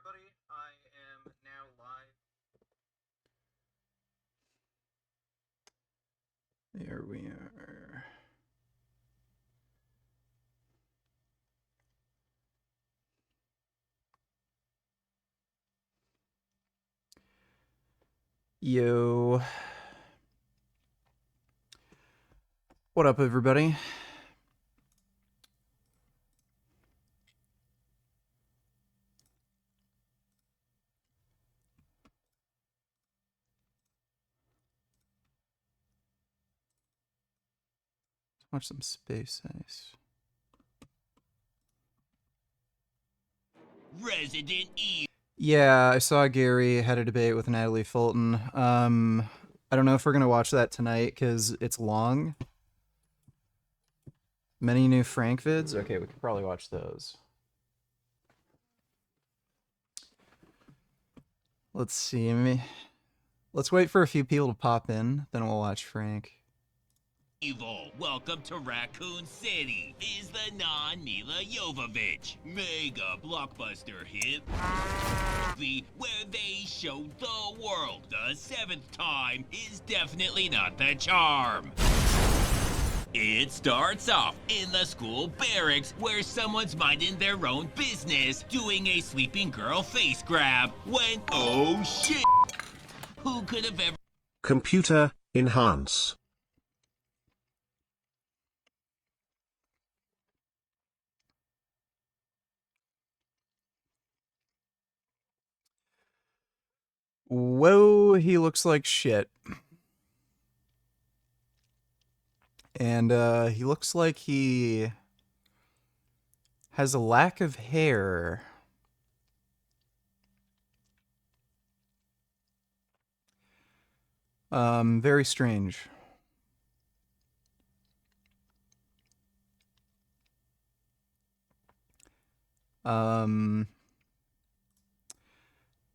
everybody. I am now live. There we are. Yo. What up, everybody? Watch some Space Ice. Resident Evil. Yeah, I saw Gary had a debate with Natalie Fulton. I don't know if we're gonna watch that tonight because it's long. Many new Frank vids? Okay, we could probably watch those. Let's see. Let's wait for a few people to pop in, then we'll watch Frank. Evil. Welcome to Raccoon City. Is the non-Mila Jovovich mega blockbuster hit movie where they show the world the seventh time is definitely not the charm. It starts off in the school barracks where someone's minding their own business, doing a sleeping girl face grab when, oh shit, who could have ever... Computer, enhance. Whoa, he looks like shit. And he looks like he has a lack of hair. Very strange.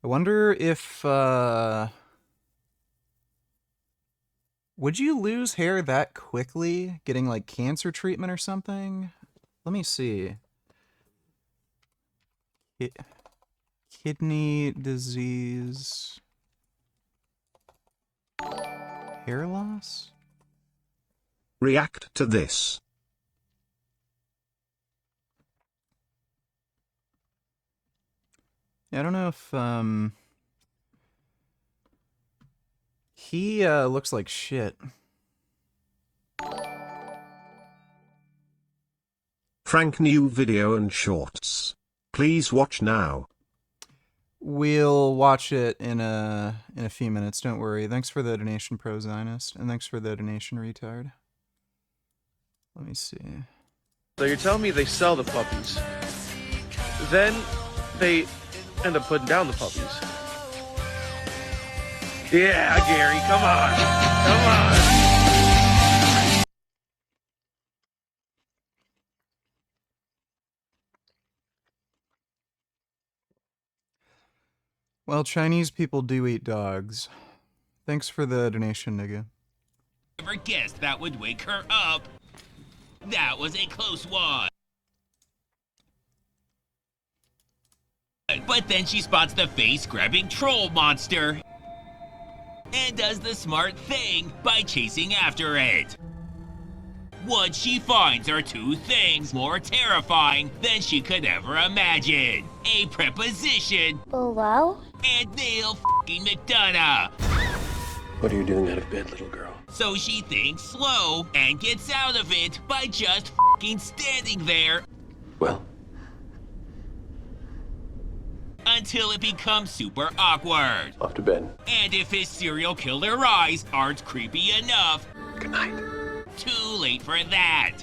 I wonder if, would you lose hair that quickly? Getting, like, cancer treatment or something? Let me see. Kidney disease. Hair loss? React to this. I don't know if, he, looks like shit. Frank new video and shorts. Please watch now. We'll watch it in a few minutes, don't worry. Thanks for the donation, Pro Zionist, and thanks for the donation, Retard. Let me see. So you're telling me they sell the puppies, then they end up putting down the puppies. Yeah, Gary, come on. Come on. Well, Chinese people do eat dogs. Thanks for the donation, nigga. Never guessed that would wake her up. That was a close one. But then she spots the face-grabbing troll monster and does the smart thing by chasing after it. What she finds are two things more terrifying than she could ever imagine. A preposition. Hello? And Neil f***ing McDonough. What are you doing out of bed, little girl? So she thinks slow and gets out of it by just f***ing standing there. Well, until it becomes super awkward. off to bed. And if his serial killer eyes aren't creepy enough, Good night. too late for that.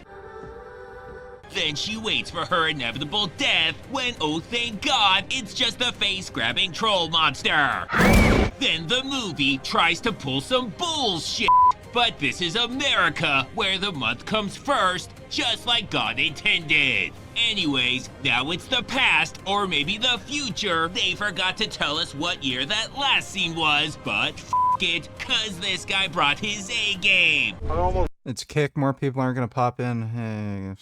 Then she waits for her inevitable death when, oh thank God, it's just the face-grabbing troll monster. Then the movie tries to pull some bullshit. But this is America, where the month comes first, just like God intended. Anyways, now it's the past, or maybe the future. They forgot to tell us what year that last scene was, but f*** it, cause this guy brought his A game. It's Kick, more people aren't gonna pop in. Hey.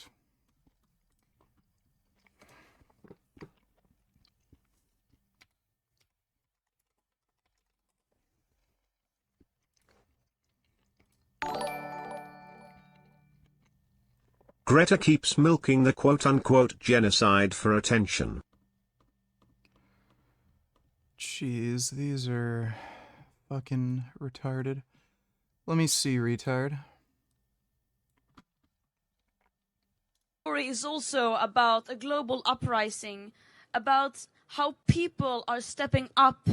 Greta keeps milking the quote-unquote genocide for attention. Jeez, these are fucking retarded. Let me see, retard. Story is also about a global uprising, about how people are stepping up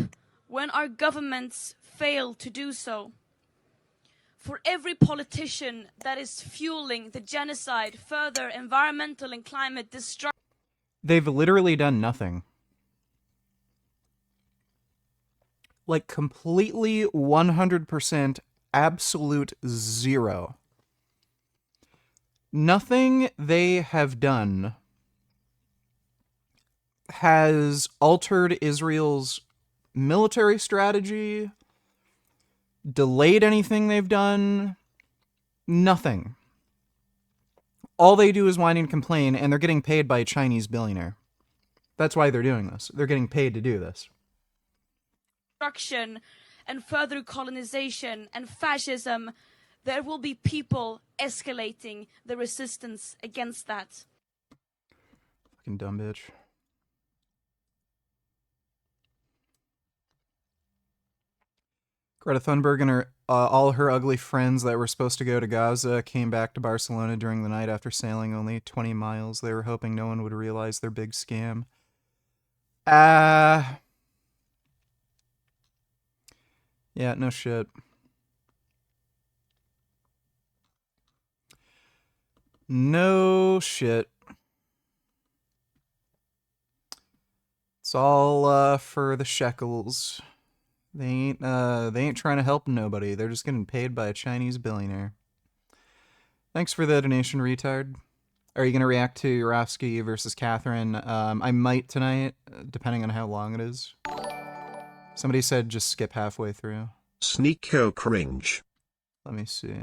when our governments fail to do so. For every politician that is fueling the genocide, further environmental and climate destruction. They've literally done nothing. Like, completely 100% absolute zero. Nothing they have done has altered Israel's military strategy, delayed anything they've done. Nothing. All they do is whine and complain, and they're getting paid by a Chinese billionaire. That's why they're doing this. They're getting paid to do this. Destruction and further colonization and fascism, there will be people escalating the resistance against that. Fucking dumb bitch. Greta Thunberg and all her ugly friends that were supposed to go to Gaza came back to Barcelona during the night after sailing only 20 miles. They were hoping no one would realize their big scam. Yeah, no shit. No shit. It's all for the shekels. They ain't trying to help nobody. They're just getting paid by a Chinese billionaire. Thanks for the donation, retard. Are you gonna react to Yorovsky versus Catherine? I might tonight, depending on how long it is. Somebody said just skip halfway through. Sneako cringe. Let me see.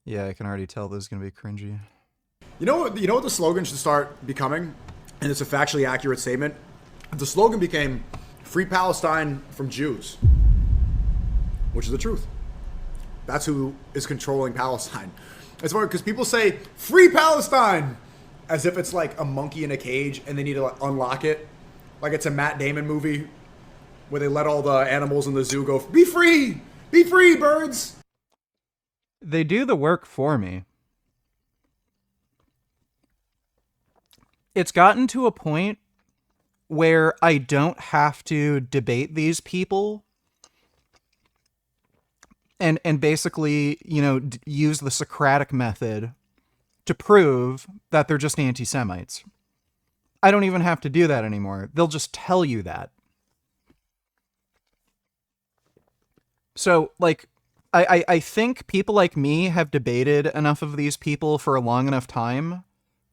Yeah, I can already tell this is gonna be cringy. You know what the slogan should start becoming? And it's a factually accurate statement. The slogan became "Free Palestine from Jews," which is the truth. That's who is controlling Palestine. It's funny because people say "Free Palestine" as if it's like a monkey in a cage and they need to like, unlock it. Like it's a Matt Damon movie where they let all the animals in the zoo go, "Be free! Be free, birds!" They do the work for me. It's gotten to a point where I don't have to debate these people and basically, you know, use the Socratic method to prove that they're just anti-Semites. I don't even have to do that anymore. They'll just tell you that. So, like, I think people like me have debated enough of these people for a long enough time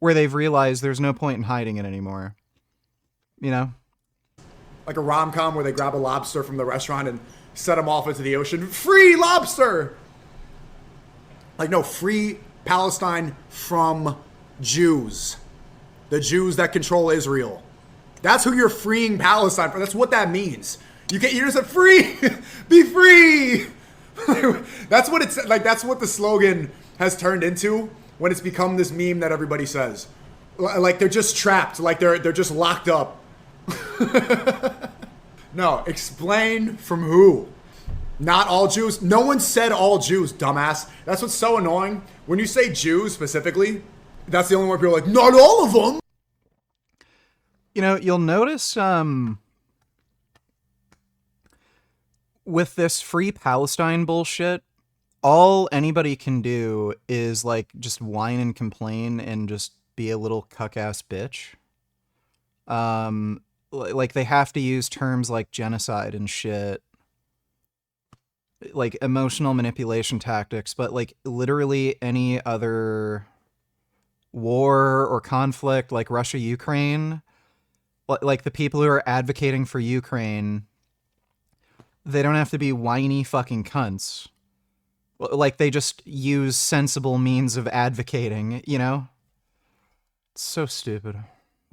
where they've realized there's no point in hiding it anymore. You know? Like a rom-com where they grab a lobster from the restaurant and set them off into the ocean. Free lobster! Like, no, free Palestine from Jews. The Jews that control Israel. That's who you're freeing Palestine from. That's what that means. You just said free! Be free! That's what it's like. That's what the slogan has turned into when it's become this meme that everybody says. Like they're just trapped. Like they're just locked up. No, explain from who? Not all Jews. No one said all Jews, dumbass. That's what's so annoying. When you say Jews specifically, that's the only one people are like, not all of them. You know, you'll notice with this free Palestine bullshit, all anybody can do is like just whine and complain and just be a little cuck-ass bitch. Like they have to use terms like genocide and shit, like emotional manipulation tactics, but like literally any other war or conflict like Russia-Ukraine, like the people who are advocating for Ukraine, they don't have to be whiny fucking cunts. Like they just use sensible means of advocating, you know? It's so stupid.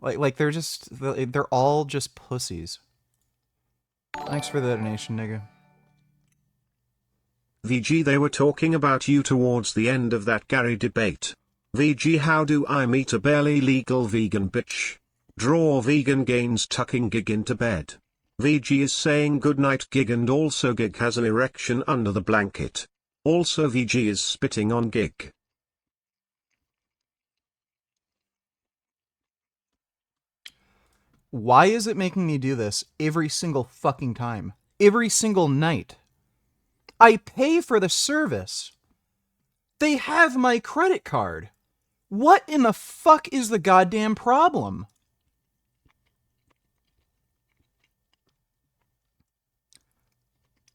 Like they're all just pussies. Thanks for the donation, nigga. VG, they were talking about you towards the end of that Gary debate. VG, how do I meet a barely legal vegan bitch? Draw vegan gains tucking gig into bed. VG is saying goodnight gig, and also gig has an erection under the blanket. Also VG is spitting on gig. Why is it making me do this every single fucking time? Every single night? I pay for the service. They have my credit card. What in the fuck is the goddamn problem?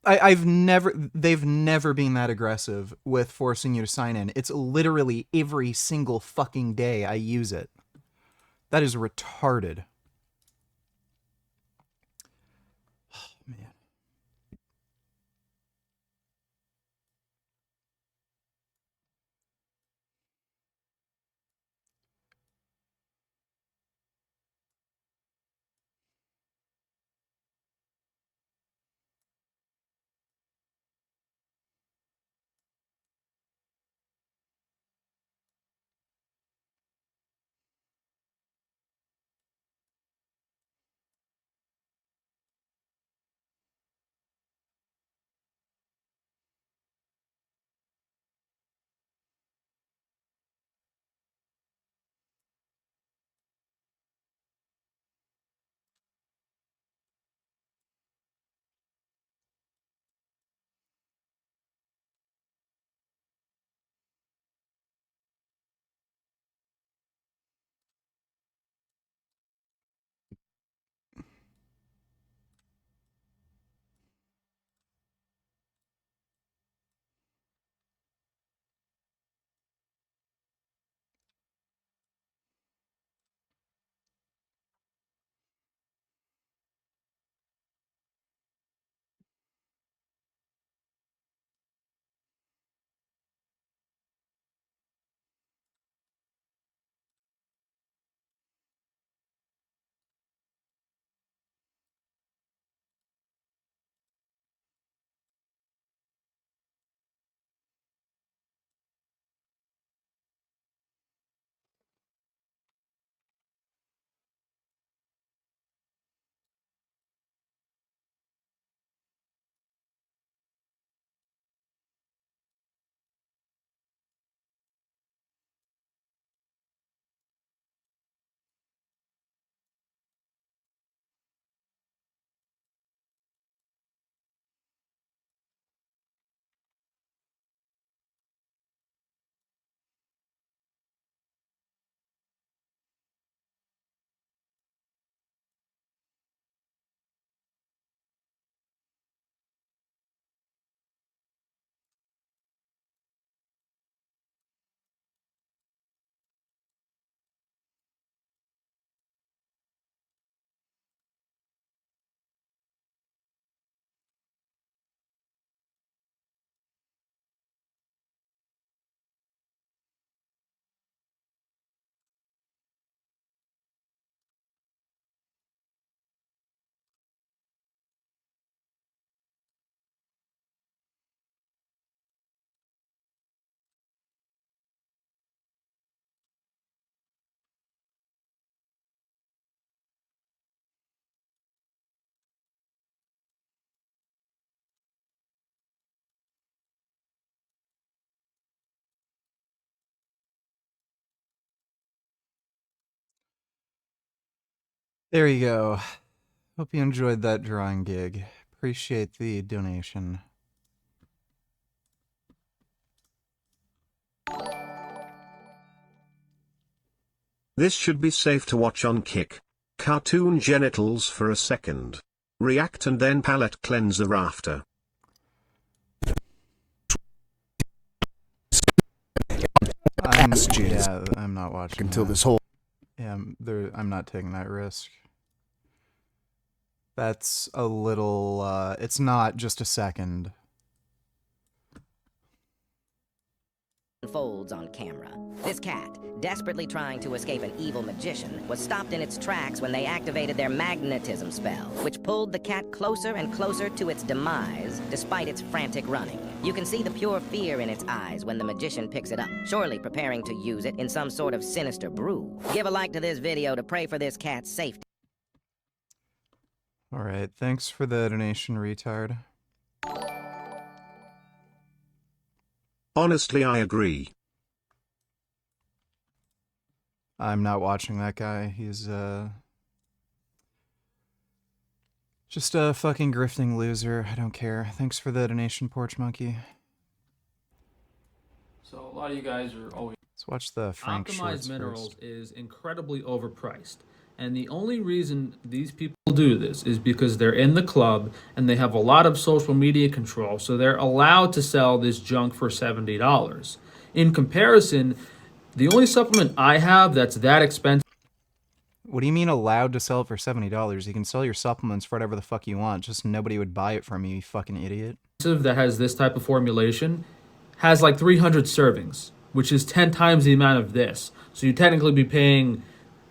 They've never been that aggressive with forcing you to sign in. It's literally every single fucking day I use it. That is retarded. Oh, man. There you go. Hope you enjoyed that drawing gig. Appreciate the donation. This should be safe to watch on Kick. Cartoon genitals for a second. React and then palate cleanser after. I'm not watching until that. this whole Yeah, I'm not taking that risk. That's a little, it's not just a second. Unfolds on camera. This cat, desperately trying to escape an evil magician, was stopped in its tracks when they activated their magnetism spell, which pulled the cat closer and closer to its demise despite its frantic running. You can see the pure fear in its eyes when the magician picks it up, surely preparing to use it in some sort of sinister brew. Give a like to this video to pray for this cat's safety. Alright, thanks for the donation, retard. Honestly, I agree. I'm not watching that guy. He's, just a fucking grifting loser. I don't care. Thanks for the donation, Porch Monkey. So a lot of you guys are always... Let's watch the Frank shorts Optimized Minerals first. is incredibly overpriced. And the only reason these people do this is because they're in the club and they have a lot of social media control, so they're allowed to sell this junk for $70. In comparison, the only supplement I have that's that expensive... What do you mean allowed to sell it for $70? You can sell your supplements for whatever the fuck you want, just nobody would buy it from you, you fucking idiot. ...that has this type of formulation has like 300 servings, which is 10 times the amount of this. So you'd technically be paying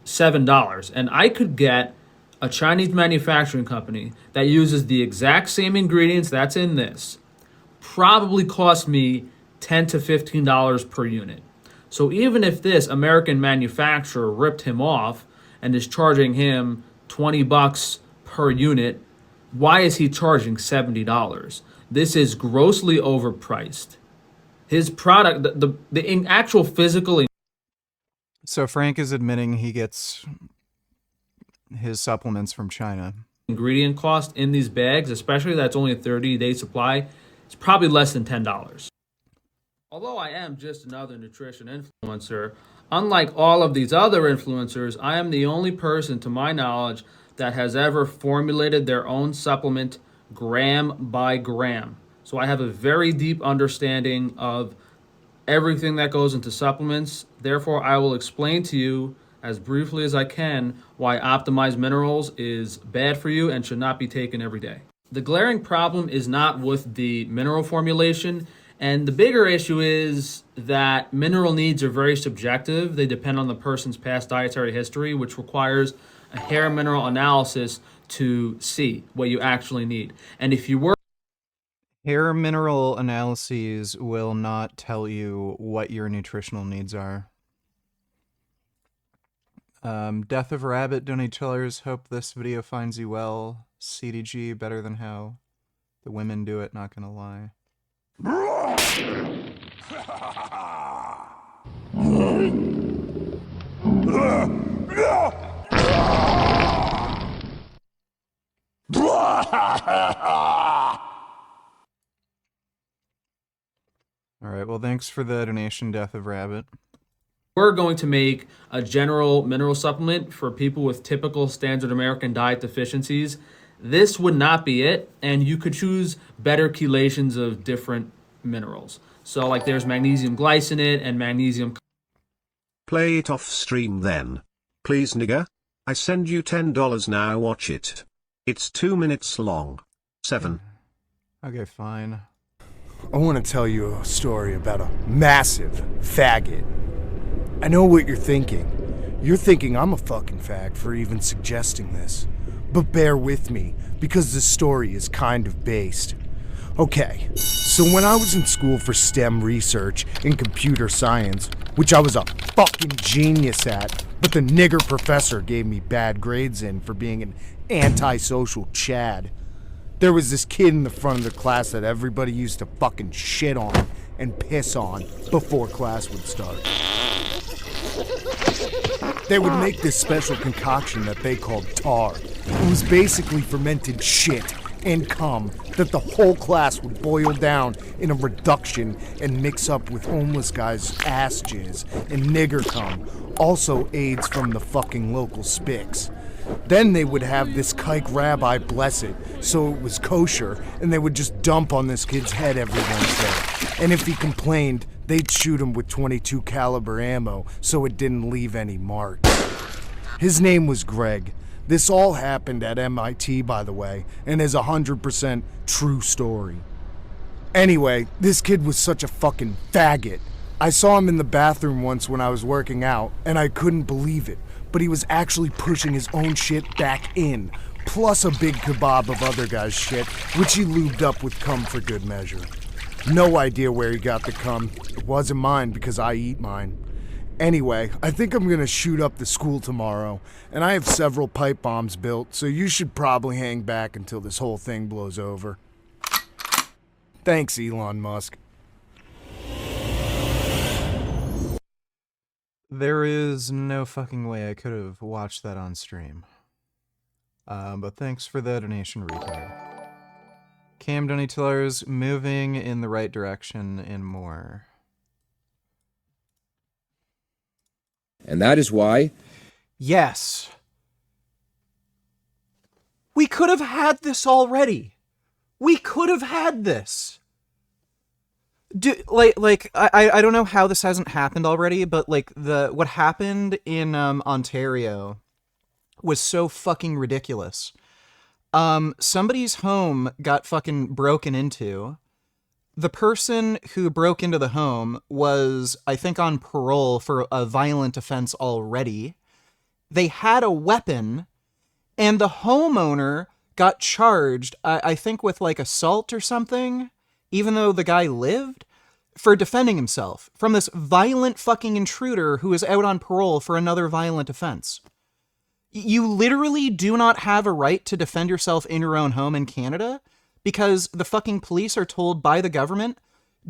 $7. And I could get a Chinese manufacturing company that uses the exact same ingredients that's in this. Probably cost me $10 to $15 per unit. So even if this American manufacturer ripped him off and is charging him $20 per unit, why is he charging $70? This is grossly overpriced. His product, the actual physical... So Frank is admitting he gets his supplements from China. Ingredient cost in these bags, especially that's only a 30-day supply, it's probably less than $10. Although I am just another nutrition influencer, unlike all of these other influencers, I am the only person, to my knowledge, that has ever formulated their own supplement gram by gram. So I have a very deep understanding of everything that goes into supplements. Therefore, I will explain to you as briefly as I can why optimized minerals is bad for you and should not be taken every day. The glaring problem is not with the mineral formulation, and the bigger issue is that mineral needs are very subjective. They depend on the person's past dietary history, which requires a hair mineral analysis to see what you actually need. And if you were... Hair mineral analyses will not tell you what your nutritional needs are. Death of Rabbit donators, hope this video finds you well. CDG, better than how the women do it, not gonna lie. Alright, well thanks for the donation, Death of Rabbit. We're going to make a general mineral supplement for people with typical standard American diet deficiencies. This would not be it, and you could choose better chelations of different minerals. So like there's magnesium glycinate and magnesium... Play it off stream then. Please nigga. I send you $10 now, watch it. It's 2 minutes long. 7. Okay, fine. I want to tell you a story about a massive faggot. I know what you're thinking. You're thinking I'm a fucking fag for even suggesting this. But bear with me, because this story is kind of based. Okay, so when I was in school for STEM research in computer science, which I was a fucking genius at, but the nigger professor gave me bad grades in for being an antisocial Chad. There was this kid in the front of the class that everybody used to fucking shit on and piss on before class would start. They would make this special concoction that they called tar. It was basically fermented shit and cum that the whole class would boil down in a reduction and mix up with homeless guys' ass jizz and nigger cum, also AIDS from the fucking local spics. Then they would have this kike rabbi bless it, so it was kosher, and they would just dump on this kid's head every Wednesday. And if he complained, they'd shoot him with .22 caliber ammo, so it didn't leave any marks. His name was Greg. This all happened at MIT, by the way, and is 100% true story. Anyway, this kid was such a fucking faggot. I saw him in the bathroom once when I was working out, and I couldn't believe it. But he was actually pushing his own shit back in, plus a big kebab of other guys' shit, which he lubed up with cum for good measure. No idea where he got the cum. It wasn't mine because I eat mine. Anyway, I think I'm gonna shoot up the school tomorrow, and I have several pipe bombs built, so you should probably hang back until this whole thing blows over. Thanks, Elon Musk. There is no fucking way I could have watched that on stream. But thanks for the donation, retard. Cam Donatello's moving in the right direction and more. And that is why... Yes. We could have had this already. We could have had this. I don't know how this hasn't happened already, but like what happened in Ontario was so fucking ridiculous. Somebody's home got fucking broken into. The person who broke into the home was, I think, on parole for a violent offense already. They had a weapon, and the homeowner got charged, I think, with like assault or something, even though the guy lived, for defending himself from this violent fucking intruder who is out on parole for another violent offense. You literally do not have a right to defend yourself in your own home in Canada because the fucking police are told by the government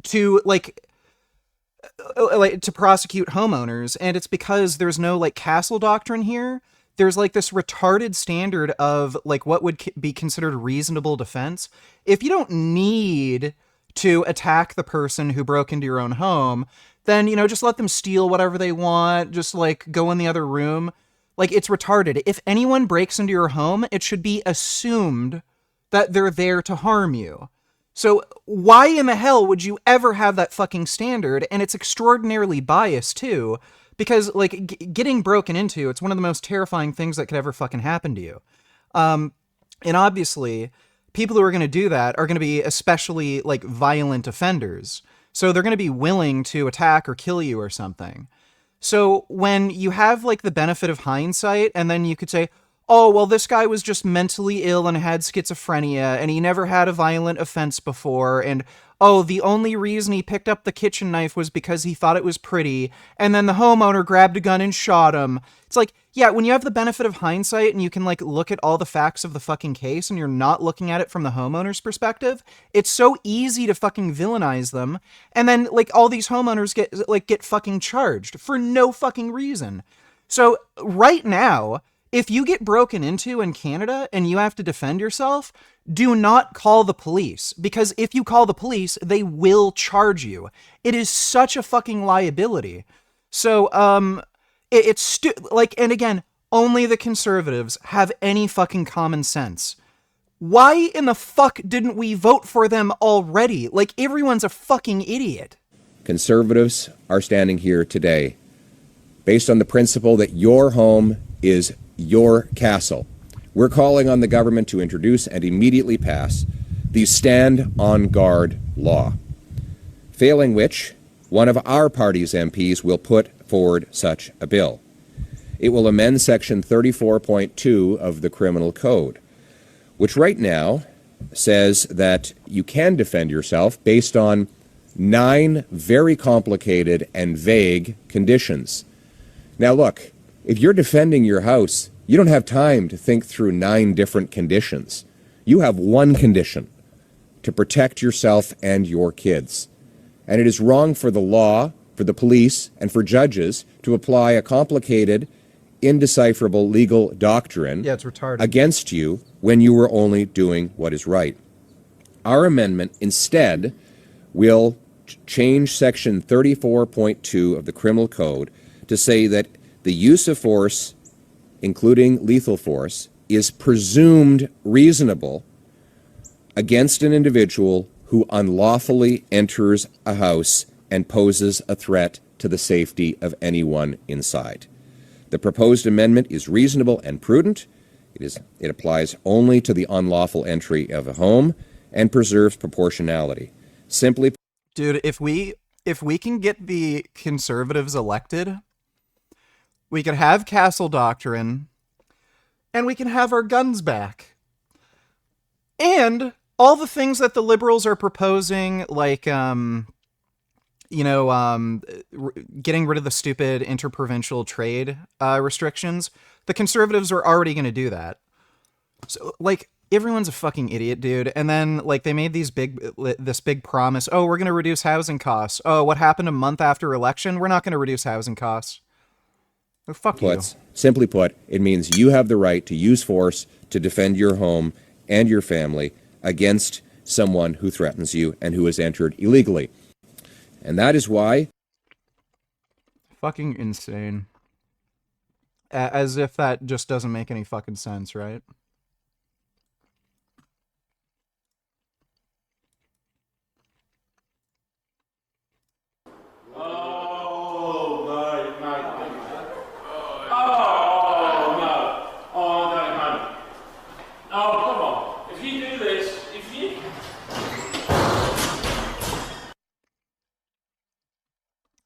to to prosecute homeowners, and it's because there's no like castle doctrine here. There's like this retarded standard of like what would be considered reasonable defense. If you don't need to attack the person who broke into your own home, then, you know, just let them steal whatever they want. Just like go in the other room. Like, it's retarded. If anyone breaks into your home, it should be assumed that they're there to harm you. So why in the hell would you ever have that fucking standard? And it's extraordinarily biased too, because like getting broken into, it's one of the most terrifying things that could ever fucking happen to you. And obviously people who are going to do that are going to be especially like violent offenders. So they're going to be willing to attack or kill you or something. So when you have like the benefit of hindsight, and then you could say, oh, well, this guy was just mentally ill and had schizophrenia and he never had a violent offense before. And, oh, the only reason he picked up the kitchen knife was because he thought it was pretty. And then the homeowner grabbed a gun and shot him. It's like, yeah, when you have the benefit of hindsight and you can like look at all the facts of the fucking case and you're not looking at it from the homeowner's perspective, it's so easy to fucking villainize them. And then like all these homeowners get fucking charged for no fucking reason. So right now, if you get broken into in Canada and you have to defend yourself, do not call the police, because if you call the police, they will charge you. It is such a fucking liability. So, and again, only the conservatives have any fucking common sense. Why in the fuck didn't we vote for them already? Like, everyone's a fucking idiot. Conservatives are standing here today based on the principle that your home is your castle. We're calling on the government to introduce and immediately pass the Stand on Guard law, failing which one of our party's MPs will put forward such a bill. It will amend Section 34.2 of the Criminal Code, which right now says that you can defend yourself based on 9 very complicated and vague conditions. Now look, if you're defending your house, you don't have time to think through 9 different conditions. You have one condition: to protect yourself and your kids. And it is wrong for the law, for the police, and for judges to apply a complicated, indecipherable legal doctrine it's retarded. Against you when you were only doing what is right. Our amendment instead will change Section 34.2 of the Criminal Code to say that the use of force, including lethal force, is presumed reasonable against an individual who unlawfully enters a house and poses a threat to the safety of anyone inside. The proposed amendment is reasonable and prudent. It applies only to the unlawful entry of a home and preserves proportionality. Simply, dude, if we can get the conservatives elected, we could have castle doctrine, and we can have our guns back. And all the things that the liberals are proposing, like, getting rid of the stupid interprovincial trade restrictions, the conservatives are already going to do that. So, like, everyone's a fucking idiot, dude. And then, like, they made this big promise. Oh, we're going to reduce housing costs. Oh, what happened a month after election? We're not going to reduce housing costs. Oh, fuck you. Simply put, it means you have the right to use force to defend your home and your family against someone who threatens you and who has entered illegally. And that is why... Fucking insane. As if that just doesn't make any fucking sense, right?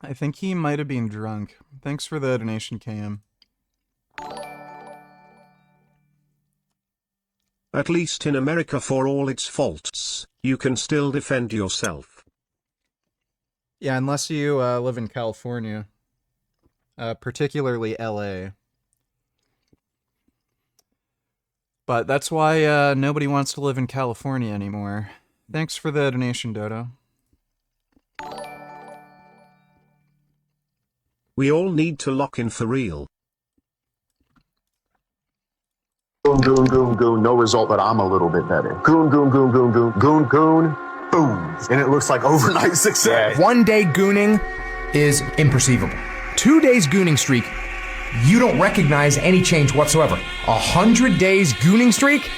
I think he might have been drunk. Thanks for the donation, KM. At least in America, for all its faults, you can still defend yourself. Yeah, unless you live in California. Particularly LA. But that's why nobody wants to live in California anymore. Thanks for the donation, Dodo. We all need to lock in for real. Goon, goon, goon, goon. No result, but I'm a little bit better. Goon, goon, goon, goon, goon. Goon, goon. Boom. And it looks like overnight success. One day gooning is imperceivable. 2 days gooning streak, you don't recognize any change whatsoever. 100 days gooning streak,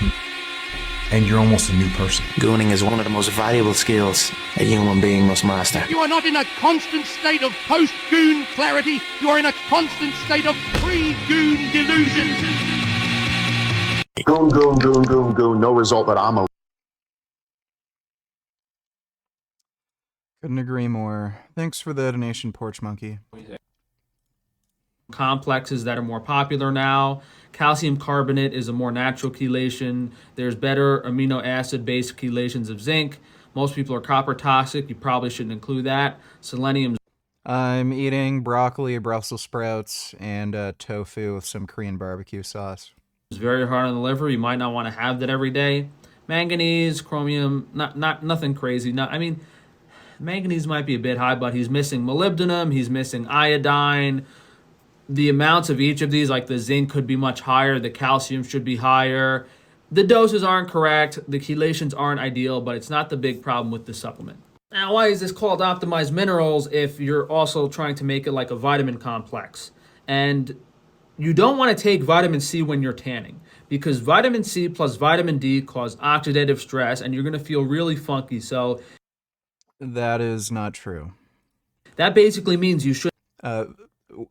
and you're almost a new person. Gooning is one of the most valuable skills a human being must master. You are not in a constant state of post-goon clarity. You are in a constant state of pre-goon delusion. Goon, goon, goon, goon, goon. No result, but I'm a... Couldn't agree more. Thanks for the donation, Porch Monkey. Complexes that are more popular now. Calcium carbonate is a more natural chelation. There's better amino acid-based chelations of zinc. Most people are copper toxic. You probably shouldn't include that. Selenium. I'm eating broccoli, Brussels sprouts, and tofu with some Korean barbecue sauce. It's very hard on the liver. You might not want to have that every day. Manganese, chromium, nothing crazy. Manganese might be a bit high, but he's missing molybdenum. He's missing iodine. The amounts of each of these, like the zinc, could be much higher. The calcium should be higher. The doses aren't correct. The chelations aren't ideal, but it's not the big problem with the supplement. Now, why is this called optimized minerals if you're also trying to make it like a vitamin complex? And you don't want to take vitamin C when you're tanning, because vitamin C plus vitamin D cause oxidative stress, and you're going to feel really funky. So that is not true. That basically means you should...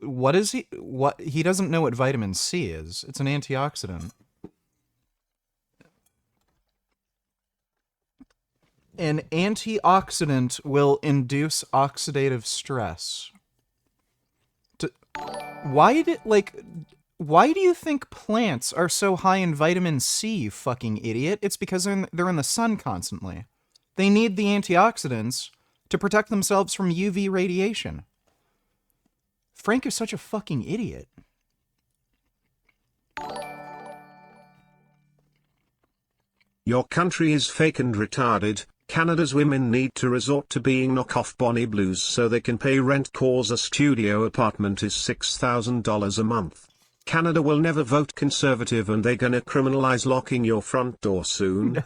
What is he? What he doesn't know what vitamin C is. It's an antioxidant. An antioxidant will induce oxidative stress. Why do you think plants are so high in vitamin C, you fucking idiot? It's because they're in the sun constantly. They need the antioxidants to protect themselves from UV radiation. Frank is such a fucking idiot. Your country is fake and retarded. Canada's women need to resort to being knockoff Bonnie Blues so they can pay rent, cause a studio apartment is $6,000 a month. Canada will never vote conservative and they're gonna criminalize locking your front door soon.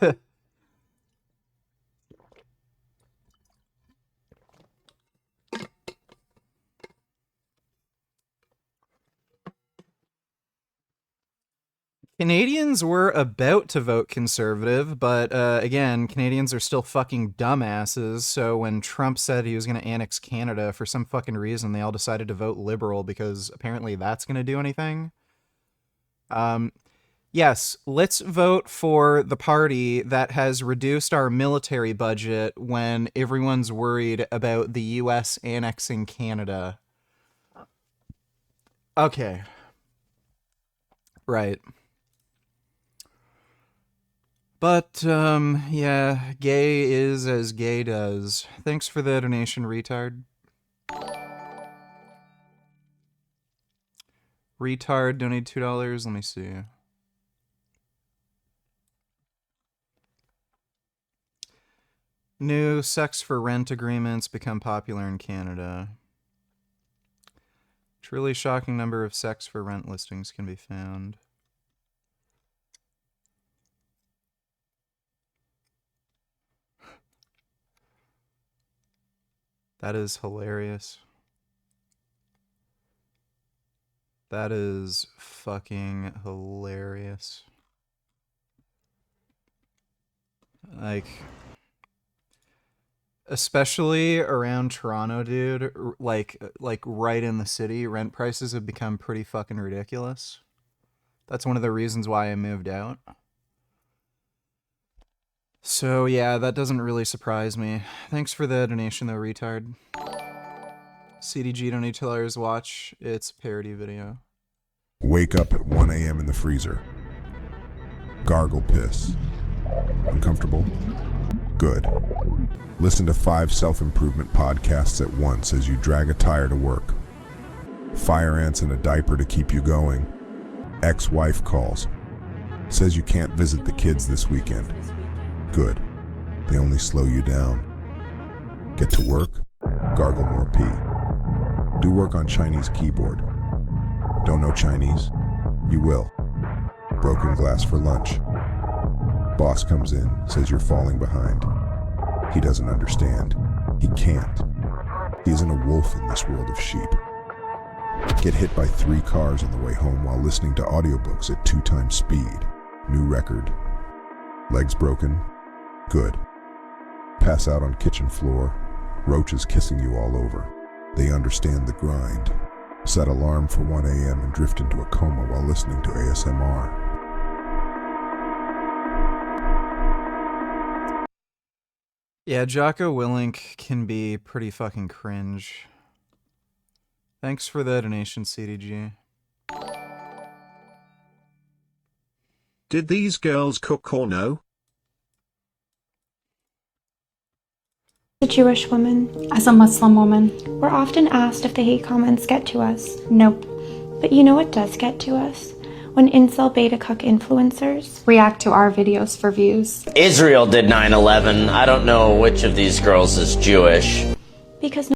Canadians were about to vote conservative, but again, Canadians are still fucking dumbasses, so when Trump said he was going to annex Canada, for some fucking reason, they all decided to vote liberal because apparently that's going to do anything. Yes, let's vote for the party that has reduced our military budget when everyone's worried about the US annexing Canada. Okay. Right. But, yeah, gay is as gay does. Thanks for the donation, retard. Retard, donate $2. Let me see. New sex for rent agreements become popular in Canada. Truly shocking number of sex for rent listings can be found. That is hilarious. That is fucking hilarious. Like, especially around Toronto, dude, like right in the city, rent prices have become pretty fucking ridiculous. That's one of the reasons why I moved out. So yeah, that doesn't really surprise me. Thanks for the donation though, retard. CDG donate $2 watch. It's a parody video. Wake up at 1 a.m. in the freezer. Gargle piss. Uncomfortable? Good. Listen to 5 self-improvement podcasts at once as you drag a tire to work. Fire ants in a diaper to keep you going. Ex-wife calls. Says you can't visit the kids this weekend. Good. They only slow you down. Get to work? Gargle more pee. Do work on Chinese keyboard. Don't know Chinese? You will. Broken glass for lunch. Boss comes in, says you're falling behind. He doesn't understand. He can't. He isn't a wolf in this world of sheep. Get hit by 3 cars on the way home while listening to audiobooks at 2 times speed. New record. Legs broken? Good. Pass out on kitchen floor. Roaches kissing you all over. They understand the grind. Set alarm for 1 a.m. and drift into a coma while listening to ASMR. Yeah, Jocko Willink can be pretty fucking cringe. Thanks for the donation, CDG. Did these girls cook or no? A Jewish woman. As a Muslim woman. We're often asked if the hate comments get to us. Nope. But you know what does get to us? When incel beta cuck influencers react to our videos for views. Israel did 9/11. I don't know which of these girls is Jewish. Because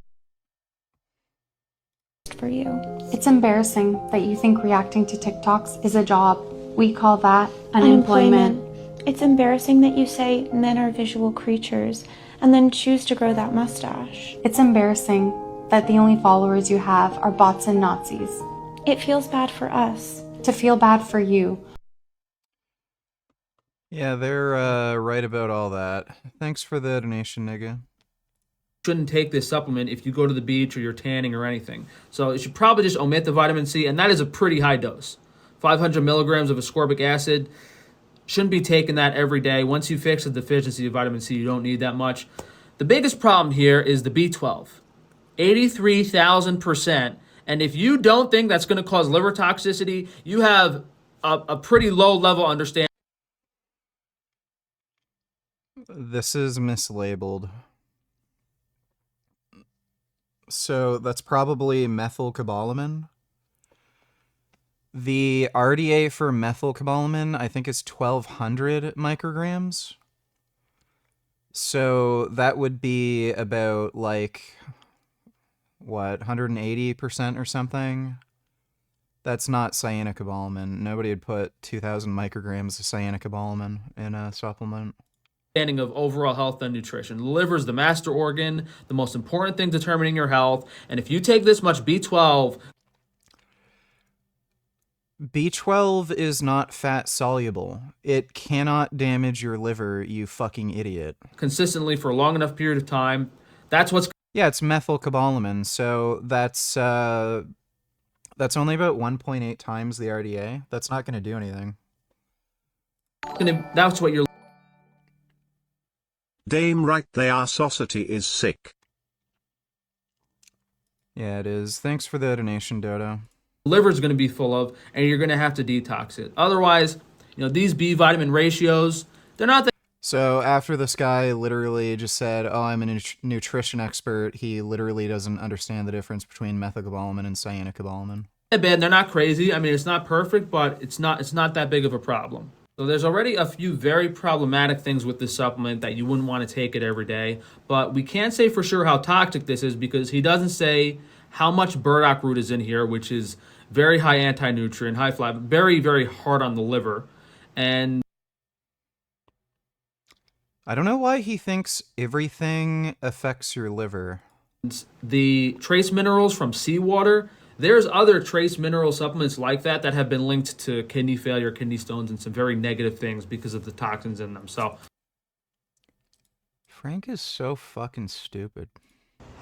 for you. It's embarrassing that you think reacting to TikToks is a job. We call that unemployment. It's embarrassing that you say men are visual creatures and then choose to grow that mustache. It's embarrassing that the only followers you have are bots and Nazis. It feels bad for us. To feel bad for you. Yeah, they're right about all that. Thanks for the donation, nigga. Shouldn't take this supplement if you go to the beach or you're tanning or anything. So you should probably just omit the vitamin C, and that is a pretty high dose. 500 milligrams of ascorbic acid. Shouldn't be taking that every day. Once you fix a deficiency of vitamin C, you don't need that much. The biggest problem here is the B12. 83,000%. And if you don't think that's going to cause liver toxicity, you have a pretty low level understanding. This is mislabeled. So that's probably methylcobalamin. The RDA for methylcobalamin, I think, is 1,200 micrograms. So that would be about, like, what, 180% or something? That's not cyanocobalamin. Nobody would put 2,000 micrograms of cyanocobalamin in a supplement. Of overall health and nutrition. The liver is the master organ, the most important thing determining your health. And if you take this much B12... B12 is not fat soluble. It cannot damage your liver, you fucking idiot. Consistently for a long enough period of time, that's what's... Yeah, it's methylcobalamin, so that's only about 1.8 times the RDA. That's not going to do anything. That's what you're... Damn right they are. Society is sick. Yeah, it is. Thanks for the donation, Dodo. Liver's going to be full of, and you're going to have to detox it. Otherwise, these B vitamin ratios, They're not that. So after this guy literally just said, "Oh, I'm a nutrition expert," he literally doesn't understand the difference between methylcobalamin and cyanocobalamin. Bad. They're not crazy. I mean, it's not perfect, but it's not that big of a problem. So there's already a few very problematic things with this supplement that you wouldn't want to take it every day. But we can't say for sure how toxic this is because he doesn't say how much burdock root is in here, which is very high anti-nutrient, high flav, very, very hard on the liver. And I don't know why he thinks everything affects your liver. the trace minerals from seawater, there's other trace mineral supplements like that that have been linked to kidney failure, kidney stones, and some very negative things because of the toxins in them. So Frank is so fucking stupid.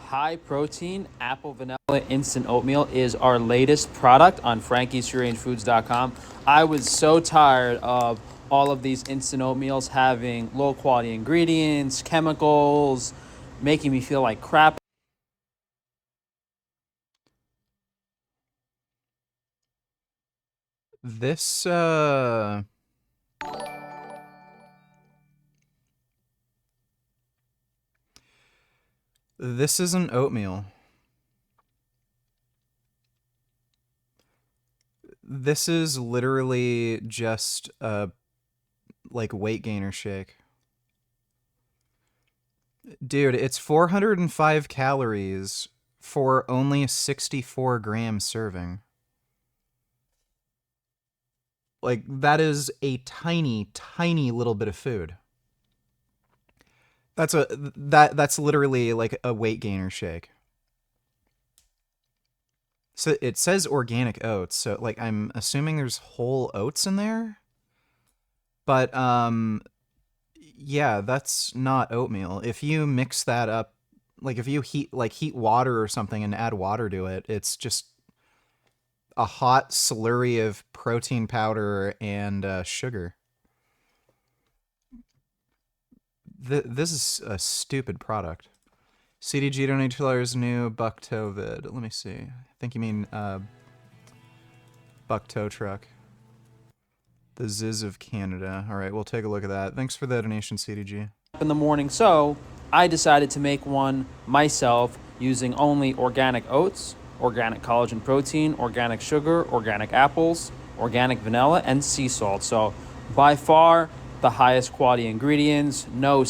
High protein apple vanilla instant oatmeal is our latest product on frankiesfreerangefoods.com. I was so tired of all of these instant oatmeals having low quality ingredients, chemicals, making me feel like crap. This this isn't oatmeal. This is literally just a like weight gainer shake. Dude, it's 405 calories for only a 64 gram serving. Like, that is a tiny, tiny little bit of food. That's literally like a weight gainer shake. So it says organic oats, so like I'm assuming there's whole oats in there. But yeah, that's not oatmeal. If you mix that up, like if you heat water or something and add water to it, it's just a hot slurry of protein powder and sugar. This is a stupid product. CDG donate $2 new buck toe vid. Let me see. I think you mean buck toe truck. The Ziz of Canada. All right, we'll take a look at that. Thanks for the donation, CDG. In the morning, so I decided to make one myself using only organic oats, organic collagen protein, organic sugar, organic apples, organic vanilla, and sea salt. So by far the highest quality ingredients. No.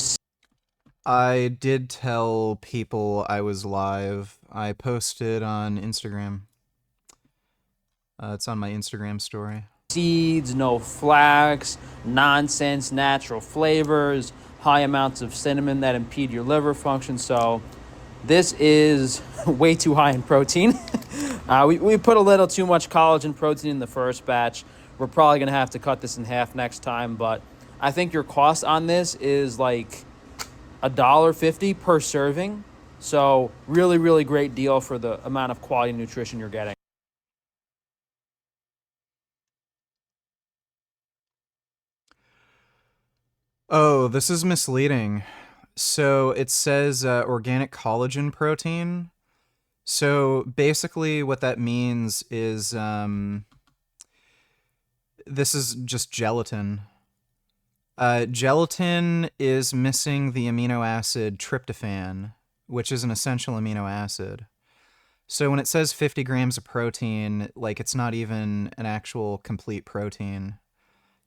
I did tell people I was live. I posted on Instagram. It's on my Instagram story. Seeds, no flax, nonsense, natural flavors, high amounts of cinnamon that impede your liver function. So this is way too high in protein. We put a little too much collagen protein in the first batch. We're probably going to have to cut this in half next time, but I think your cost on this is like $1.50 per serving. So really, really great deal for the amount of quality nutrition you're getting. Oh, this is misleading. So it says organic collagen protein. So basically what that means is this is just gelatin. Gelatin is missing the amino acid tryptophan, which is an essential amino acid. So when it says 50 grams of protein, like it's not even an actual complete protein.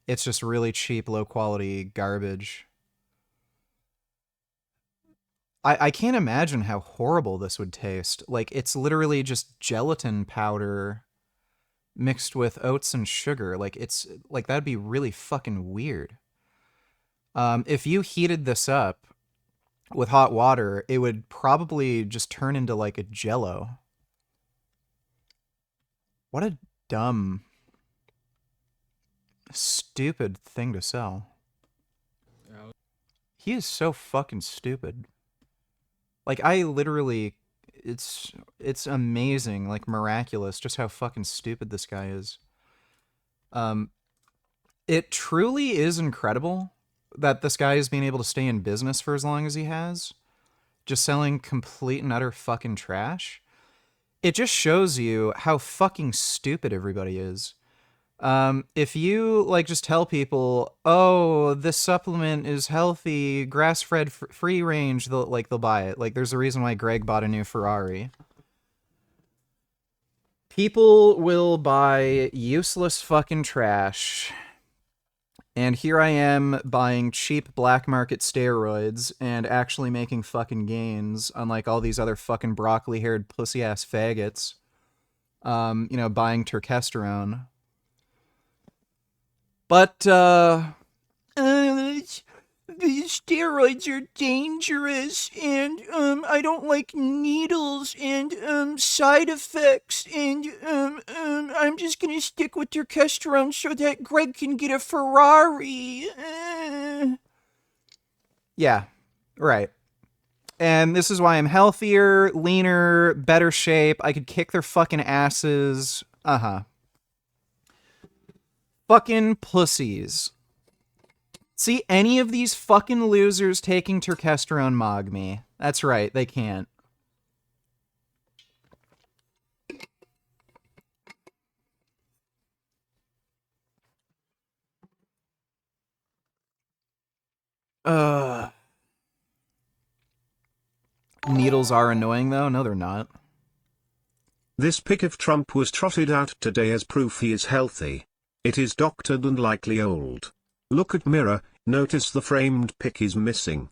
It's just really cheap, low-quality garbage. I can't imagine how horrible this would taste. Like, it's literally just gelatin powder mixed with oats and sugar. Like, it's like that'd be really fucking weird. If you heated this up with hot water, it would probably just turn into like a jello. What a dumb, stupid thing to sell. He is so fucking stupid. Like, I literally, it's amazing, like miraculous, just how fucking stupid this guy is. It truly is incredible that this guy is being able to stay in business for as long as he has, just selling complete and utter fucking trash. It just shows you how fucking stupid everybody is. If you like just tell people, oh, this supplement is healthy, grass-fed, free range, they'll buy it. Like, there's a reason why Greg bought a new Ferrari. People will buy useless fucking trash. And here I am buying cheap black market steroids and actually making fucking gains, unlike all these other fucking broccoli-haired pussy-ass faggots. Buying turkesterone. But, the steroids are dangerous, and, I don't like needles and, side effects, and, I'm just gonna stick with turkesterone so that Greg can get a Ferrari. Yeah, right. And this is why I'm healthier, leaner, better shape. I could kick their fucking asses. Fucking pussies. See, any of these fucking losers taking turkesterone mog me. That's right, they can't. Needles are annoying, though? No, they're not. This pic of Trump was trotted out today as proof he is healthy. It is doctored and likely old. Look at mirror, notice the framed pic is missing.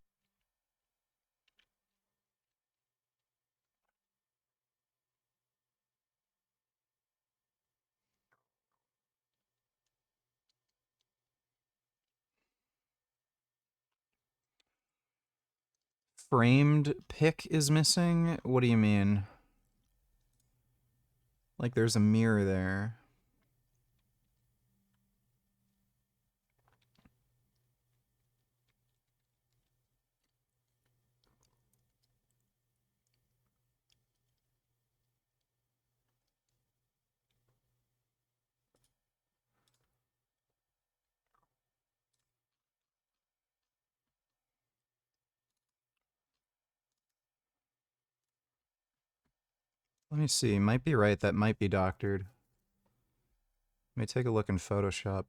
Framed pic is missing? What do you mean? Like there's a mirror there. Let me see. Might be right. That might be doctored. Let me take a look in Photoshop.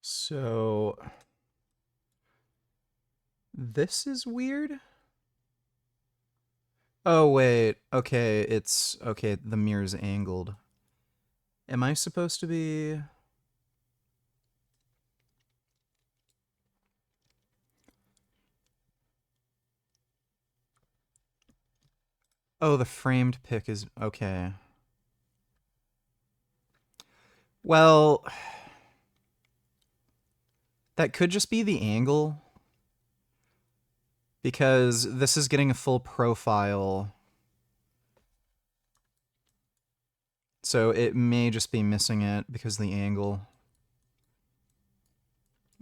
So this is weird. Oh, wait. Okay, it's... Okay, the mirror's angled. Am I supposed to be... Oh, the framed pic is... Okay. Well... That could just be the angle. Because this is getting a full profile. So it may just be missing it because of the angle.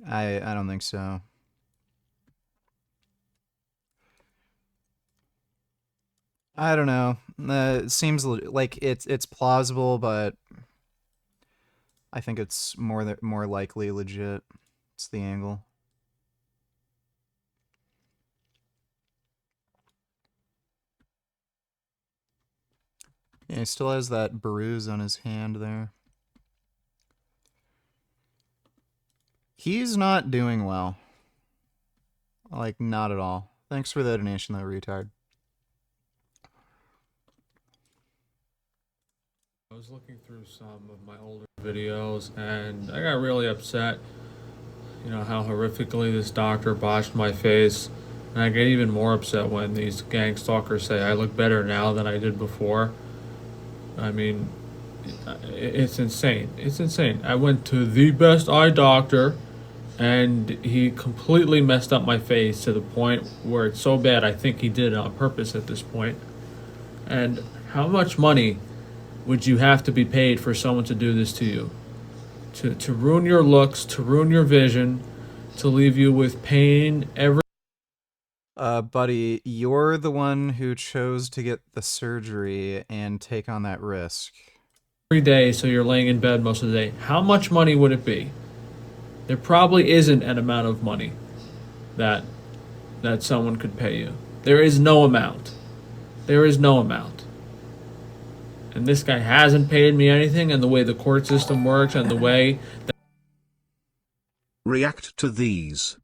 I don't think so. I don't know. It seems like it's plausible, but I think it's more likely legit. It's the angle. Yeah, he still has that bruise on his hand there. He's not doing well. Like, not at all. Thanks for the donation, though, retard. I was looking through some of my older videos, and I got really upset. You know, how horrifically this doctor botched my face. And I get even more upset when these gang stalkers say I look better now than I did before. I mean, it's insane. It's insane. I went to the best eye doctor, and he completely messed up my face to the point where it's so bad I think he did it on purpose at this point. And how much money would you have to be paid for someone to do this to you? To ruin your looks, to ruin your vision, to leave you with pain every... Buddy, you're the one who chose to get the surgery and take on that risk. every day, so you're laying in bed most of the day. How much money would it be? There probably isn't an amount of money that someone could pay you. There is no amount. There is no amount. And this guy hasn't paid me anything, and the way the court system works and the way that React to these.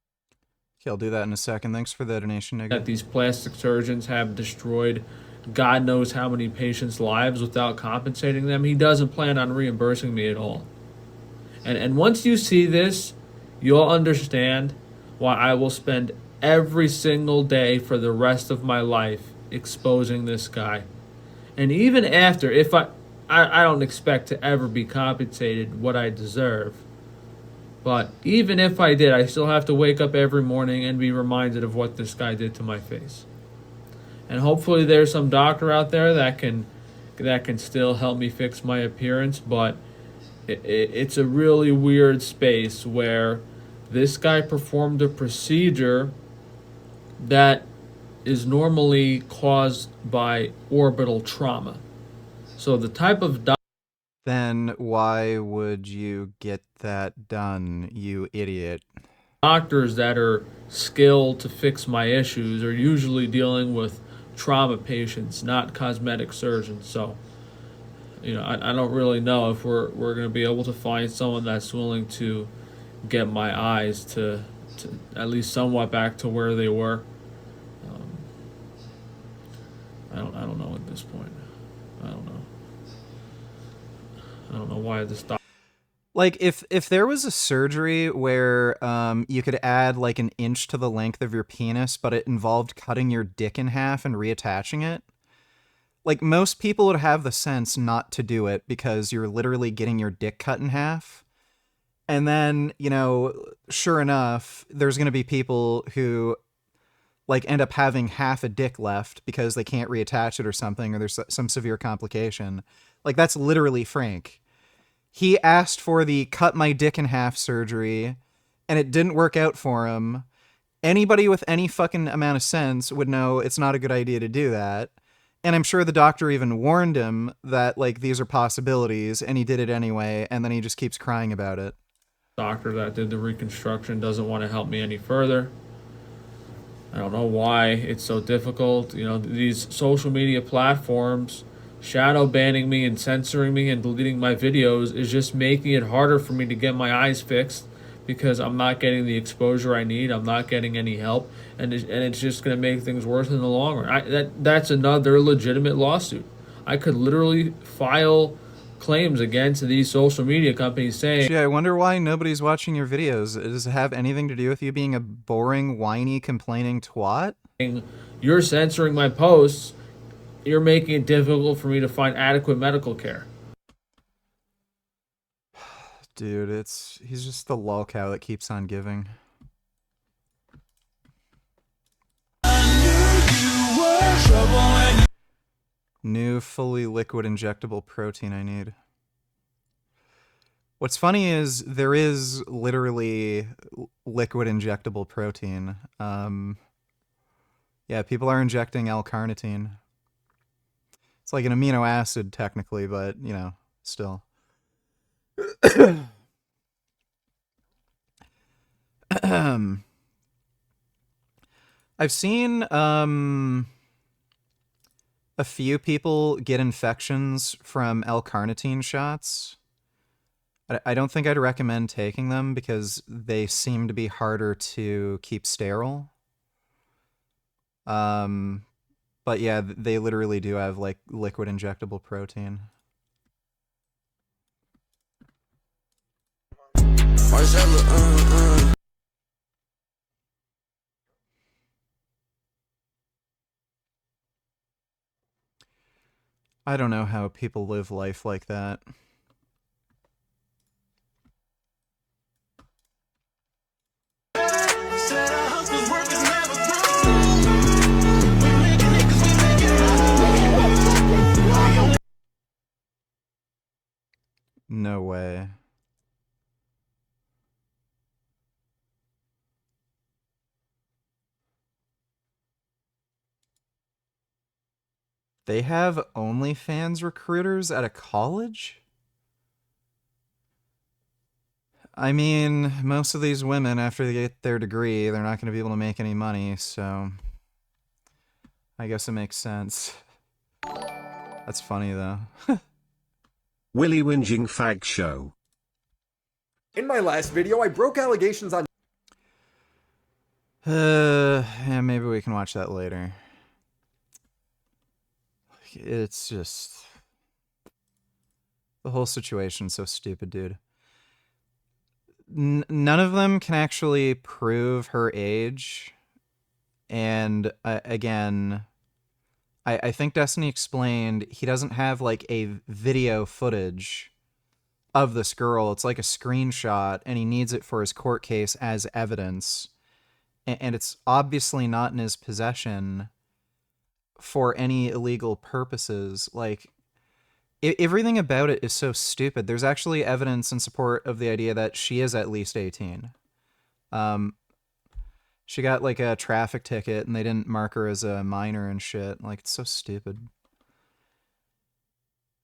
Okay, I'll do that in a second. Thanks for the donation, nigga. that these plastic surgeons have destroyed God knows how many patients' lives without compensating them, he doesn't plan on reimbursing me at all. And once you see this, you'll understand why I will spend every single day for the rest of my life exposing this guy. And even after, if I don't expect to ever be compensated what I deserve, but even if I did, I still have to wake up every morning and be reminded of what this guy did to my face. And hopefully there's some doctor out there that can still help me fix my appearance, but it's a really weird space where this guy performed a procedure that is normally caused by orbital trauma. So the type of Then why would you get that done, you idiot? doctors that are skilled to fix my issues are usually dealing with trauma patients, not cosmetic surgeons. So, I don't really know if we're going to be able to find someone that's willing to get my eyes to at least somewhat back to where they were. I don't know at this point. I don't know. I don't know why this doctor. Like, if there was a surgery where you could add like an inch to the length of your penis, but it involved cutting your dick in half and reattaching it, like, most people would have the sense not to do it because you're literally getting your dick cut in half. And then, sure enough, there's going to be people who like end up having half a dick left because they can't reattach it or something, or there's some severe complication. Like, that's literally Frank. He asked for the cut my dick in half surgery, and it didn't work out for him. Anybody with any fucking amount of sense would know it's not a good idea to do that. And I'm sure the doctor even warned him that, like, these are possibilities, and he did it anyway, and then he just keeps crying about it. Doctor that did the reconstruction doesn't want to help me any further. I don't know why it's so difficult. These social media platforms shadow banning me and censoring me and deleting my videos is just making it harder for me to get my eyes fixed because I'm not getting the exposure I need. I'm not getting any help, and it's just going to make things worse in the long run. That's another legitimate lawsuit. I could literally file claims against these social media companies saying, Gee, I wonder why nobody's watching your videos. Does it have anything to do with you being a boring, whiny, complaining twat? You're censoring my posts. You're making it difficult for me to find adequate medical care. Dude, he's just the lol cow that keeps on giving. New fully liquid injectable protein I need. What's funny is there is literally liquid injectable protein. Yeah, people are injecting L-carnitine. It's like an amino acid technically, but, still. I've seen a few people get infections from L-carnitine shots. I don't think I'd recommend taking them because they seem to be harder to keep sterile. But yeah, they literally do have like liquid injectable protein. I don't know how people live life like that. No way. They have OnlyFans recruiters at a college? I mean, most of these women, after they get their degree, they're not going to be able to make any money, so I guess it makes sense. That's funny, though. Willy Whinging Fag Show. In my last video, I broke allegations on... Yeah, maybe we can watch that later. It's just... the whole situation's so stupid, dude. None of them can actually prove her age. And, again... I think Destiny explained he doesn't have, like, a video footage of this girl. It's like a screenshot, and he needs it for his court case as evidence. And it's obviously not in his possession for any illegal purposes. Like, everything about it is so stupid. There's actually evidence in support of the idea that she is at least 18. She got, like, a traffic ticket, and they didn't mark her as a minor and shit. Like, it's so stupid.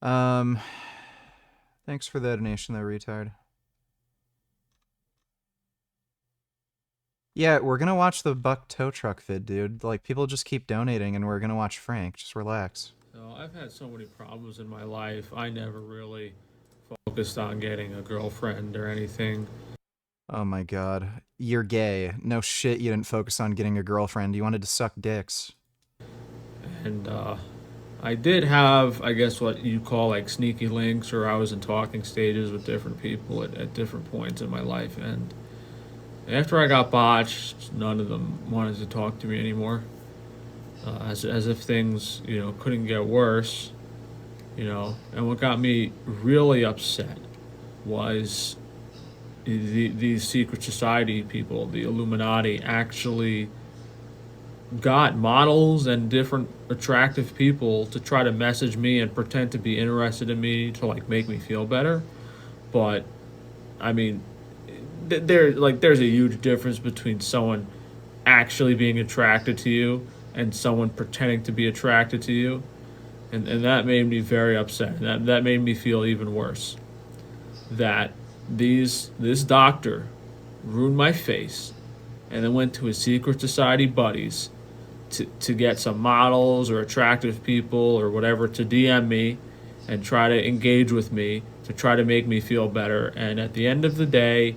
Thanks for the donation, though, retard. Yeah, we're gonna watch the Buck Tow Truck vid, dude. Like, people just keep donating, and we're gonna watch Frank. Just relax. So I've had so many problems in my life. I never really focused on getting a girlfriend or anything. Oh my god. You're gay. No shit you didn't focus on getting a girlfriend. You wanted to suck dicks. And I did have, I guess, what you call like sneaky links, or I was in talking stages with different people at different points in my life. And after I got botched, none of them wanted to talk to me anymore. As if things, you know, couldn't get worse, you know. And what got me really upset was these secret society people, the Illuminati, actually got models and different attractive people to try to message me and pretend to be interested in me to like make me feel better. But I mean, there's a huge difference between someone actually being attracted to you and someone pretending to be attracted to you, and that made me very upset. That made me feel even worse. That this doctor ruined my face and then went to his secret society buddies to get some models or attractive people or whatever to DM me and try to engage with me to try to make me feel better. And at the end of the day,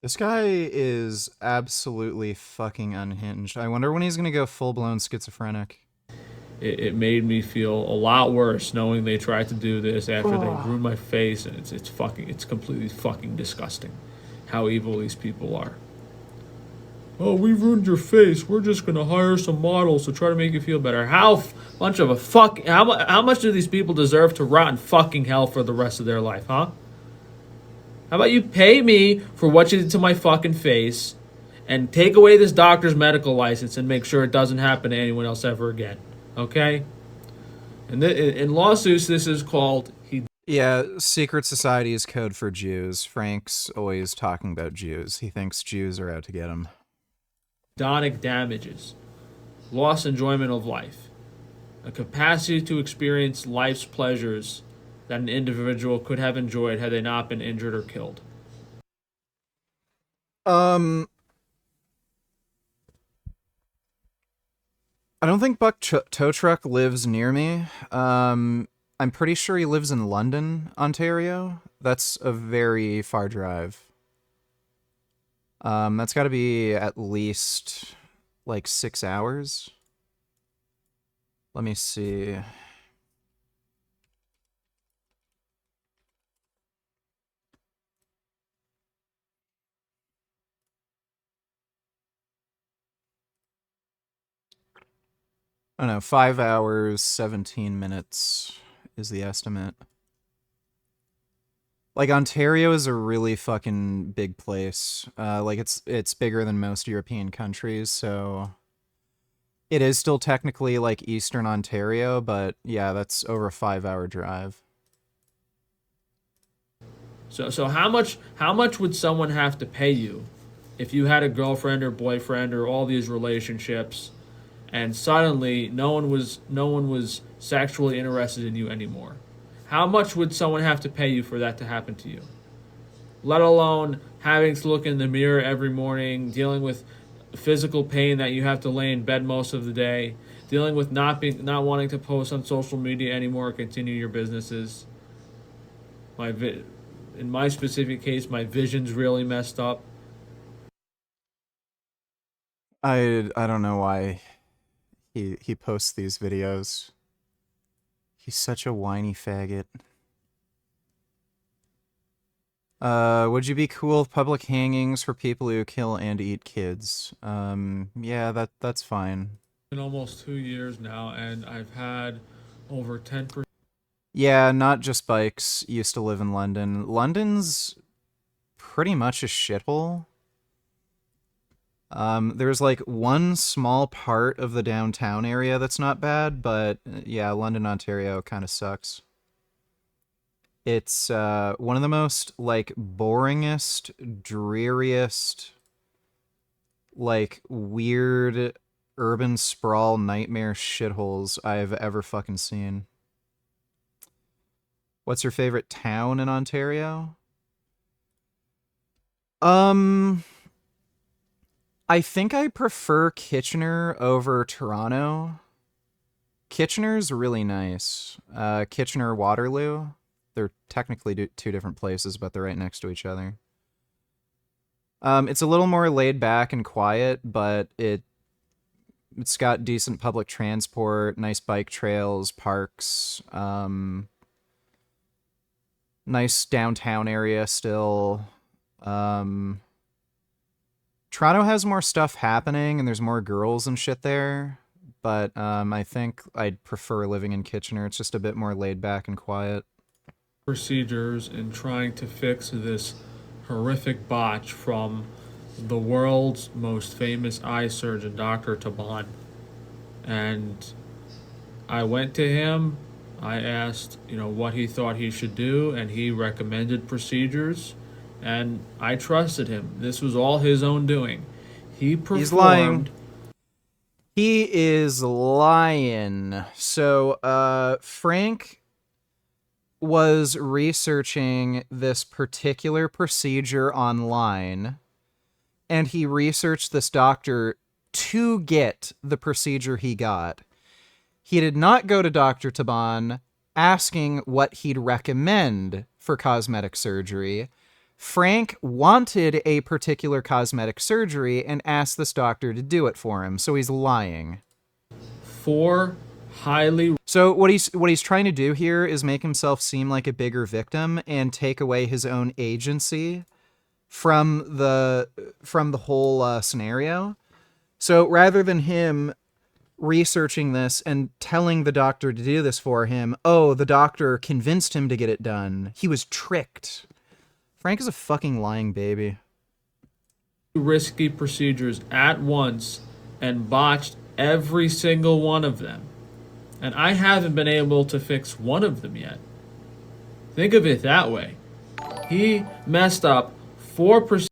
this guy is absolutely fucking unhinged. I wonder when he's gonna go full-blown schizophrenic. It made me feel a lot worse knowing they tried to do this after they ruined my face, and it's completely fucking disgusting how evil these people are. Oh, we ruined your face. We're just gonna hire some models to try to make you feel better. How much do these people deserve to rot in fucking hell for the rest of their life, huh? How about you pay me for what you did to my fucking face and take away this doctor's medical license and make sure it doesn't happen to anyone else ever again? Okay? And in lawsuits, this is called... Yeah, secret society is code for Jews. Frank's always talking about Jews. He thinks Jews are out to get him. Hedonic damages, lost enjoyment of life, a capacity to experience life's pleasures that an individual could have enjoyed had they not been injured or killed. I don't think Buck Tow Truck lives near me. I'm pretty sure he lives in London, Ontario. That's a very far drive. That's got to be at least like 6 hours. Let me see. I don't know, 5 hours, 17 minutes is the estimate. Like, Ontario is a really fucking big place. Like, it's bigger than most European countries, so... It is still technically, like, Eastern Ontario, but, yeah, that's over a 5-hour drive. So how much would someone have to pay you if you had a girlfriend or boyfriend or all these relationships, and suddenly no one was sexually interested in you anymore? How much would someone have to pay you for that to happen to you? let alone having to look in the mirror every morning, dealing with physical pain that you have to lay in bed most of the day, dealing with not wanting to post on social media anymore or continue your businesses. In my specific case, my vision's really messed up. I don't know why he posts these videos. He's such a whiny faggot. Would you be cool with public hangings for people who kill and eat kids? Yeah, that's fine. It's been almost 2 years now, and I've had over 10%. Yeah, not just bikes. Used to live in London. London's pretty much a shithole. There's like one small part of the downtown area that's not bad, but yeah, London, Ontario kind of sucks. It's one of the most like boringest, dreariest, like weird urban sprawl nightmare shitholes I've ever fucking seen. What's your favorite town in Ontario? I think I prefer Kitchener over Toronto. Kitchener's really nice. Kitchener, Waterloo. They're technically two different places, but they're right next to each other. It's a little more laid back and quiet, but it's got decent public transport, nice bike trails, parks, nice downtown area still. Toronto has more stuff happening, and there's more girls and shit there, but I think I'd prefer living in Kitchener. It's just a bit more laid back and quiet. Procedures in trying to fix this horrific botch from the world's most famous eye surgeon, Dr. Taban. And I went to him, I asked, what he thought he should do, and he recommended procedures, and I trusted him. This was all his own doing. He's lying. He is lying. So, Frank was researching this particular procedure online, and he researched this doctor to get the procedure he got. He did not go to Dr. Taban asking what he'd recommend for cosmetic surgery. Frank wanted a particular cosmetic surgery and asked this doctor to do it for him, so he's lying. So what he's trying to do here is make himself seem like a bigger victim and take away his own agency from the whole scenario. So rather than him researching this and telling the doctor to do this for him, the doctor convinced him to get it done. He was tricked. Frank is a fucking lying baby. Risky procedures at once and botched every single one of them. And I haven't been able to fix one of them yet. Think of it that way. He messed up 4%.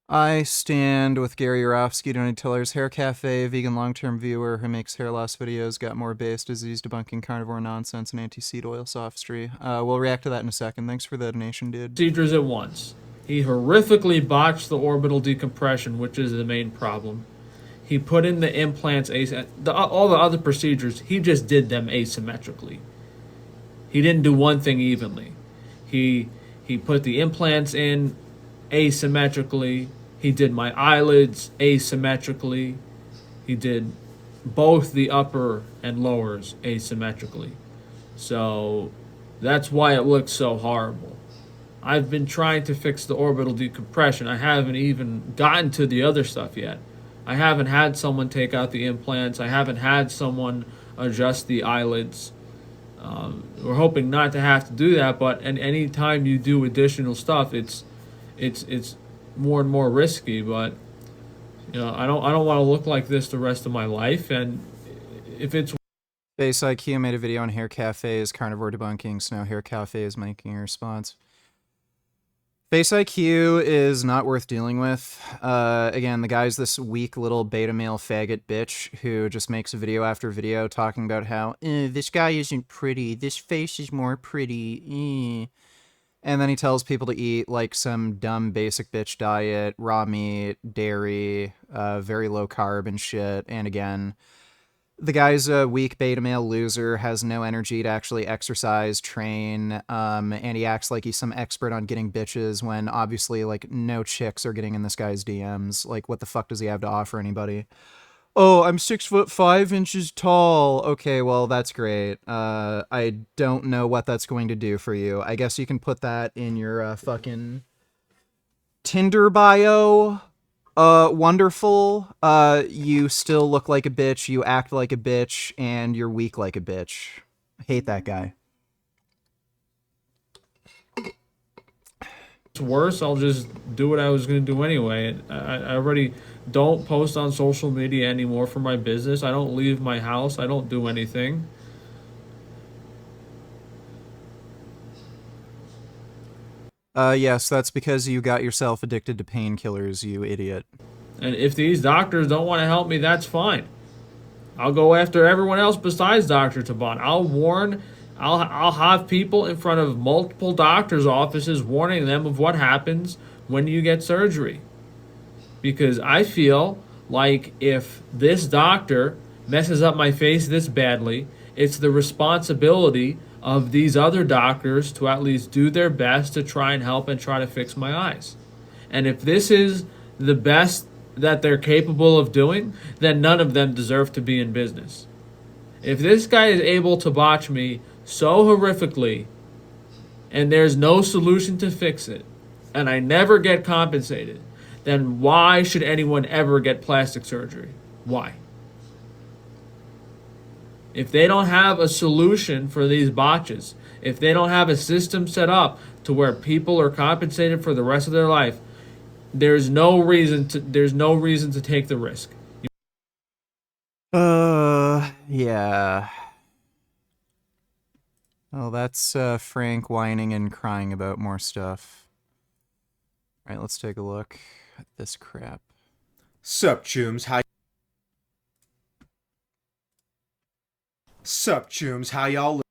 I stand with Gary Yourofsky, Donny Tiller's Hair Cafe, vegan long-term viewer who makes hair loss videos, got more base disease debunking carnivore nonsense and anti-seed oil sophistry. We'll react to that in a second. Thanks for the donation, dude. Procedures at once. He horrifically botched the orbital decompression, which is the main problem. He put in the implants, all the other procedures, he just did them asymmetrically. He didn't do one thing evenly. He put the implants in asymmetrically. He did my eyelids asymmetrically. He did both the upper and lowers asymmetrically. So that's why it looks so horrible. I've been trying to fix the orbital decompression. I haven't even gotten to the other stuff yet. I haven't had someone take out the implants. I haven't had someone adjust the eyelids. We're hoping not to have to do that, but any time you do additional stuff, it's more and more risky. But I don't want to look like this the rest of my life. And if it's Base IQ made a video on Hair Cafe's carnivore debunking, so now Hair Cafe is making a response. Base IQ is not worth dealing with. Again, the guy's this weak little beta male faggot bitch who just makes video after video talking about how this guy isn't pretty, this face is more pretty. And then he tells people to eat like some dumb basic bitch diet, raw meat, dairy, very low carb and shit. And again, the guy's a weak beta male loser, has no energy to actually exercise, train, and he acts like he's some expert on getting bitches when obviously like no chicks are getting in this guy's DMs. Like, what the fuck does he have to offer anybody? Oh, I'm 6'5" tall. Okay, well, that's great. I don't know what that's going to do for you. I guess you can put that in your fucking Tinder bio. Wonderful. You still look like a bitch, you act like a bitch, and you're weak like a bitch. Hate that guy. It's worse, I'll just do what I was going to do anyway. I already don't post on social media anymore for my business. I don't leave my house. I don't do anything. Yes, that's because you got yourself addicted to painkillers, you idiot. And if these doctors don't want to help me, that's fine. I'll go after everyone else besides Dr. Taban. I'll have people in front of multiple doctors' offices warning them of what happens when you get surgery. Because I feel like if this doctor messes up my face this badly, it's the responsibility of these other doctors to at least do their best to try and help and try to fix my eyes. And if this is the best that they're capable of doing, then none of them deserve to be in business. If this guy is able to botch me so horrifically and there's no solution to fix it, and I never get compensated, then why should anyone ever get plastic surgery? Why? If they don't have a solution for these botches, if they don't have a system set up to where people are compensated for the rest of their life, there's no reason to take the risk. Yeah. Well, that's Frank whining and crying about more stuff. All right, let's take a look at this crap. Sup, chooms? How y'all?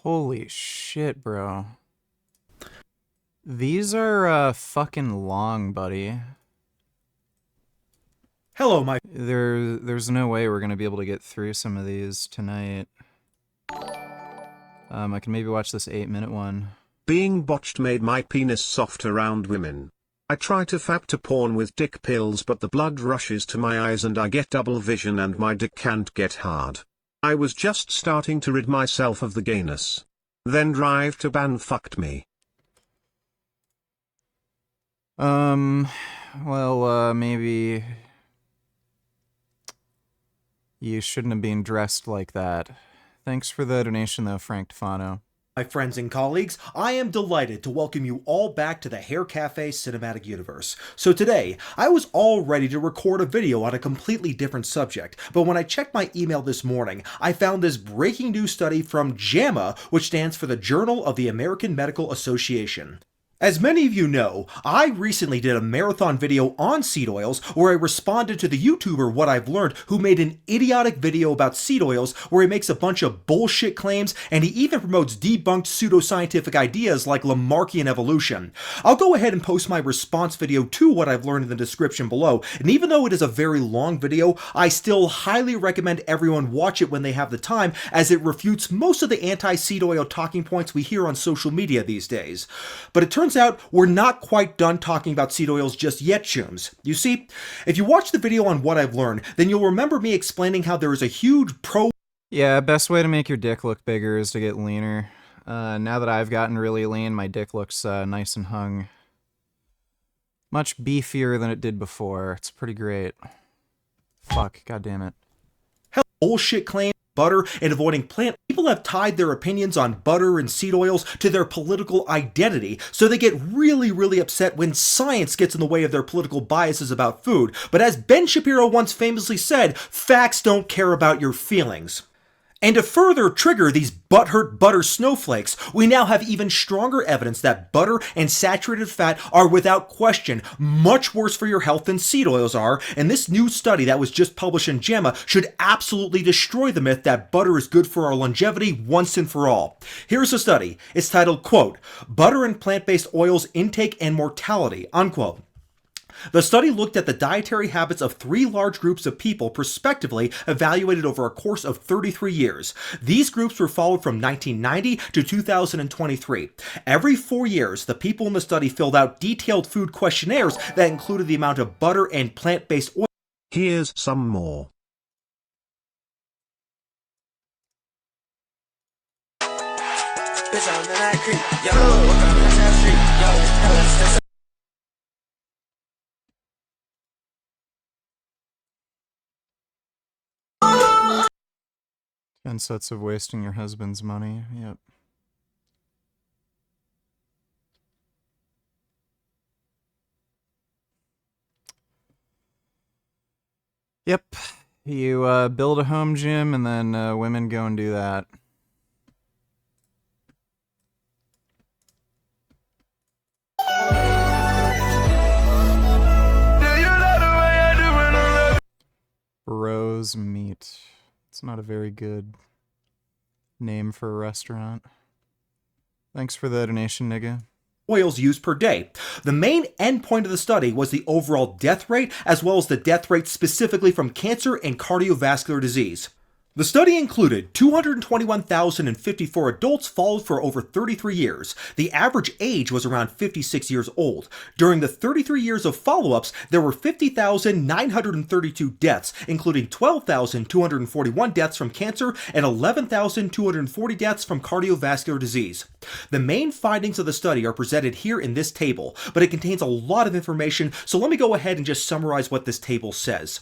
Holy shit, bro. These are fucking long, buddy. Hello, my... There's no way we're gonna be able to get through some of these tonight. I can maybe watch this 8-minute one. Being botched made my penis soft around women. I try to fap to porn with dick pills, but the blood rushes to my eyes and I get double vision and my dick can't get hard. I was just starting to rid myself of the gayness. Then Drive to Ban fucked me. Well, maybe you shouldn't have been dressed like that. Thanks for the donation, though, Frank Tufano. My friends and colleagues, I am delighted to welcome you all back to the Hair Cafe Cinematic Universe. So today, I was all ready to record a video on a completely different subject, but when I checked my email this morning, I found this breaking news study from JAMA, which stands for the Journal of the American Medical Association. As many of you know, I recently did a marathon video on seed oils where I responded to the YouTuber What I've Learned, who made an idiotic video about seed oils where he makes a bunch of bullshit claims and he even promotes debunked pseudoscientific ideas like Lamarckian evolution. I'll go ahead and post my response video to What I've Learned in the description below, and even though it is a very long video, I still highly recommend everyone watch it when they have the time, as it refutes most of the anti-seed oil talking points we hear on social media these days. But it turns out we're not quite done talking about seed oils just yet, chooms. You see, if you watch the video on What I've Learned, then you'll remember me explaining how there is a huge pro... Yeah, best way to make your dick look bigger is to get leaner. Now that I've gotten really lean, my dick looks nice and hung. Much beefier than it did before. It's pretty great. Fuck, goddammit. Bullshit claim. Butter and avoiding plant. People have tied their opinions on butter and seed oils to their political identity, so they get really upset when science gets in the way of their political biases about food. But as Ben Shapiro once famously said, facts don't care about your feelings. And to further trigger these butthurt butter snowflakes, we now have even stronger evidence that butter and saturated fat are without question much worse for your health than seed oils are, and this new study that was just published in JAMA should absolutely destroy the myth that butter is good for our longevity once and for all. Here's a study. It's titled, quote, Butter and Plant-Based Oils Intake and Mortality, unquote. The study looked at the dietary habits of 3 large groups of people prospectively evaluated over a course of 33 years. These groups were followed from 1990 to 2023. Every 4 years, the people in the study filled out detailed food questionnaires that included the amount of butter and plant-based oil. Here's some more. Ten sets of wasting your husband's money. Yep. Yep. You build a home gym and then women go and do that. Rose Meat. It's not a very good name for a restaurant. Thanks for the donation, nigga. Oils used per day. The main endpoint of the study was the overall death rate, as well as the death rate specifically from cancer and cardiovascular disease. The study included 221,054 adults followed for over 33 years. The average age was around 56 years old. During the 33 years of follow-ups, there were 50,932 deaths, including 12,241 deaths from cancer and 11,240 deaths from cardiovascular disease. The main findings of the study are presented here in this table, but it contains a lot of information, so let me go ahead and just summarize what this table says.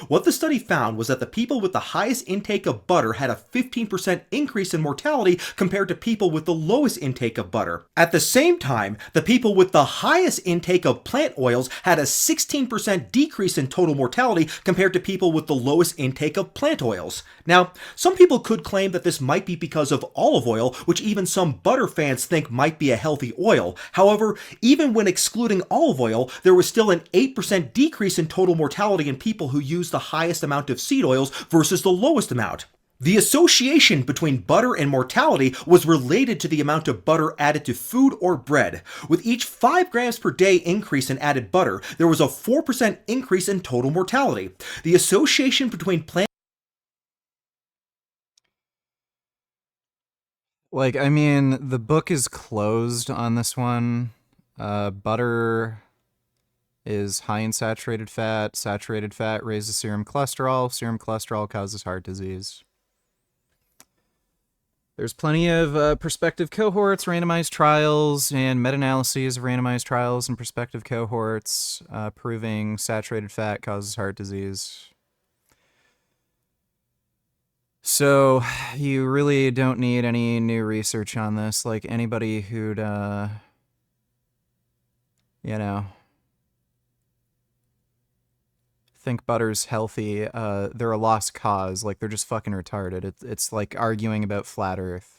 What the study found was that the people with the highest intake of butter had a 15% increase in mortality compared to people with the lowest intake of butter. At the same time, the people with the highest intake of plant oils had a 16% decrease in total mortality compared to people with the lowest intake of plant oils. Now, some people could claim that this might be because of olive oil, which even some butter fans think might be a healthy oil. However, even when excluding olive oil, there was still an 8% decrease in total mortality in people who use the highest amount of seed oils versus the lowest amount. The association between butter and mortality was related to the amount of butter added to food or bread. With each 5 grams per day increase in added butter, there was a 4% increase in total mortality. The association between plant I mean, the book is closed on this one. Butter is high in saturated fat. Saturated fat raises serum cholesterol. Serum cholesterol causes heart disease. There's plenty of prospective cohorts, randomized trials, and meta-analyses of randomized trials and prospective cohorts proving saturated fat causes heart disease. So you really don't need any new research on this. Like anybody who'd, think butter's healthy, they're a lost cause. Like they're just fucking retarded. It's like arguing about flat Earth.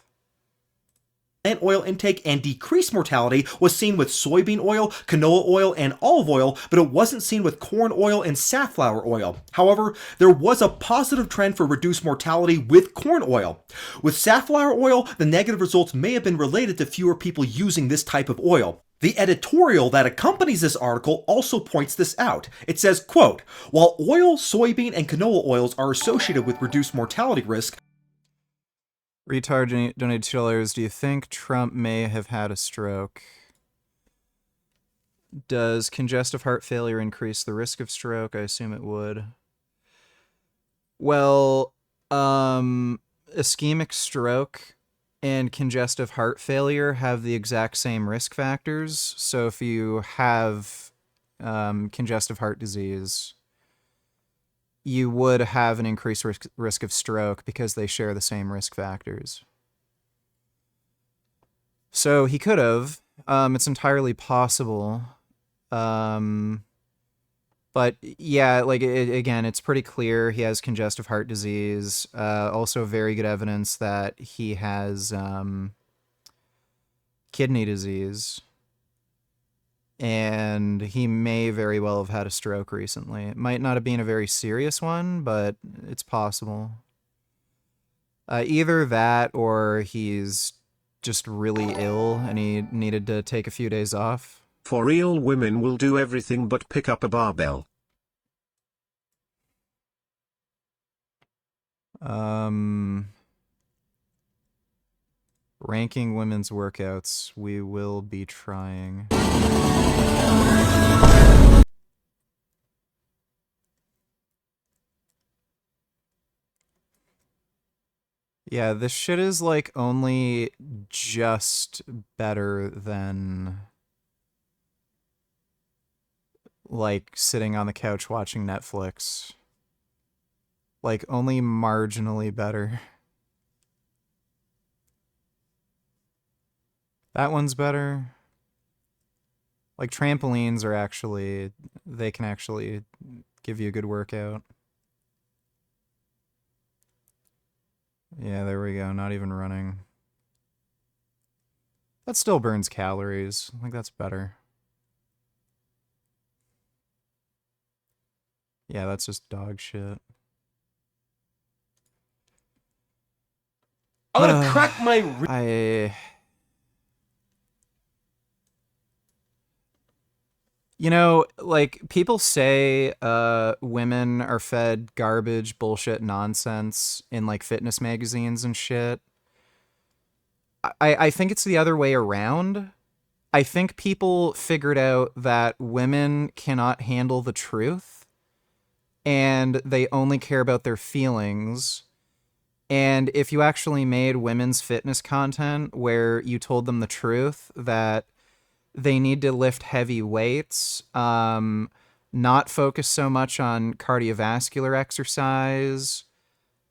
Plant oil intake and decreased mortality was seen with soybean oil, canola oil, and olive oil, but it wasn't seen with corn oil and safflower oil. However, there was a positive trend for reduced mortality with corn oil. With safflower oil, the negative results may have been related to fewer people using this type of oil. The editorial that accompanies this article also points this out. It says, quote, while oil, soybean, and canola oils are associated with reduced mortality risk, Retard donated $2. Do you think Trump may have had a stroke? Does congestive heart failure increase the risk of stroke? I assume it would. Well, ischemic stroke and congestive heart failure have the exact same risk factors. So if you have congestive heart disease, you would have an increased risk of stroke because they share the same risk factors. So he could have. It's entirely possible. But yeah, like again, it's pretty clear he has congestive heart disease. Also, very good evidence that he has kidney disease, and he may very well have had a stroke recently. It might not have been a very serious one, but it's possible. Either that or he's just really ill and he needed to take a few days off. For real, women will do everything but pick up a barbell. Ranking women's workouts, we will be trying. Yeah, this shit is like only just better than like sitting on the couch watching Netflix. Like only marginally better. That one's better. Like trampolines are actually, they can actually give you a good workout. Yeah, there we go. Not even running. That still burns calories. I think that's better. Yeah, that's just dog shit. I'm gonna crack my... You know, like, people say women are fed garbage, bullshit, nonsense in, like, fitness magazines and shit. I think it's the other way around. I think people figured out that women cannot handle the truth, and they only care about their feelings. And if you actually made women's fitness content where you told them the truth, that they need to lift heavy weights, not focus so much on cardiovascular exercise,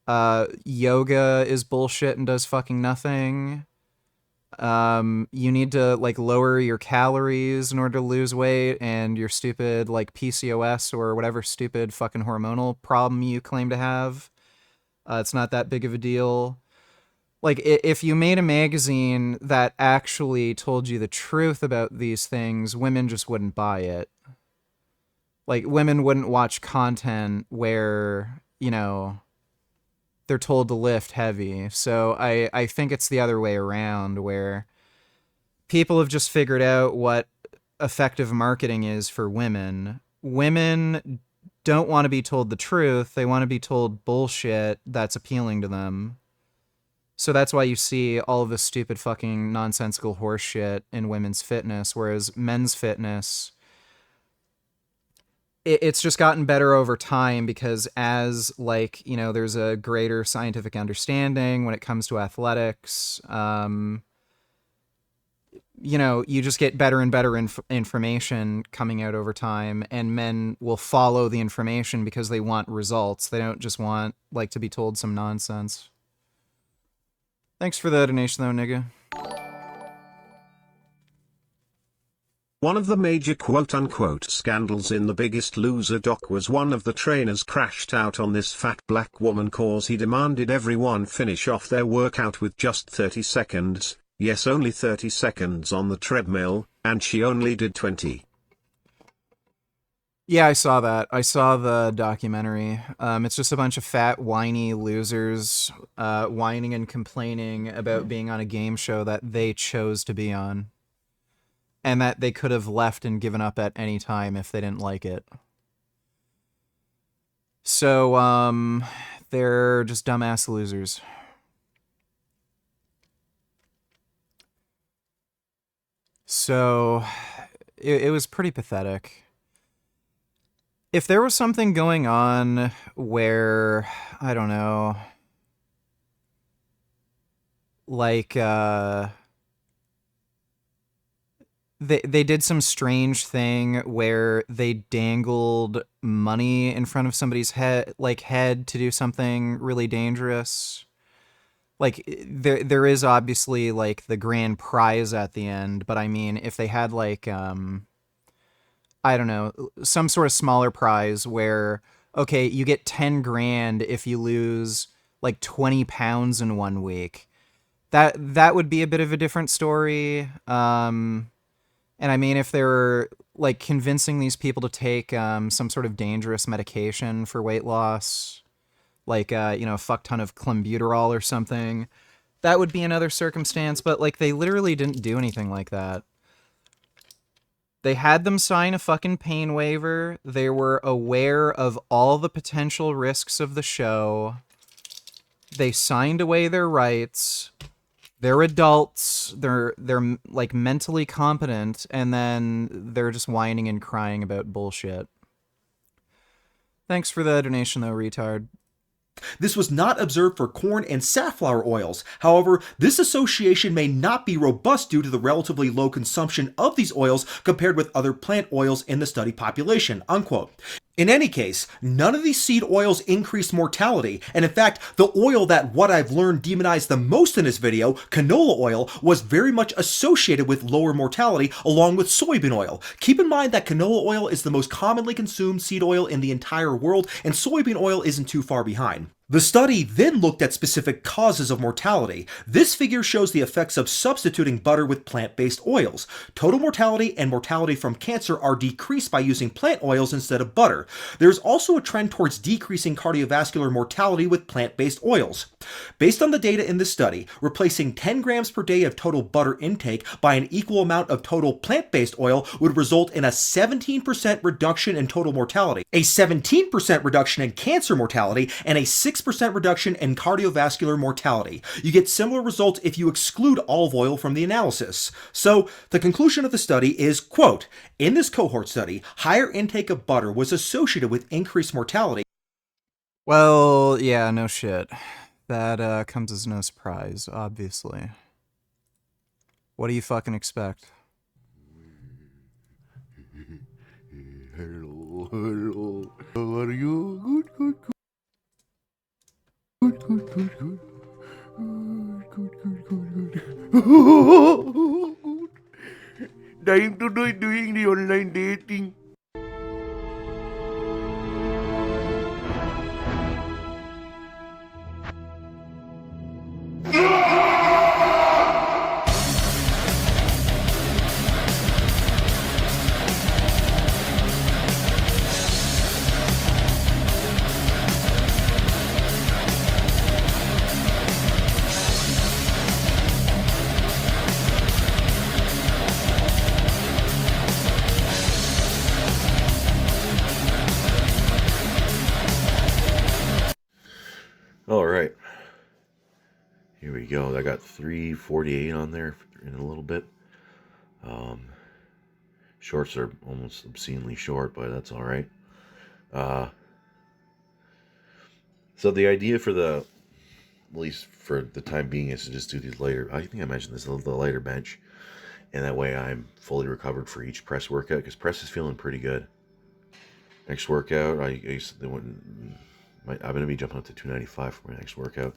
yoga is bullshit and does fucking nothing. You need to like lower your calories in order to lose weight, and your stupid like PCOS or whatever stupid fucking hormonal problem you claim to have. It's not that big of a deal. Like, if you made a magazine that actually told you the truth about these things, women just wouldn't buy it. Like, women wouldn't watch content where, you know, they're told to lift heavy. So I think it's the other way around, where people have just figured out what effective marketing is for women. Women don't want to be told the truth. They want to be told bullshit that's appealing to them. So that's why you see all of this stupid fucking nonsensical horse shit in women's fitness, whereas men's fitness, it's just gotten better over time because as, like, you know, there's a greater scientific understanding when it comes to athletics, you know, you just get better and better information coming out over time, and men will follow the information because they want results. They don't just want, like, to be told some nonsense. Thanks for the donation, though, nigga. One of the major quote-unquote scandals in The Biggest Loser doc was one of the trainers crashed out on this fat black woman cause he demanded everyone finish off their workout with just 30 seconds, yes only 30 seconds on the treadmill, and she only did 20. Yeah, I saw that. I saw the documentary. It's just a bunch of fat, whiny losers whining and complaining about being on a game show that they chose to be on. And that they could have left and given up at any time if they didn't like it. So, they're just dumbass losers. So, it was pretty pathetic. If there was something going on where, I don't know, like, they did some strange thing where they dangled money in front of somebody's head to do something really dangerous. Like, there is obviously, like, the grand prize at the end, but I mean, if they had, like, I don't know, some sort of smaller prize where, okay, you get 10 grand if you lose like 20 pounds in 1 week. That would be a bit of a different story. And I mean, if they were like convincing these people to take some sort of dangerous medication for weight loss, like a fuck ton of clenbuterol or something, that would be another circumstance. But like, they literally didn't do anything like that. They had them sign a fucking pain waiver. They were aware of all the potential risks of the show. They signed away their rights. They're adults. They're like mentally competent, and then they're just whining and crying about bullshit. Thanks for the donation, though, retard. This was not observed for corn and safflower oils. However, this association may not be robust due to the relatively low consumption of these oils compared with other plant oils in the study population, unquote. In any case, none of these seed oils increased mortality, and in fact, the oil that what I've learned demonized the most in this video, canola oil, was very much associated with lower mortality along with soybean oil. Keep in mind that canola oil is the most commonly consumed seed oil in the entire world, and soybean oil isn't too far behind. The study then looked at specific causes of mortality. This figure shows the effects of substituting butter with plant-based oils. Total mortality and mortality from cancer are decreased by using plant oils instead of butter. There's also a trend towards decreasing cardiovascular mortality with plant-based oils. Based on the data in this study, replacing 10 grams per day of total butter intake by an equal amount of total plant-based oil would result in a 17% reduction in total mortality, a 17% reduction in cancer mortality, and a 6% reduction in cardiovascular mortality. You get similar results if you exclude olive oil from the analysis. So, the conclusion of the study is, quote, in this cohort study, higher intake of butter was associated with increased mortality. Well, yeah, no shit. That comes as no surprise, obviously. What do you fucking expect? Hello. How are you? Good. Good. Time to doing the online dating. All right, here we go. I got 348 on there in a little bit. Shorts are almost obscenely short, but that's all right. So the idea for at least for the time being, is to just do these lighter. I think I mentioned this, the lighter bench, and that way I'm fully recovered for each press workout, because press is feeling pretty good. Next workout, I'm going to be jumping up to 295 for my next workout.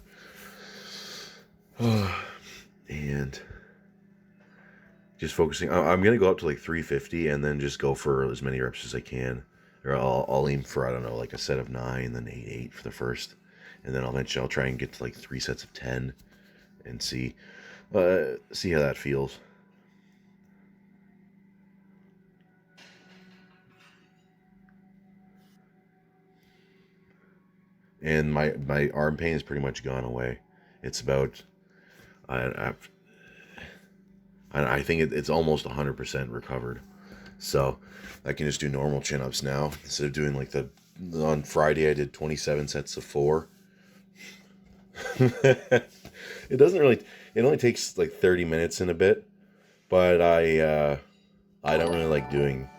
And just focusing, I'm going to go up to like 350 and then just go for as many reps as I can. Or I'll aim for, I don't know, like a set of 9, then 8 for the first. And then eventually I'll try and get to like 3 sets of 10 and see how that feels. And my arm pain has pretty much gone away. It's about, I think it's almost 100% recovered. So I can just do normal chin-ups now instead of doing like on Friday I did 27 sets of 4. It only takes like 30 minutes and a bit, but I don't really like doing.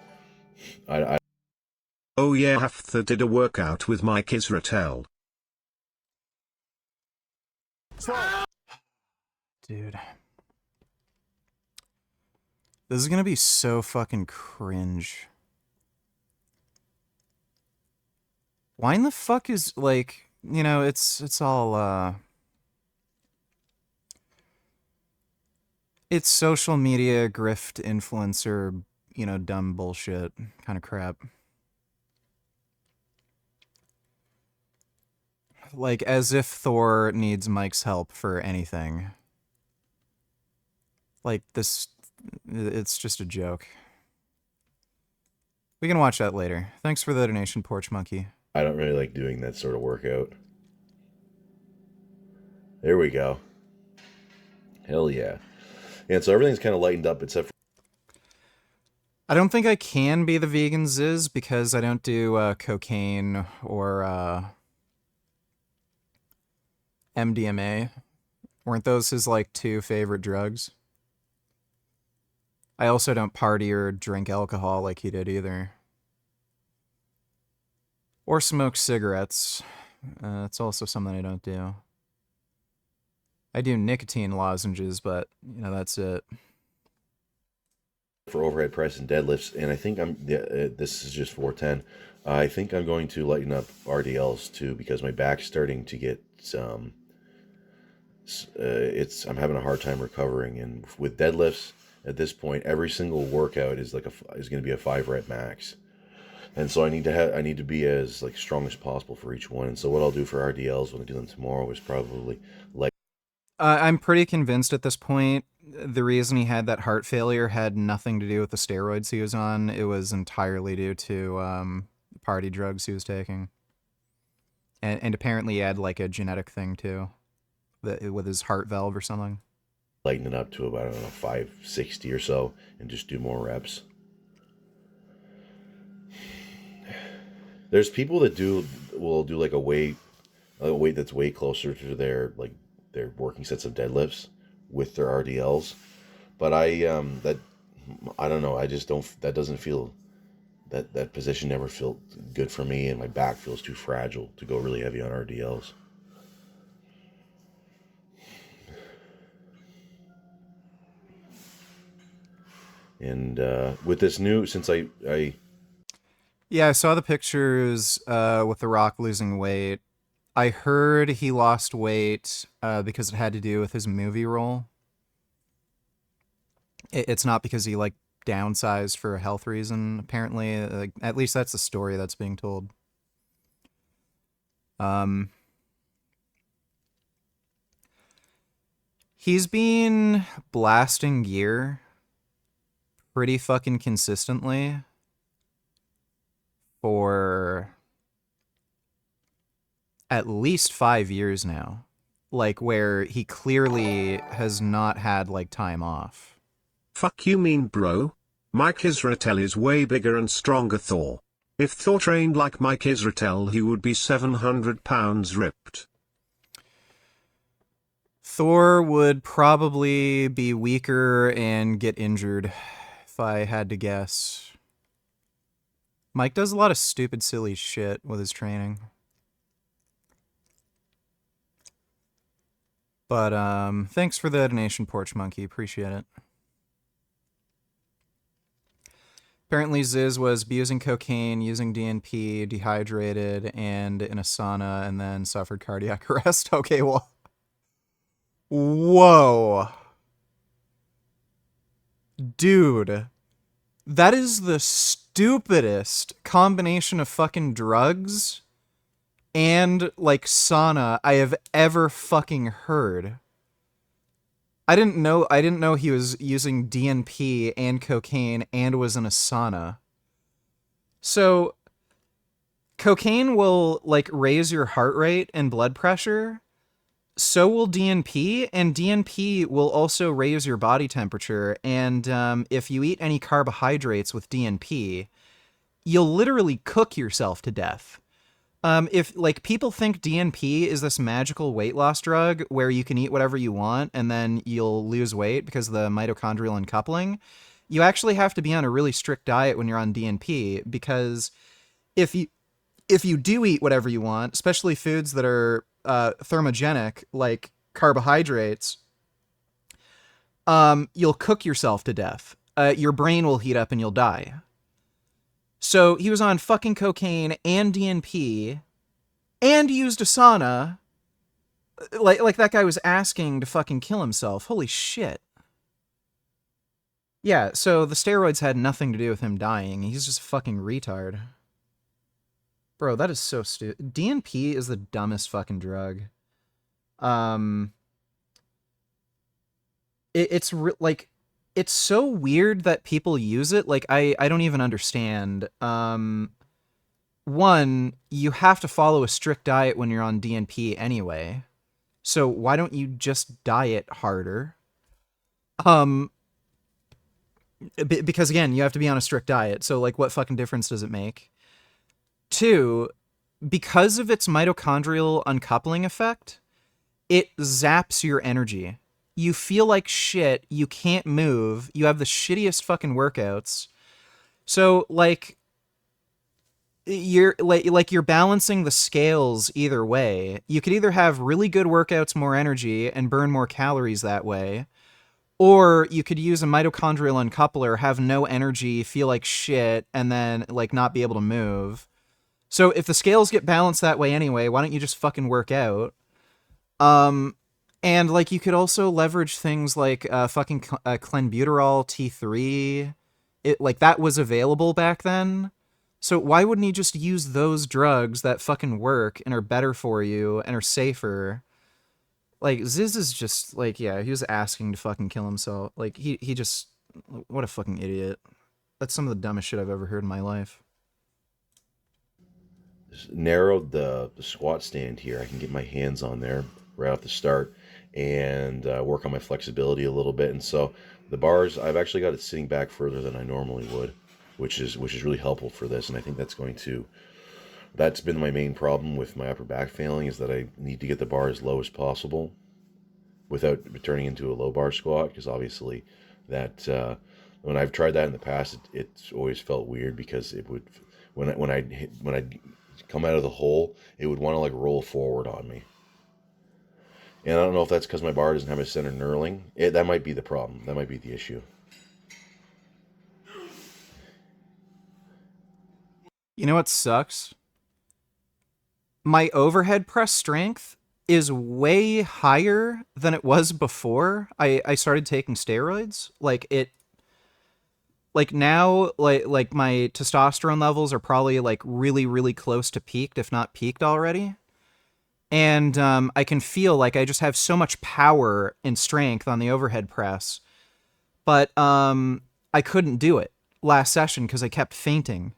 Oh yeah, Hafthar did a workout with Mike Israel. Dude. This is gonna be so fucking cringe. Why in the fuck is, like, it's all, it's social media grift influencer, you know, dumb bullshit kind of crap. Like, as if Thor needs Mike's help for anything. Like, this, it's just a joke. We can watch that later. Thanks for the donation, Porch Monkey. I don't really like doing that sort of workout. There we go. Hell yeah. And so everything's kind of lightened up except for... I don't think I can be the vegan Ziz because I don't do cocaine or MDMA. Weren't those his, like, 2 favorite drugs? I also don't party or drink alcohol like he did either. Or smoke cigarettes. That's also something I don't do. I do nicotine lozenges, but, you know, that's it. For overhead press and deadlifts, and I think this is just 410. I think I'm going to lighten up RDLs too because my back's starting to get I'm having a hard time recovering, and with deadlifts at this point, every single workout is going to be a 5 rep max, and so I need to be as like strong as possible for each one. And so what I'll do for RDLs when I do them tomorrow is probably like. I'm pretty convinced at this point the reason he had that heart failure had nothing to do with the steroids he was on. It was entirely due to party drugs he was taking. And apparently he had like a genetic thing too, with his heart valve or something. Lighten it up to about, I don't know, 560 or so and just do more reps. There's people that will do like a weight that's way closer to their working sets of deadlifts with their RDLs, but I don't know, I just don't, that doesn't feel, that position never felt good for me, and my back feels too fragile to go really heavy on RDLs. And with this new, since I yeah, I saw the pictures with The Rock losing weight. I heard he lost weight because it had to do with his movie role. It's not because he like downsized for a health reason. Apparently, like, at least that's the story that's being told. He's been blasting gear pretty fucking consistently for at least 5 years now, like where he clearly has not had like time off. Fuck you mean, bro? Mike Israetel is way bigger and stronger Thor. If Thor trained like Mike Israetel, he would be 700 pounds ripped. Thor would probably be weaker and get injured, if I had to guess. Mike does a lot of stupid, silly shit with his training. But thanks for the donation, Porch Monkey. Appreciate it. Apparently Ziz was abusing cocaine, using DNP, dehydrated, and in a sauna, and then suffered cardiac arrest. Okay, well. Whoa. Dude. That is the stupidest combination of fucking drugs and like sauna I have ever fucking heard. I didn't know he was using DNP and cocaine and was in a sauna. So cocaine will like raise your heart rate and blood pressure. So will DNP, and DNP will also raise your body temperature. And if you eat any carbohydrates with DNP, you'll literally cook yourself to death. If like people think DNP is this magical weight loss drug where you can eat whatever you want and then you'll lose weight because of the mitochondrial uncoupling, you actually have to be on a really strict diet when you're on DNP, because if you do eat whatever you want, especially foods that are thermogenic like carbohydrates, you'll cook yourself to death. Your brain will heat up and you'll die. So he was on fucking cocaine and DNP and used a sauna. Like that guy was asking to fucking kill himself. Holy shit. Yeah, so the steroids had nothing to do with him dying. He's just a fucking retard. Bro, that is so stupid. DNP is the dumbest fucking drug. Like, it's so weird that people use it. Like, I don't even understand. One, you have to follow a strict diet when you're on DNP anyway. So why don't you just diet harder? Because again, you have to be on a strict diet. So like, what fucking difference does it make? Two, because of its mitochondrial uncoupling effect, it zaps your energy. You feel like shit. You can't move. You have the shittiest fucking workouts. So like, you're you're balancing the scales either way. You could either have really good workouts, more energy, and burn more calories that way, or you could use a mitochondrial uncoupler, have no energy, feel like shit, and then like not be able to move. So if the scales get balanced that way anyway, why don't you just fucking work out? And like you could also leverage things like fucking clenbuterol T3. It like that was available back then. So why wouldn't he just use those drugs that fucking work and are better for you and are safer? Like, Ziz is just, like, yeah, he was asking to fucking kill himself. Like, he just, what a fucking idiot. That's some of the dumbest shit I've ever heard in my life. Just narrowed the squat stand here. I can get my hands on there right off the start and work on my flexibility a little bit. And so the bars, I've actually got it sitting back further than I normally would, which is really helpful for this. And I think that's been my main problem with my upper back failing, is that I need to get the bar as low as possible without turning into a low bar squat, because obviously that when I've tried that in the past, it's always felt weird, because it would when I come out of the hole, it would want to like roll forward on me. And I don't know if that's because my bar doesn't have a center knurling. That might be the problem. That might be the issue. You know what sucks? My overhead press strength is way higher than it was before I started taking steroids. Now my testosterone levels are probably like really, really close to peaked, if not peaked already. And I can feel like I just have so much power and strength on the overhead press. But I couldn't do it last session because I kept fainting.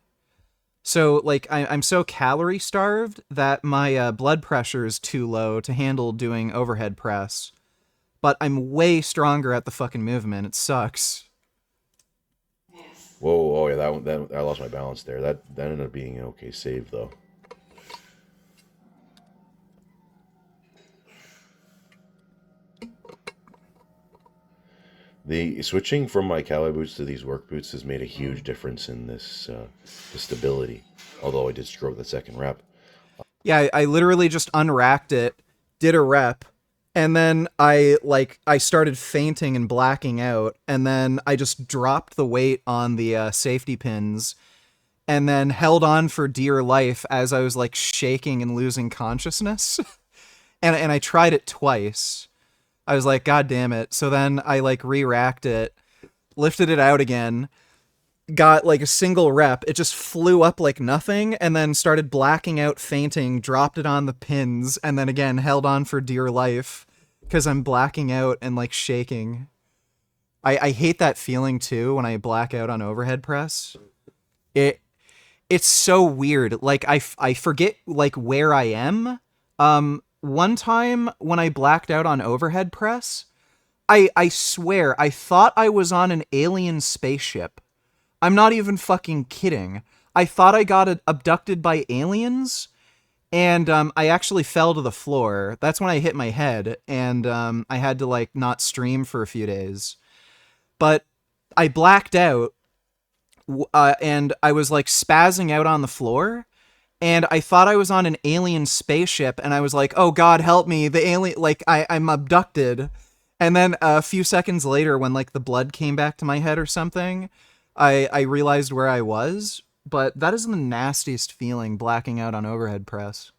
So, like, I'm so calorie starved that my blood pressure is too low to handle doing overhead press. But I'm way stronger at the fucking movement. It sucks. Whoa, oh yeah, that I lost my balance there. That ended up being an okay save, though. The switching from my cowboy boots to these work boots has made a huge difference in this the stability. Although I did screw up the second rep. Yeah, I literally just unracked it, did a rep, and then I started fainting and blacking out, and then I just dropped the weight on the safety pins, and then held on for dear life as I was like shaking and losing consciousness. and I tried it twice. I was like, God damn it. So then I like re-racked it, lifted it out again, got like a single rep. It just flew up like nothing, and then started blacking out, fainting, dropped it on the pins, and then again held on for dear life because I'm blacking out and like shaking. I hate that feeling too when I black out on overhead press. It's so weird. Like I forget like where I am. One time when I blacked out on overhead press, I swear I thought I was on an alien spaceship. I'm not even fucking kidding. I thought I got abducted by aliens, and I actually fell to the floor. That's when I hit my head, and I had to like not stream for a few days. But I blacked out, and I was like spazzing out on the floor. And I thought I was on an alien spaceship, and I was like, oh God, help me. The alien, like, I'm abducted. And then a few seconds later, when, like, the blood came back to my head or something, I realized where I was. But that is the nastiest feeling, blacking out on overhead press.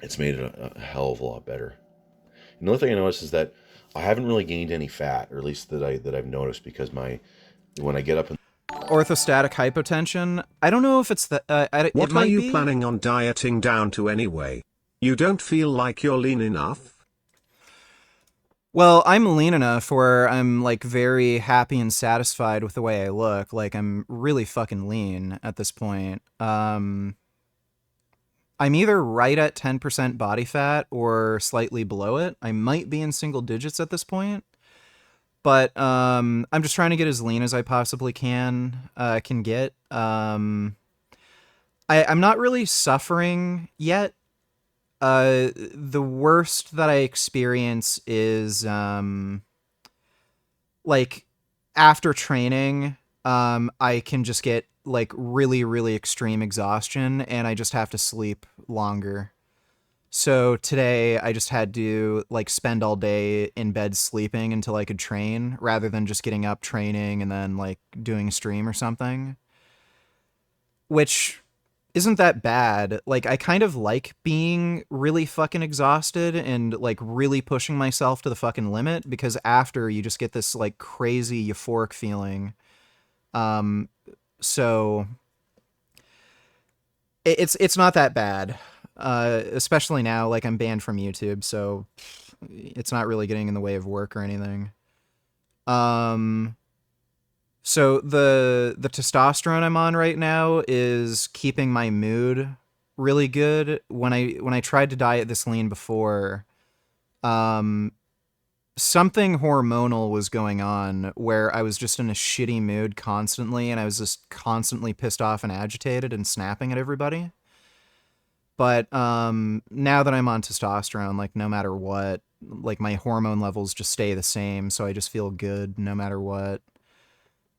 It's made it a hell of a lot better. Another thing I noticed is that I haven't really gained any fat, or at least that I've noticed, because when I get up in Orthostatic hypotension. I don't know if it's the. It What are might you be. planning on dieting down to anyway? You don't feel like you're lean enough? Well, I'm lean enough where I'm like very happy and satisfied with the way I look. Like I'm really fucking lean at this point. I'm either right at 10% body fat or slightly below it. I might be in single digits at this point. But I'm just trying to get as lean as I possibly can get. I'm not really suffering yet. The worst that I experience is like after training, I can just get like really, really extreme exhaustion, and I just have to sleep longer. So today I just had to like spend all day in bed sleeping until I could train, rather than just getting up, training, and then like doing a stream or something. Which isn't that bad. Like I kind of like being really fucking exhausted and like really pushing myself to the fucking limit, because after you just get this like crazy euphoric feeling. So it's not that bad. Especially now, like I'm banned from YouTube, so it's not really getting in the way of work or anything. So the testosterone I'm on right now is keeping my mood really good. When I tried to diet this lean before, something hormonal was going on where I was just in a shitty mood constantly, and I was just constantly pissed off and agitated and snapping at everybody. But now that I'm on testosterone, like no matter what, like my hormone levels just stay the same, so I just feel good no matter what.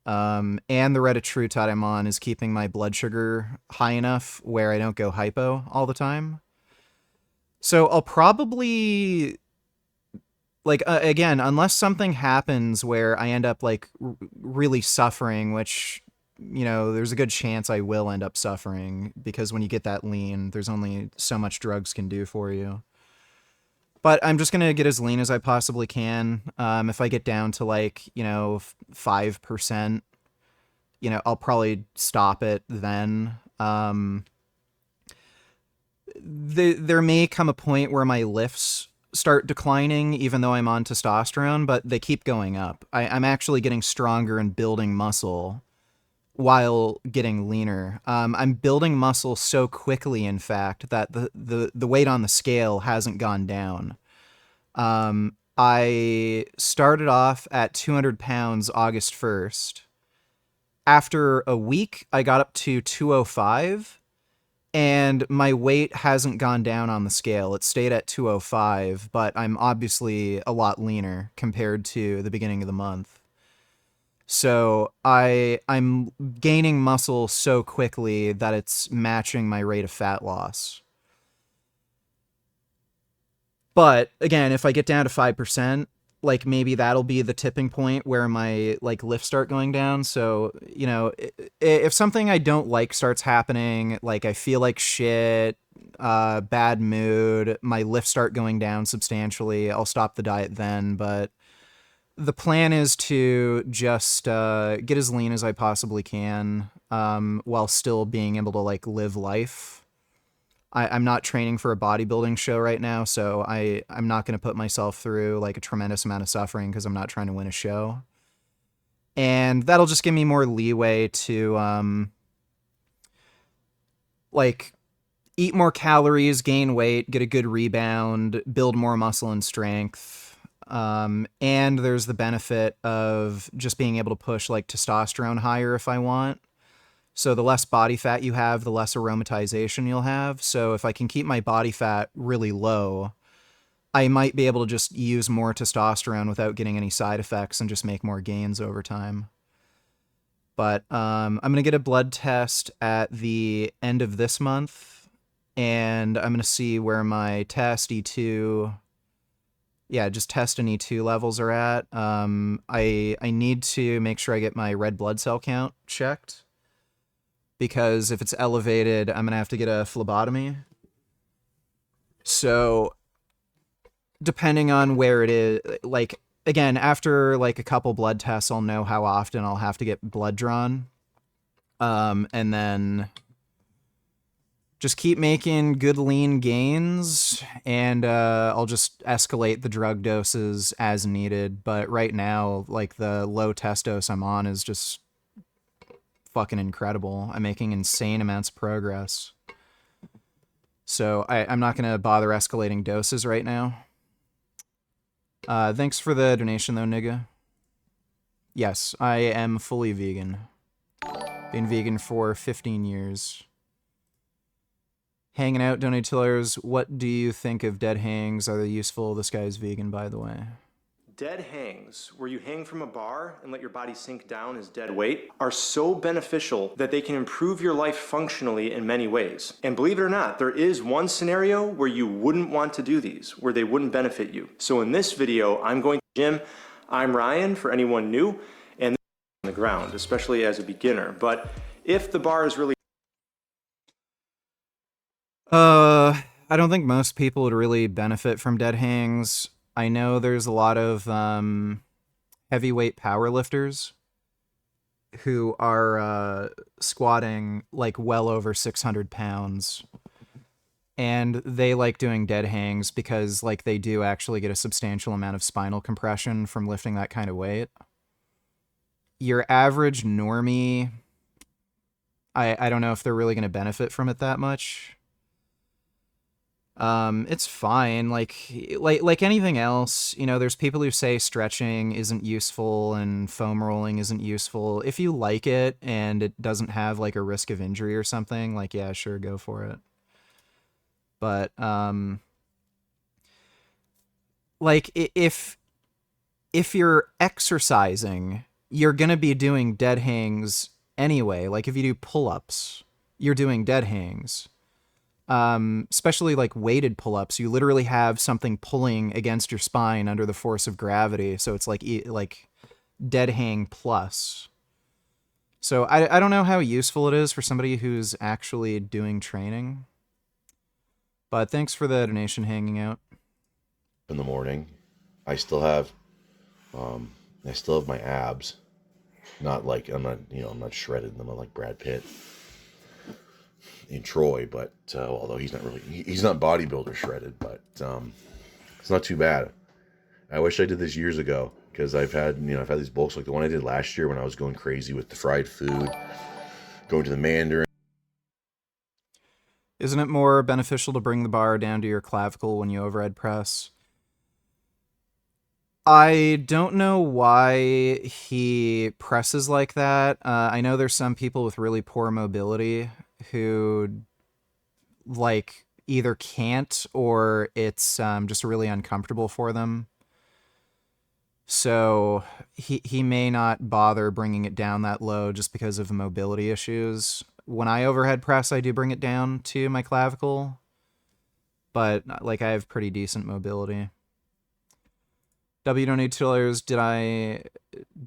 And the Retatrutide I'm on is keeping my blood sugar high enough where I don't go hypo all the time. So I'll probably, like, again, unless something happens where I end up like really suffering, which, you know, there's a good chance I will end up suffering, because when you get that lean, there's only so much drugs can do for you. But I'm just going to get as lean as I possibly can. If I get down to like, you know, 5%, you know, I'll probably stop it then. There may come a point where my lifts start declining, even though I'm on testosterone, but they keep going up. I'm actually getting stronger and building muscle while getting leaner. I'm building muscle so quickly, in fact, that the weight on the scale hasn't gone down. I started off at 200 pounds August 1st. After a week, I got up to 205, and my weight hasn't gone down on the scale. It stayed at 205, but I'm obviously a lot leaner compared to the beginning of the month. So I'm gaining muscle so quickly that it's matching my rate of fat loss. But again, if I get down to 5%, like maybe that'll be the tipping point where my like lifts start going down. So, you know, if something I don't like starts happening, like I feel like shit, bad mood, my lifts start going down substantially, I'll stop the diet then. But the plan is to just get as lean as I possibly can, while still being able to like live life. I'm not training for a bodybuilding show right now, so I'm not going to put myself through like a tremendous amount of suffering because I'm not trying to win a show. And that'll just give me more leeway to like eat more calories, gain weight, get a good rebound, build more muscle and strength. And there's the benefit of just being able to push like testosterone higher if I want. So the less body fat you have, the less aromatization you'll have. So if I can keep my body fat really low, I might be able to just use more testosterone without getting any side effects and just make more gains over time. But I'm going to get a blood test at the end of this month, and I'm going to see where my test E2, just test and E2 levels are at. I need to make sure I get my red blood cell count checked, because if it's elevated, I'm going to have to get a phlebotomy. So depending on where it is, like again, after like a couple blood tests, I'll know how often I'll have to get blood drawn. And then just keep making good lean gains, and I'll just escalate the drug doses as needed. But right now, like the low test dose I'm on is just fucking incredible. I'm making insane amounts of progress. So I'm not going to bother escalating doses right now. Thanks for the donation though, nigga. Yes, I am fully vegan. Been vegan for 15 years. Hanging out, donate tillers. What do you think of dead hangs? Are they useful? This guy's vegan, by the way. Dead hangs, where you hang from a bar and let your body sink down as dead weight, are so beneficial that they can improve your life functionally in many ways. And believe it or not, there is one scenario where you wouldn't want to do these, where they wouldn't benefit you. So in this video, I'm going to the gym. I'm Ryan, for anyone new, and on the ground, especially as a beginner. But if the bar is really... I don't think most people would really benefit from dead hangs. I know there's a lot of heavyweight powerlifters who are squatting like well over 600 pounds, and they like doing dead hangs because like they do actually get a substantial amount of spinal compression from lifting that kind of weight. Your average normie, I don't know if they're really going to benefit from it that much. It's fine. Like anything else, you know, there's people who say stretching isn't useful and foam rolling isn't useful. If you like it and it doesn't have like a risk of injury or something, like, yeah, sure, go for it. But, like if you're exercising, you're going to be doing dead hangs anyway. Like if you do pull-ups, you're doing dead hangs. Especially like weighted pull-ups, you literally have something pulling against your spine under the force of gravity. So it's like dead hang plus. So I don't know how useful it is for somebody who's actually doing training. But thanks for the donation hanging out. In the morning, I still have my abs. Not like, I'm not shredded. I'm not like Brad Pitt in Troy, but although he's not bodybuilder shredded, but it's not too bad. I wish I did this years ago, because I've had these bulks like the one I did last year when I was going crazy with the fried food, going to the Mandarin. Isn't it more beneficial to bring the bar down to your clavicle when you overhead press? I don't know why he presses like that. I know there's some people with really poor mobility who like either can't or it's just really uncomfortable for them. So he may not bother bringing it down that low just because of mobility issues. When I overhead press, I do bring it down to my clavicle, but like I have pretty decent mobility. $2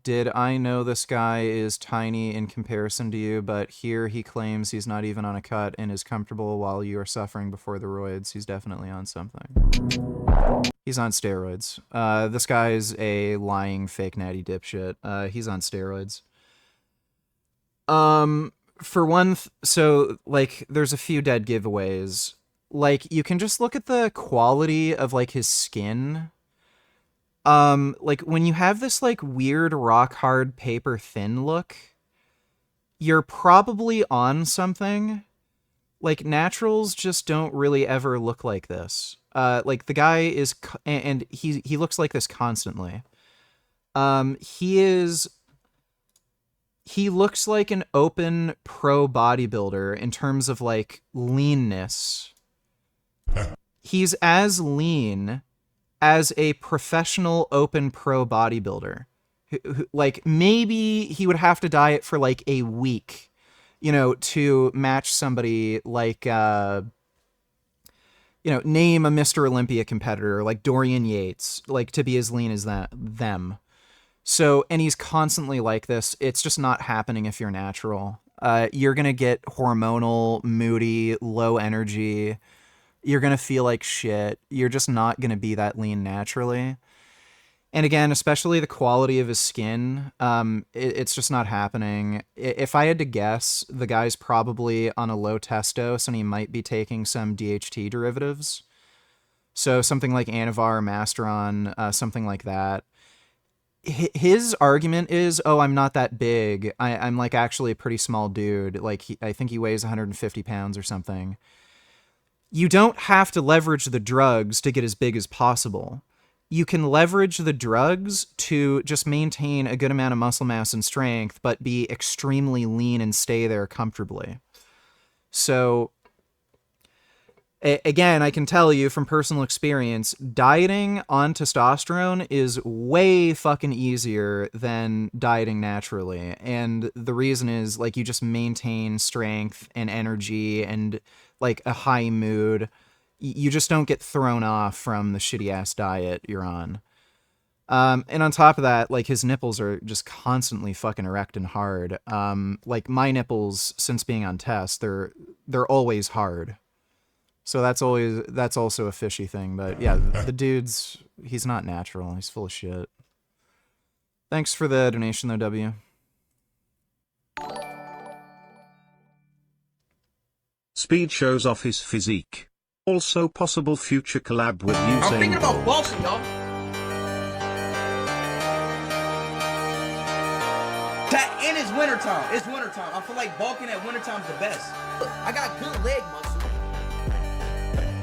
did I know this guy is tiny in comparison to you, but here he claims he's not even on a cut and is comfortable while you are suffering before the roids. He's definitely on something. He's on steroids. This guy's a lying fake natty dipshit. He's on steroids. For one, so like there's a few dead giveaways. Like you can just look at the quality of like his skin. Like when you have this like weird rock hard paper thin look, you're probably on something. Like naturals just don't really ever look like this. Like the guy is, and he looks like this constantly. He looks like an open pro bodybuilder in terms of like leanness. He's as lean as a professional open pro bodybuilder. Like maybe he would have to diet for like a week, you know, to match somebody like, you know, name a Mr. Olympia competitor like Dorian Yates, like to be as lean as them. So, and he's constantly like this. It's just not happening if you're natural. You're going to get hormonal, moody, low energy. You're going to feel like shit. You're just not going to be that lean naturally. And again, especially the quality of his skin, it's just not happening. If I had to guess, the guy's probably on a low test dose and he might be taking some DHT derivatives. So something like Anavar or Masteron, something like that. His argument is, oh, I'm not that big. I'm like actually a pretty small dude. Like I think he weighs 150 pounds or something. You don't have to leverage the drugs to get as big as possible. You can leverage the drugs to just maintain a good amount of muscle mass and strength, but be extremely lean and stay there comfortably. So, again, I can tell you from personal experience, dieting on testosterone is way fucking easier than dieting naturally. And the reason is, like, you just maintain strength and energy and, like, a high mood. You just don't get thrown off from the shitty-ass diet you're on. And on top of that, like, his nipples are just constantly fucking erect and hard. Like, my nipples, since being on test, they're always hard. So that's also a fishy thing. But yeah, the dude's, he's not natural. He's full of shit. Thanks for the donation, though, W. Speed shows off his physique. Also possible future collab with Usain I'm thinking about Bolt. bulking, y'all. That and it's wintertime. It's wintertime. I feel like bulking at wintertime's the best. I got good leg muscle.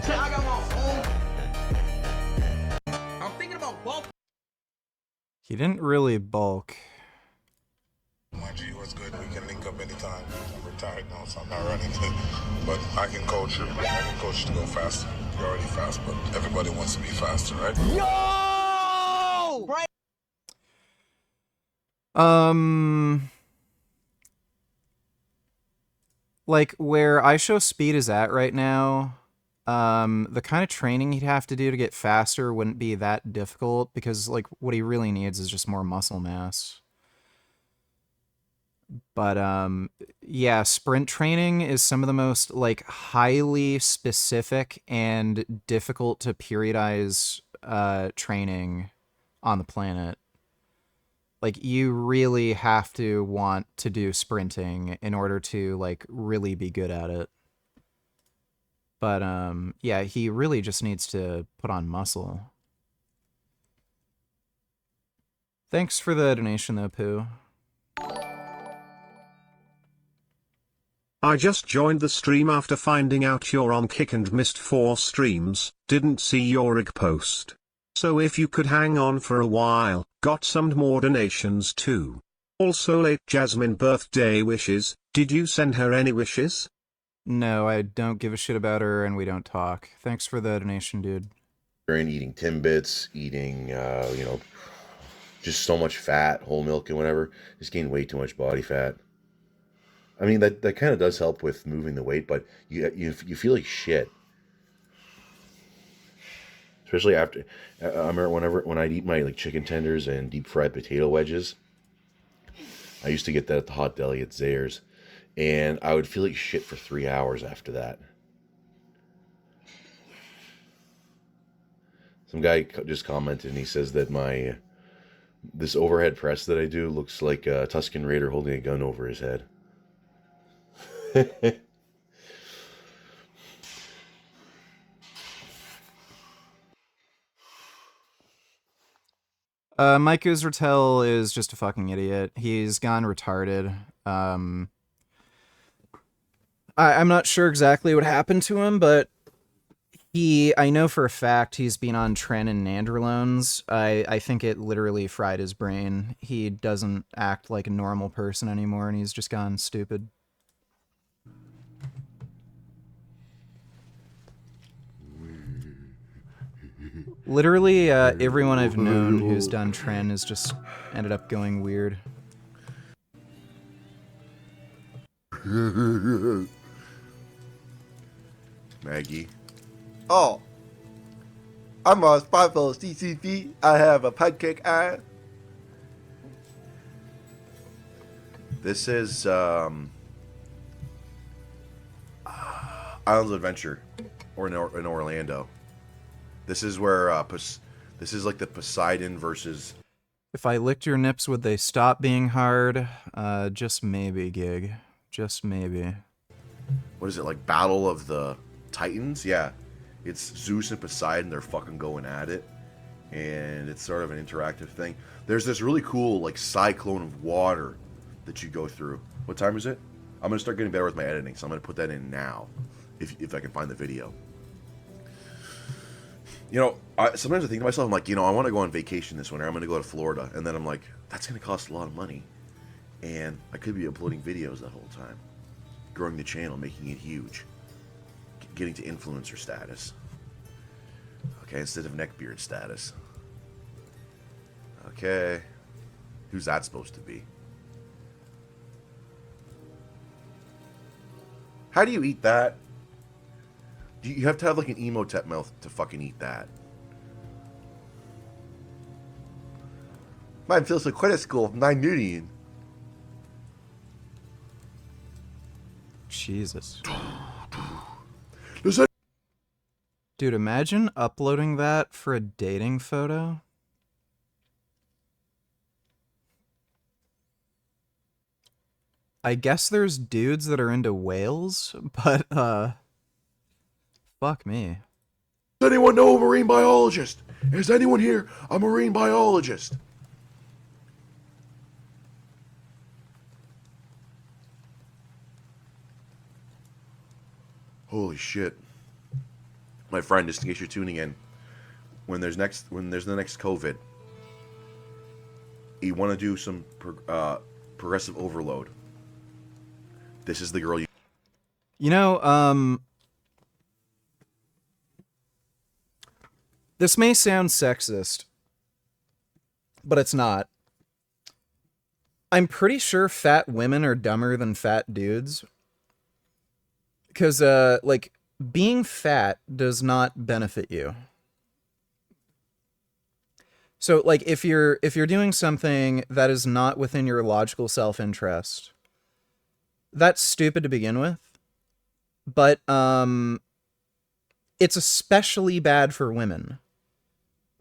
I got my own. I'm thinking about bulking. He didn't really bulk. My G, what's good? We can link up anytime. I'm retired now, so I'm not running. But I can coach you. I can coach you to go faster. You're already fast, but everybody wants to be faster, right? Yo! Right. Like, where I show speed is at right now, the kind of training he'd have to do to get faster wouldn't be that difficult, because, like, what he really needs is just more muscle mass. But, yeah, sprint training is some of the most, like, highly specific and difficult to periodize, training on the planet. Like, you really have to want to do sprinting in order to, like, really be good at it. But, yeah, he really just needs to put on muscle. Thanks for the donation, though, Pooh. I just joined the stream after finding out you're on Kick and missed 4 streams, didn't see your rig post. So if you could hang on for a while, got some more donations too. Also late Jasmine birthday wishes, did you send her any wishes? No, I don't give a shit about her and we don't talk. Thanks for the donation, dude. And eating Timbits, eating, just so much fat, whole milk and whatever. Just gained way too much body fat. I mean, that kind of does help with moving the weight, but you feel like shit. Especially after, I remember when I'd eat my like chicken tenders and deep fried potato wedges. I used to get that at the Hot Deli at Zayre's, and I would feel like shit for 3 hours after that. Some guy just commented, and he says that this overhead press that I do looks like a Tusken Raider holding a gun over his head. Mike Uzertel is just a fucking idiot. He's gone retarded. I'm not sure exactly what happened to him, but I know for a fact he's been on Tren and Nandrolones. I think it literally fried his brain. He doesn't act like a normal person anymore, and he's just gone stupid. Literally, everyone I've known who's done Tren has just ended up going weird. Maggie. Oh. I'm a spot for CCP. I have a pancake eye. This is Islands of Adventure, or in Orlando. This is where This is like the Poseidon versus... If I licked your nips, would they stop being hard? Just maybe, Gig. Just maybe. What is it, like Battle of the Titans? Yeah. It's Zeus and Poseidon, they're fucking going at it. And it's sort of an interactive thing. There's this really cool, like, cyclone of water that you go through. What time is it? I'm going to start getting better with my editing, so I'm going to put that in now, if I can find the video. You know, sometimes I think to myself, I'm like, you know, I want to go on vacation this winter. I'm going to go to Florida. And then I'm like, that's going to cost a lot of money. And I could be uploading videos that whole time. Growing the channel, making it huge. Getting to influencer status. Okay, instead of neckbeard status. Okay. Who's that supposed to be? How do you eat that? You have to have like an Emotep mouth to fucking eat that. Mine feels like credit school of 9 million. Jesus. Does that... Dude, imagine uploading that for a dating photo. I guess there's dudes that are into whales, but, fuck me. Does anyone know a marine biologist? Is anyone here a marine biologist? Holy shit. My friend, just in case you're tuning in, when there's the next COVID, you want to do some progressive overload. This is the girl you... You know, this may sound sexist, but it's not. I'm pretty sure fat women are dumber than fat dudes. Because, like, being fat does not benefit you. So, like, if you're doing something that is not within your logical self-interest, that's stupid to begin with. But, it's especially bad for women.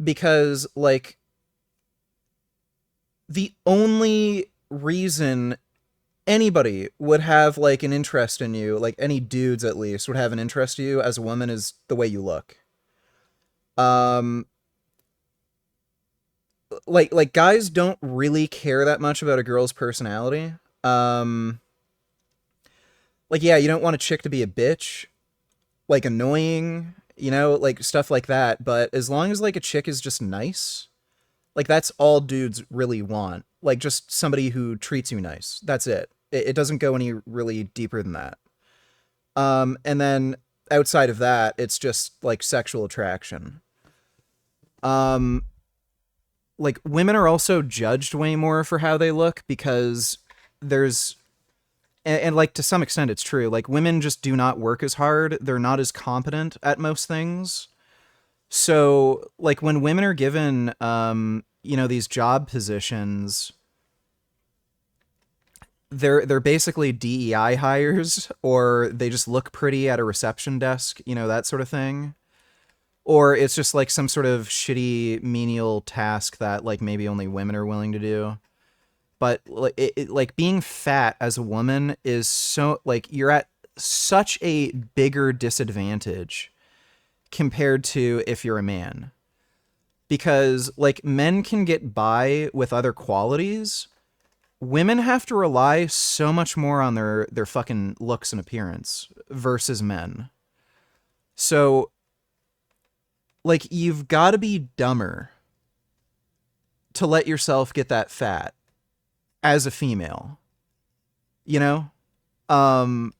Because, like, the only reason anybody would have, like, an interest in you, like, any dudes at least, would have an interest in you as a woman is the way you look. Like, guys don't really care that much about a girl's personality. Like, yeah, you don't want a chick to be a bitch, like, annoying, you know, like, stuff like that, but as long as, like, a chick is just nice, like, that's all dudes really want. Like, just somebody who treats you nice. That's it. It doesn't go any really deeper than that. And then outside of that, it's just like sexual attraction. Like, women are also judged way more for how they look because there's, and like to some extent it's true, like women just do not work as hard. They're not as competent at most things. So like when women are given, you know, these job positions, they're basically DEI hires, or they just look pretty at a reception desk, you know, that sort of thing. Or it's just like some sort of shitty menial task that like maybe only women are willing to do. But like being fat as a woman is so, like, you're at such a bigger disadvantage compared to if you're a man. Because like men can get by with other qualities, women have to rely so much more on their fucking looks and appearance versus men. So, like, you've got to be dumber to let yourself get that fat as a female, you know? And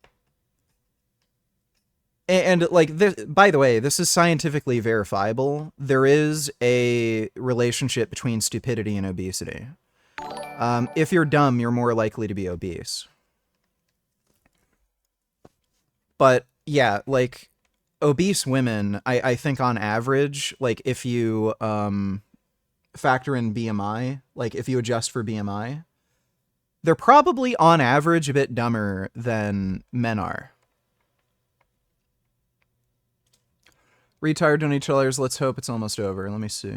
like, this, by the way, this is scientifically verifiable. There is a relationship between stupidity and obesity. If you're dumb, you're more likely to be obese. But yeah, like obese women, I think on average, like if you factor in BMI, like if you adjust for BMI, they're probably on average a bit dumber than men are. Retired on each other's, let's hope it's almost over. Let me see.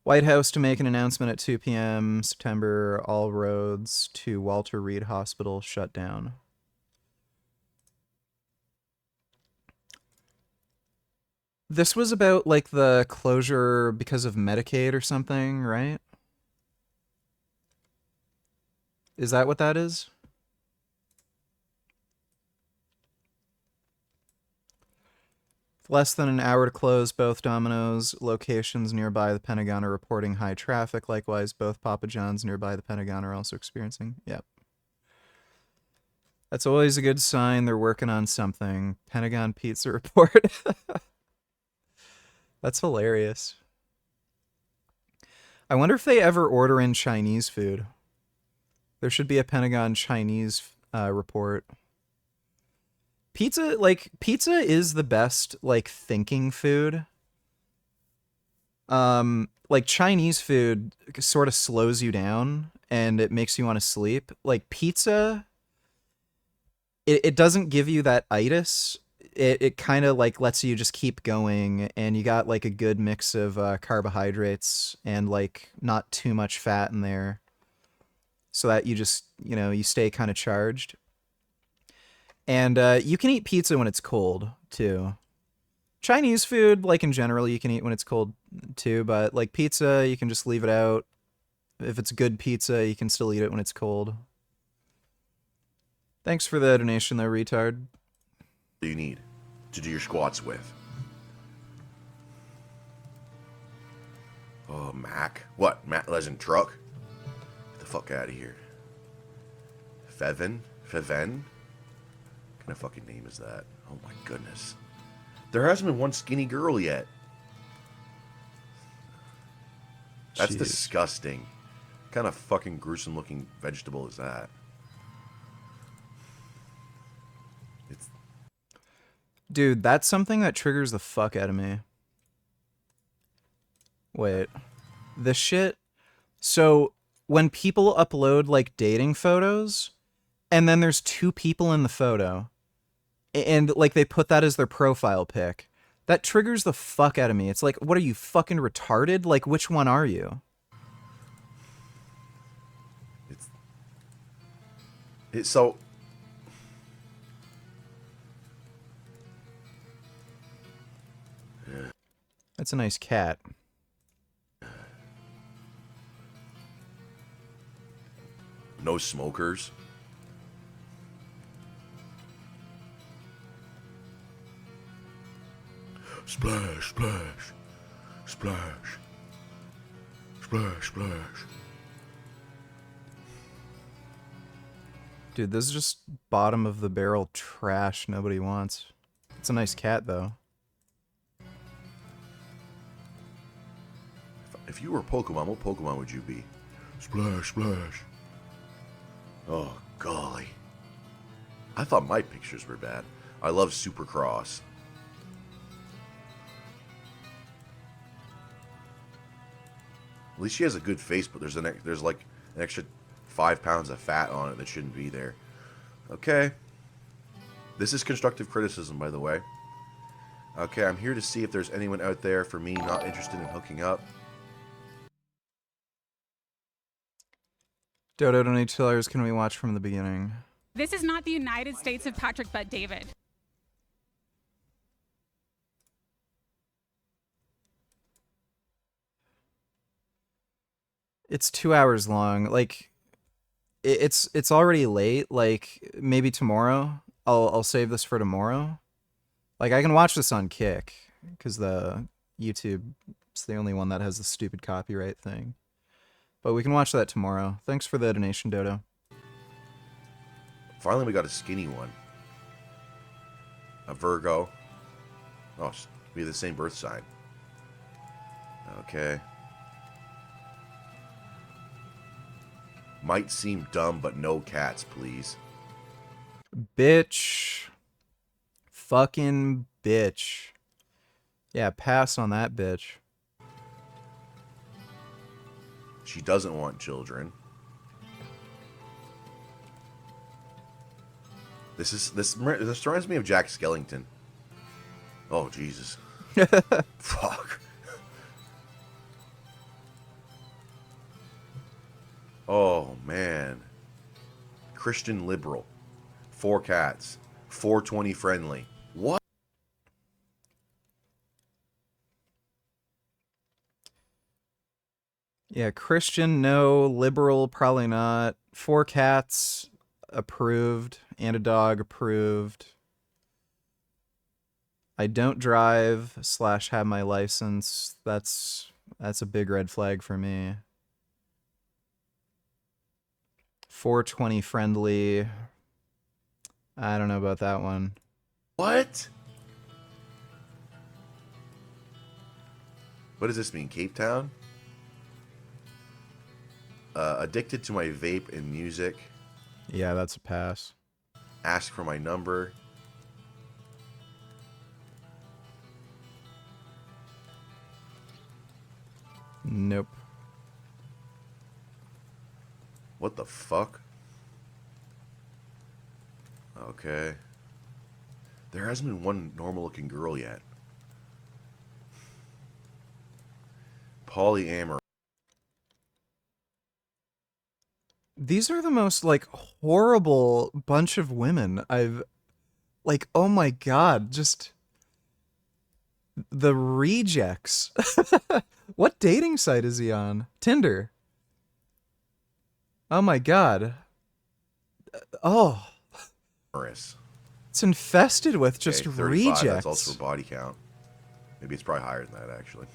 White House to make an announcement at 2 p.m. September. All roads to Walter Reed Hospital shut down. This was about, like, the closure because of Medicaid or something, right? Is that what that is? Less than an hour to close. Both Domino's locations nearby the Pentagon are reporting high traffic. Likewise, both Papa John's nearby the Pentagon are also experiencing. Yep. That's always a good sign they're working on something. Pentagon Pizza Report. That's hilarious. I wonder if they ever order in Chinese food. There should be a Pentagon Chinese report. Pizza is the best, like, thinking food. Like, Chinese food sort of slows you down and it makes you want to sleep. Like, pizza, it doesn't give you that itis. It kind of, like, lets you just keep going, and you got, like, a good mix of carbohydrates and, like, not too much fat in there, so that you just, you know, you stay kind of charged. And you can eat pizza when it's cold, too. Chinese food, like, in general, you can eat when it's cold, too, but, like, pizza, you can just leave it out. If it's good pizza, you can still eat it when it's cold. Thanks for the donation, though, retard. Do you need to do your squats with? Oh, Mac. What? Mac as in truck? Get the fuck out of here. Feven? What kind of fucking name is that? Oh my goodness. There hasn't been one skinny girl yet. That's Jeez. disgusting. What kind of fucking gruesome looking vegetable is that? Dude, that's something that triggers the fuck out of me. Wait. This shit? So, when people upload, like, dating photos, and then there's two people in the photo, and, like, they put that as their profile pic, that triggers the fuck out of me. It's like, what are you, fucking retarded? Like, which one are you? It's so... That's a nice cat. No smokers. Splash, splash, splash, splash, splash. Dude, this is just bottom of the barrel trash nobody wants. It's a nice cat, though. If you were Pokemon, what Pokemon would you be? Splash, splash. Oh, golly. I thought my pictures were bad. I love Supercross. At least she has a good face, but there's like an extra 5 pounds of fat on it that shouldn't be there. Okay. This is constructive criticism, by the way. Okay, I'm here to see if there's anyone out there for me not interested in hooking up. Dodo donate $2. Can we watch from the beginning? This is not the United States of Patrick Bet David. It's 2 hours long. Like, it's already late. Like, maybe tomorrow. I'll save this for tomorrow. Like, I can watch this on Kick, because the YouTube is the only one that has the stupid copyright thing. But we can watch that tomorrow. Thanks for the donation, Dodo. Finally, we got a skinny one. A Virgo. Oh, we have the same birth sign. Okay. Might seem dumb, but no cats, please. Bitch. Fucking bitch. Yeah, pass on that bitch. She doesn't want children. This reminds me of Jack Skellington. Oh, Jesus. Fuck. Oh, man. Christian liberal. 4 cats. 420 friendly. What? Yeah, Christian, no. Liberal, probably not. 4 cats, approved. And a dog, approved. I don't drive / have my license. That's a big red flag for me. 420 friendly. I don't know about that one. What? What does this mean? Cape Town? Addicted to my vape and music. Yeah, that's a pass. Ask for my number. Nope. What the fuck? Okay. There hasn't been one normal looking girl yet. Polyamorous. These are the most, like, horrible bunch of women I've... Like, oh my god, just... The rejects. What dating site is he on? Tinder. Oh my god. Oh. It's infested with just Okay, 35, rejects. That's also for body count. Maybe it's probably higher than that, actually.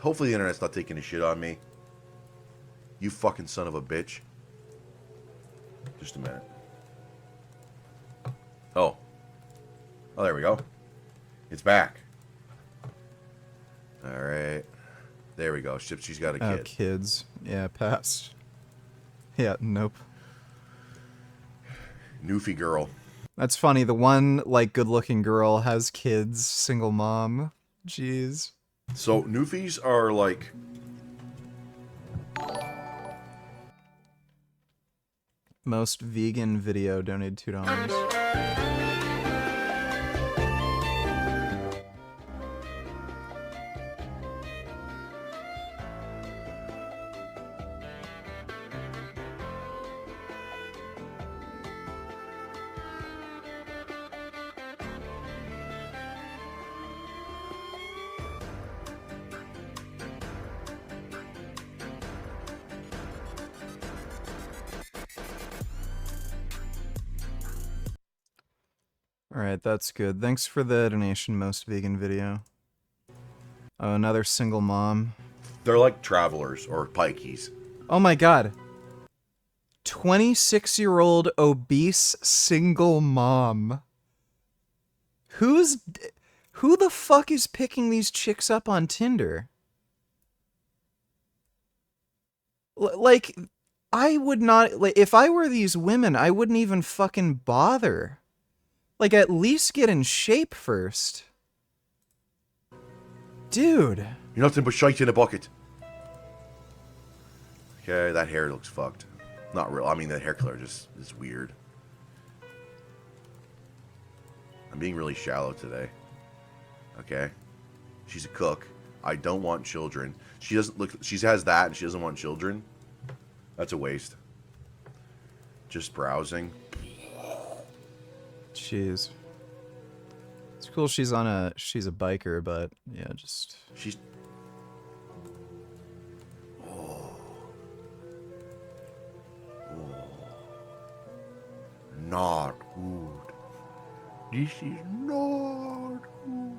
Hopefully the internet's not taking a shit on me. You fucking son of a bitch. Just a minute. Oh. Oh, there we go. It's back. Alright. There we go. She's got a kid. Oh, kids. Yeah, passed. Yeah, nope. Newfie girl. That's funny. The one, like, good-looking girl has kids, single mom. Jeez. So, Newfies are, like... Most vegan video donated $2. Alright, that's good. Thanks for the donation, most vegan video. Oh, another single mom. They're like travelers or pikeys. Oh my god. 26-year-old obese single mom. Who the fuck is picking these chicks up on Tinder? Like, I would not... Like, if I were these women, I wouldn't even fucking bother. Like, at least get in shape first. Dude. You're nothing but shite in a bucket. Okay, that hair looks fucked. Not real. I mean, that hair color just is weird. I'm being really shallow today. Okay. She's a cook. I don't want children. She doesn't look... She has that and she doesn't want children. That's a waste. Just browsing. Jeez. It's cool she's a biker, but yeah, just... She's... Oh. Oh. Not good. This is not good.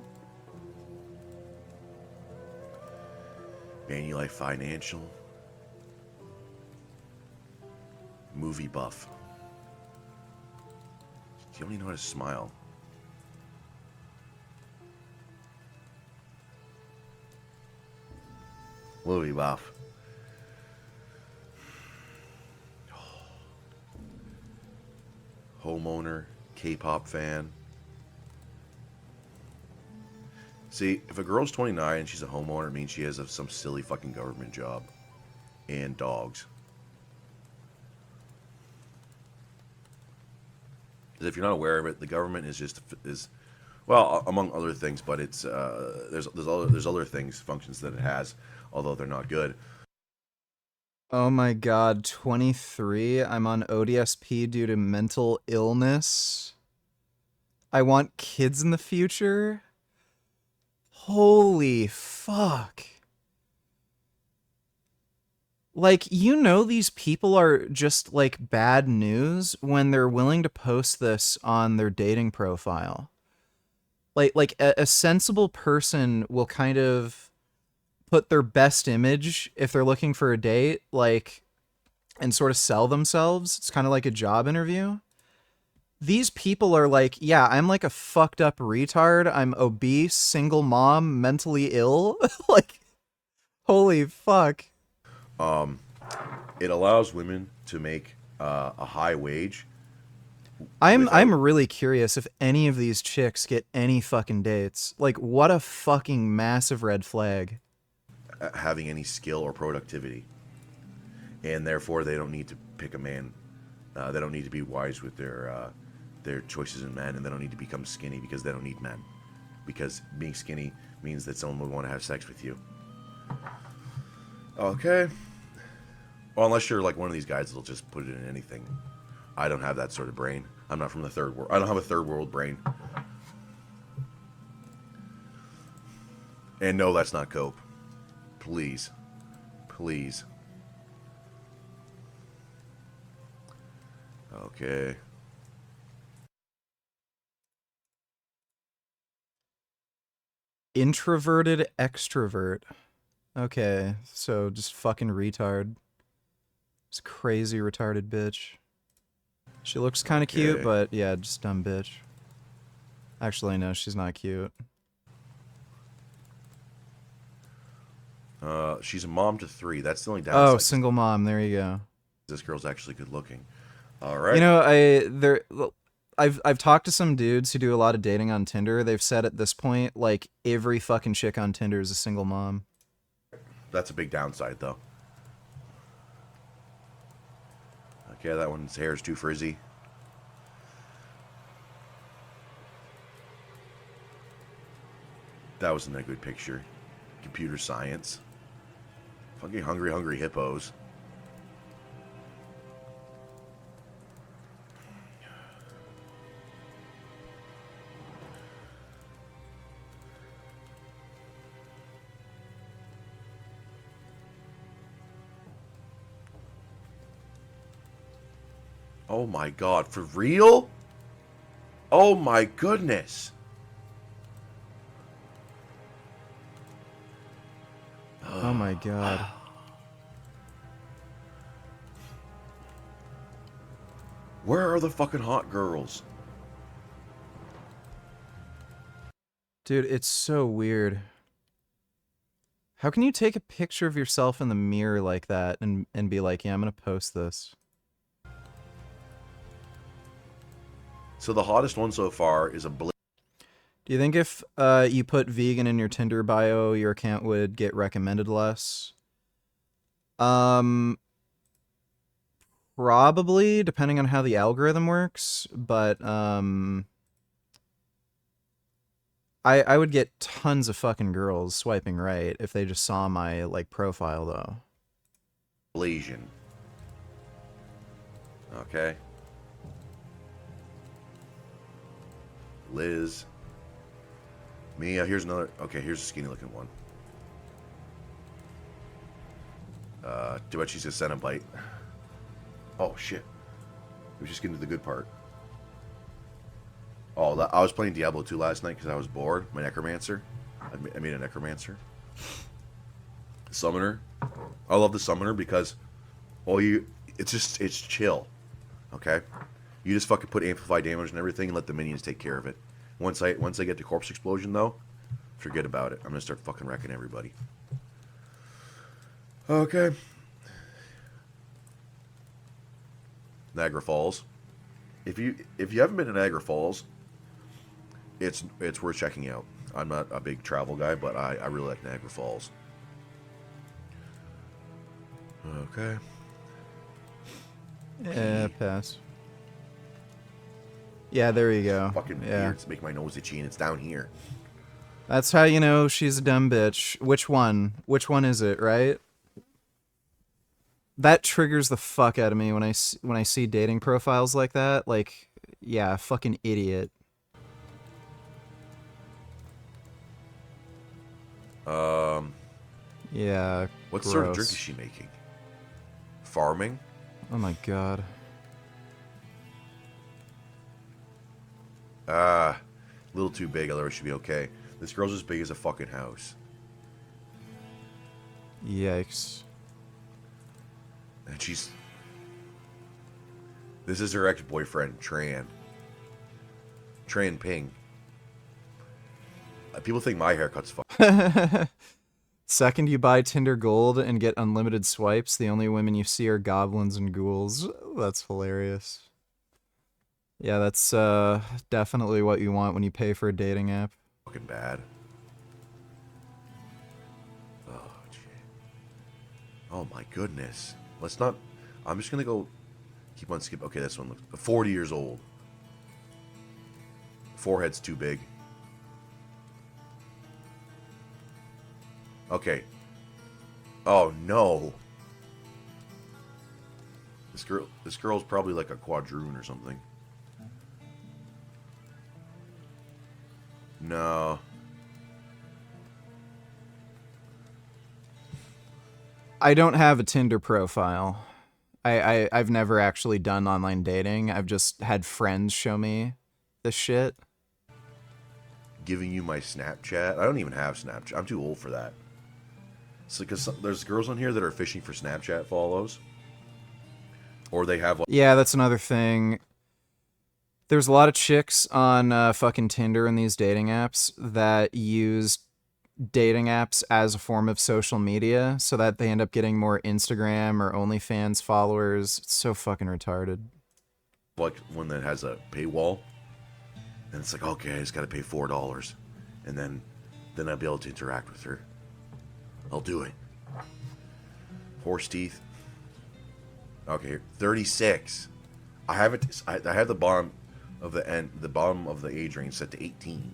Manulife Financial. Movie buff. You don't even know how to smile. Movie buff. Homeowner, K-pop fan. See, if a girl's 29 and she's a homeowner, it means she has some silly fucking government job. And dogs. Because if you're not aware of it, the government is well, among other things, but it's there's other things, functions that it has, although they're not good. Oh my god, 23. I'm on ODSP due to mental illness. I want kids in the future? Holy fuck. Like, you know these people are just, like, bad news when they're willing to post this on their dating profile. Like a sensible person will kind of put their best image if they're looking for a date, like, and sort of sell themselves. It's kind of like a job interview. These people are like, yeah, I'm like a fucked up retard. I'm obese, single mom, mentally ill. Like, holy fuck. It allows women to make a high wage. I'm really curious if any of these chicks get any fucking dates. Like, what a fucking massive red flag. Having any skill or productivity, and therefore they don't need to pick a man. They don't need to be wise with their choices in men, and they don't need to become skinny because they don't need men. Because being skinny means that someone would want to have sex with you. Okay. Well, unless you're like one of these guys that'll just put it in anything. I don't have that sort of brain. I'm not from the third world. I don't have a third world brain. And no, that's not cope. Please. Please. Okay. Introverted extrovert. Okay, so just fucking retard. It's crazy retarded bitch. She looks kind of cute, but yeah, just dumb bitch. Actually, no, she's not cute. She's a mom to 3. That's the only downside. Oh, single mom. There you go. This girl's actually good looking. All right. You know, I've talked to some dudes who do a lot of dating on Tinder. They've said at this point, like, every fucking chick on Tinder is a single mom. That's a big downside, though. Okay, that one's hair is too frizzy. That wasn't a good picture. Computer science. Fucking hungry, hungry hippos. Oh my god, for real? Oh my goodness. Oh my god. Where are the fucking hot girls? Dude, it's so weird. How can you take a picture of yourself in the mirror like that and be like, yeah, I'm gonna post this? So the hottest one so far is a Do you think if you put vegan in your Tinder bio, your account would get recommended less? Probably, depending on how the algorithm works, but I would get tons of fucking girls swiping right if they just saw my, like, profile, though. Asian. Okay. Liz. Mia, here's another. Okay, here's a skinny looking one. Too bad she's a Cenobite. Oh shit. We just getting to the good part. Oh, I was playing Diablo 2 last night because I was bored. My necromancer. I made a necromancer. Summoner. I love the summoner because it's chill. Okay? You just fucking put amplified damage and everything and let the minions take care of it. Once I get to corpse explosion though, forget about it. I'm gonna start fucking wrecking everybody. Okay. Niagara Falls. If you haven't been to Niagara Falls, it's worth checking out. I'm not a big travel guy, but I really like Niagara Falls. Okay. Yeah, pass. Yeah, there you go. Fucking weird to make my nose itchy, and it's down here. That's how you know she's a dumb bitch. Which one? Which one is it, right? That triggers the fuck out of me when I see dating profiles like that. Like, yeah, fucking idiot. Yeah. What gross. sort of drink is she making? Farming? Oh my god. A little too big, otherwise she'd be okay. This girl's as big as a fucking house. Yikes. And she's... This is her ex-boyfriend, Tran. Tran Ping. People think my haircut's fucking... Second, you buy Tinder Gold and get unlimited swipes. The only women you see are goblins and ghouls. That's hilarious. Yeah, that's definitely what you want when you pay for a dating app. Fucking bad. Oh, shit. Oh my goodness. Let's not... I'm just gonna go... Keep on skip. Okay, this one looks... 40 years old. Forehead's too big. Okay. Oh no. This girl's probably like a quadroon or something. No. I don't have a Tinder profile. I've never actually done online dating. I've just had friends show me this shit. Giving you my Snapchat. I don't even have Snapchat. I'm too old for that. It's because there's girls on here that are fishing for Snapchat follows. Or they have... Yeah, that's another thing. There's a lot of chicks on fucking Tinder and these dating apps that use dating apps as a form of social media so that they end up getting more Instagram or OnlyFans followers. It's so fucking retarded. Like one that has a paywall. And it's like, okay, I just got to pay $4. And then I'll be able to interact with her. I'll do it. Horse teeth. Okay, 36. I have it. I have the bottom of the bottom of the age range set to 18.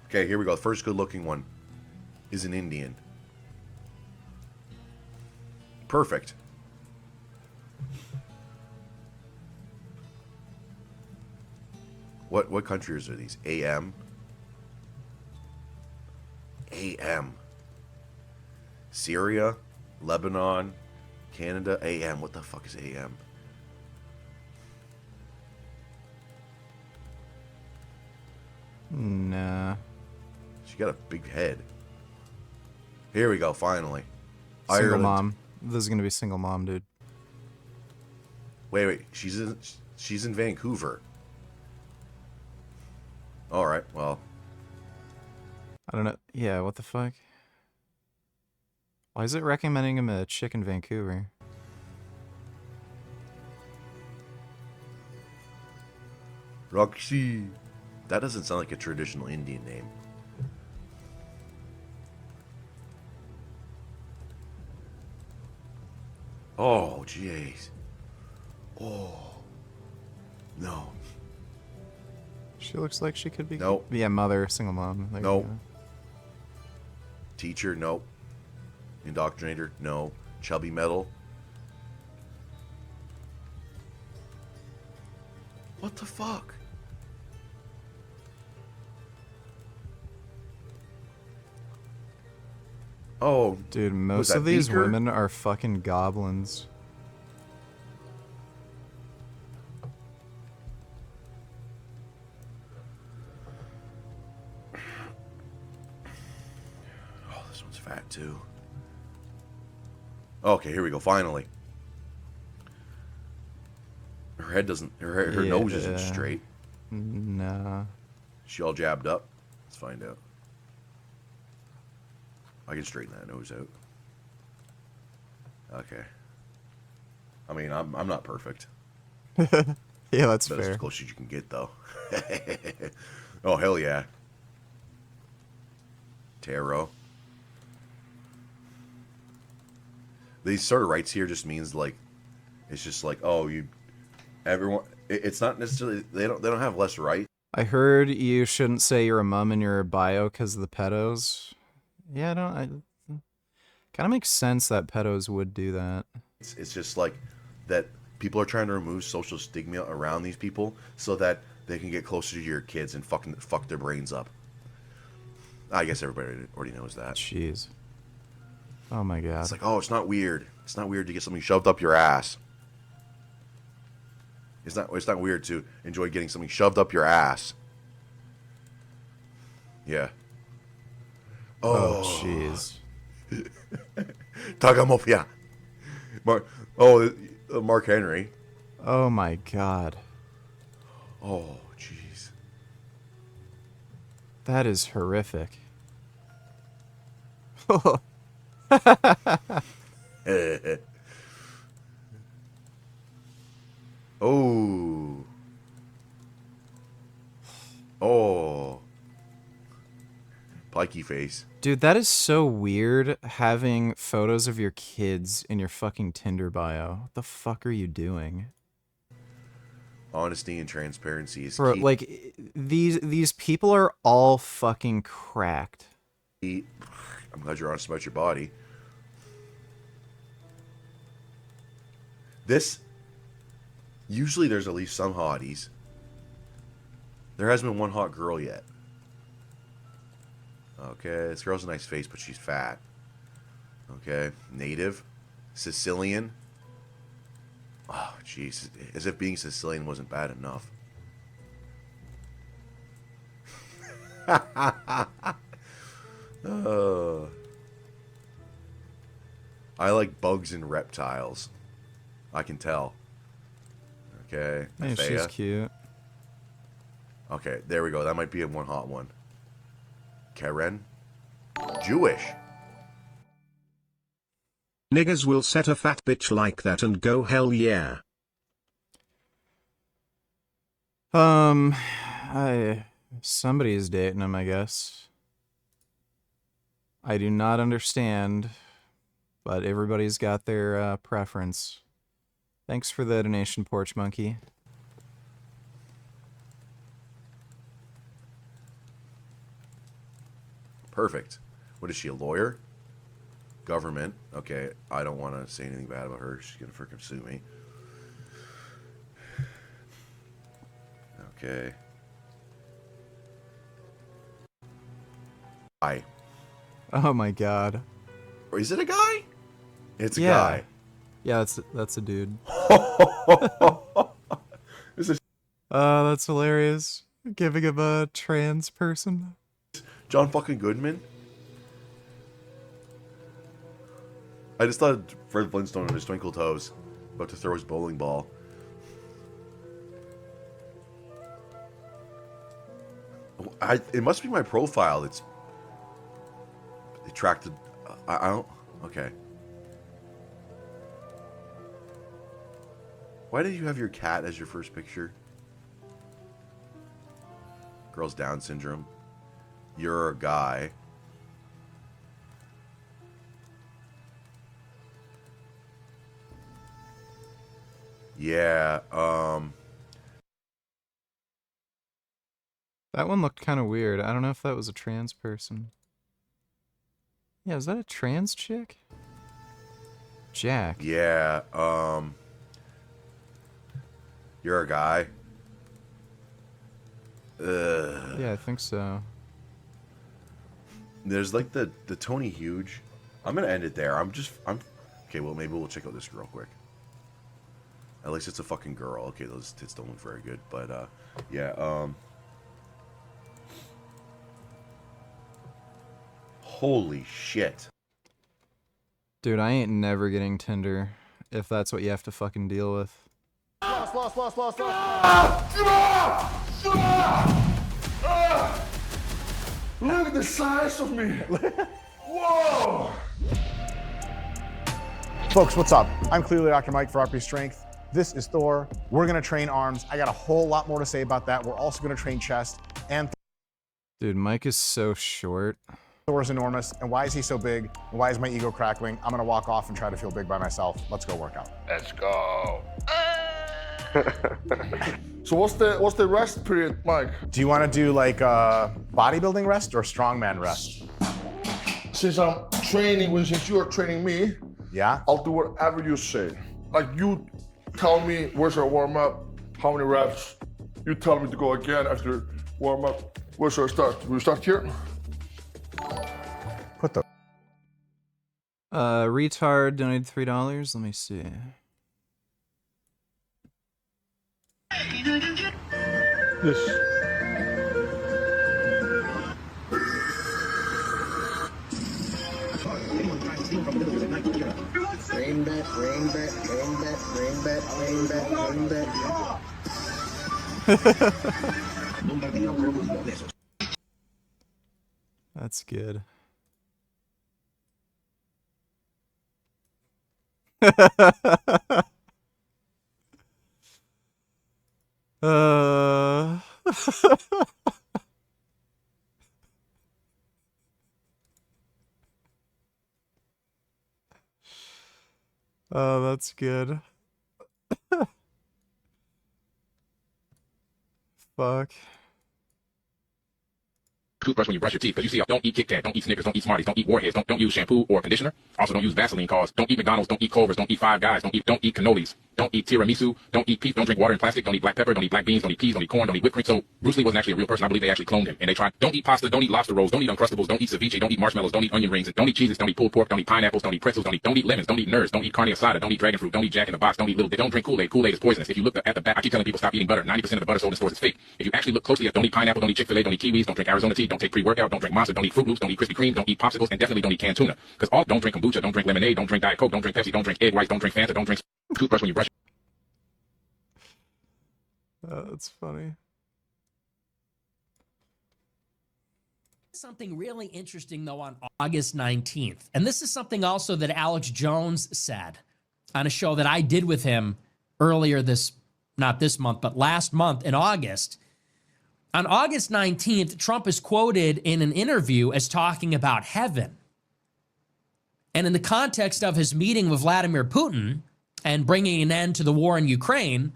Okay, here we go. The first good-looking one is an Indian. Perfect. What countries are these? AM? AM. Syria? Lebanon? Canada? AM. What the fuck is AM? Nah. She got a big head. Here we go, finally. Single Ireland. mom. This is gonna be single mom, dude. Wait. She's in Vancouver. Alright, well. I don't know. Yeah, what the fuck? Why is it recommending him a chick in Vancouver? Roxy. That doesn't sound like a traditional Indian name. Oh, jeez. Oh. No. She looks like she could be... Nope. Yeah, mother, single mom. There you Nope. go. Teacher, nope. Indoctrinator, no. Chubby metal. What the fuck? Oh, dude, was most that of these Beaker? women are fucking goblins. Oh, this one's fat too. Okay, here we go. Finally, her head doesn't. Her nose isn't straight. Nah. She all jabbed up. Let's find out. I can straighten that nose out. Okay. I mean, I'm not perfect. Yeah, that's But as fair. close as you can get, though. Oh, hell yeah. Tarot. These sort of rights here just means like, it's just like, oh, everyone. It's not necessarily they don't have less right. I heard you shouldn't say you're a mum in your bio because of the pedos. Yeah, kind of makes sense that pedos would do that. It's just like that people are trying to remove social stigma around these people so that they can get closer to your kids and fuck their brains up. I guess everybody already knows that. Jeez. Oh my god. It's like, oh, it's not weird. It's not weird to get something shoved up your ass. It's not weird to enjoy getting something shoved up your ass. Yeah. Oh, jeez. Tagamofia. Mark Henry. Oh my god. Oh, jeez. That is horrific. Oh. Oh. Pikey face. Dude, that is so weird having photos of your kids in your fucking Tinder bio. What the fuck are you doing? Honesty and transparency is Bro, key. like, these people are all fucking cracked. I'm glad you're honest about your body. Usually there's at least some hotties. There hasn't been one hot girl yet. Okay, this girl's a nice face, but she's fat. Okay, native, Sicilian. Oh, jeez, as if being Sicilian wasn't bad enough. I like bugs and reptiles. I can tell. Okay, Hey, she's Thea. cute. Okay, there we go. That might be one hot one. Karen. Jewish. Niggas will set a fat bitch like that and go hell yeah. Somebody's dating him, I guess. I do not understand, but everybody's got their preference. Thanks for the donation, Porch Monkey. Perfect. What is she, a lawyer? Government. Okay, I don't want to say anything bad about her. She's going to freaking sue me. Okay. Guy. Oh my god. Or is it a guy? It's a Yeah. guy. Yeah, that's a dude. This is That's hilarious. Giving him a trans person. John fucking Goodman. I just thought of Fred Flintstone on his twinkle toes, about to throw his bowling ball. It must be my profile that's attracted. I don't. Okay. Why did you have your cat as your first picture? Girls Down syndrome. You're a guy. Yeah, That one looked kind of weird. I don't know if that was a trans person. Yeah, is that a trans chick? Jack. Yeah, you're a guy. Yeah, I think so. There's like the Tony Huge. I'm gonna end it there. Okay, well maybe we'll check out this real quick. At least it's a fucking girl. Okay, those tits don't look very good, but yeah, holy shit. Dude, I ain't never getting Tinder if that's what you have to fucking deal with. Lost. Look at the size of me. Whoa. Folks, what's up? I'm clearly Dr. Mike for Rock Strength. This is Thor. We're gonna train arms. I got a whole lot more to say about that. We're also gonna train chest, and Dude, Mike is so short. Thor is enormous. And why is he so big? And why is my ego crackling? I'm gonna walk off and try to feel big by myself. Let's go work out. Let's go. So what's the rest period, Mike? Do you want to do like a bodybuilding rest or strongman rest? Since I'm training, since you are training me, yeah, I'll do whatever you say. Like you tell me where's our warm up, how many reps. You tell me to go again after warm up. Where should I start? Will we start here? Put the retard donated $3. Let me see. This. Rain bet, rain bet, rain bet, rain bet, rain bet, rain bet. That's good. Oh, that's good. Fuck. Toothbrush when you brush your teeth, because you see, don't eat Kit Kat, don't eat Snickers, don't eat Smarties, don't eat Warheads, don't use shampoo or conditioner. Also, don't use Vaseline cause. Don't eat McDonald's, don't eat Culver's, don't eat Five Guys, don't eat cannolis, don't eat tiramisu, don't eat peas, don't drink water in plastic, don't eat black pepper, don't eat black beans, don't eat peas, don't eat corn, don't eat whipped cream. So Bruce Lee wasn't actually a real person. I believe they actually cloned him. And they tried, don't eat pasta, don't eat lobster rolls, don't eat Uncrustables, don't eat ceviche, don't eat marshmallows, don't eat onion rings, don't eat cheeses, don't eat pulled pork, don't eat pineapples, don't eat pretzels, don't eat lemons, don't eat nerds, don't eat carne asada, don't eat dragon fruit, don't eat Jack in the Box, don't eat little, don't drink Kool-Aid. Kool-Aid is poisonous. If you look at the back, I keep telling people stop eating butter. 90% of the butter sold in stores is fake. If you actually look closely at, don't eat pineapple, don't eat Chick-fil-A, don't eat kiwis, don't drink Arizona tea, don't take pre-workout, don't drink Monster, don't eat Fruit Loops, don't eat Krispy Kreme, don't eat popsicles, and definitely don't eat canned tuna. Because don't drink kombucha, don't drink lemonade, don't drink Diet Coke, don't drink Pepsi, don't drink egg whites, don't drink Fanta, don't drink toothbrush when you brush. That's funny. Something really interesting, though, on August 19th. And this is something also that Alex Jones said on a show that I did with him earlier not this month, but last month in August. On August 19th, Trump is quoted in an interview as talking about heaven. And in the context of his meeting with Vladimir Putin and bringing an end to the war in Ukraine,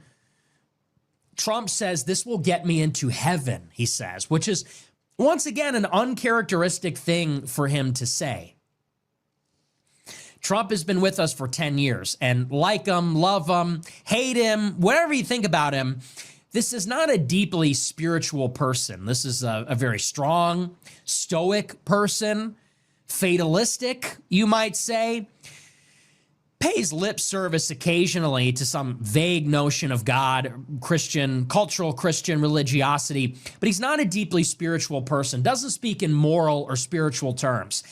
Trump says, this will get me into heaven, he says, which is, once again, an uncharacteristic thing for him to say. Trump has been with us for 10 years, and like him, love him, hate him, whatever you think about him, this is not a deeply spiritual person. This is a very strong, stoic person, fatalistic, you might say. Pays lip service occasionally to some vague notion of God, Christian, cultural Christian religiosity, but he's not a deeply spiritual person, doesn't speak in moral or spiritual terms.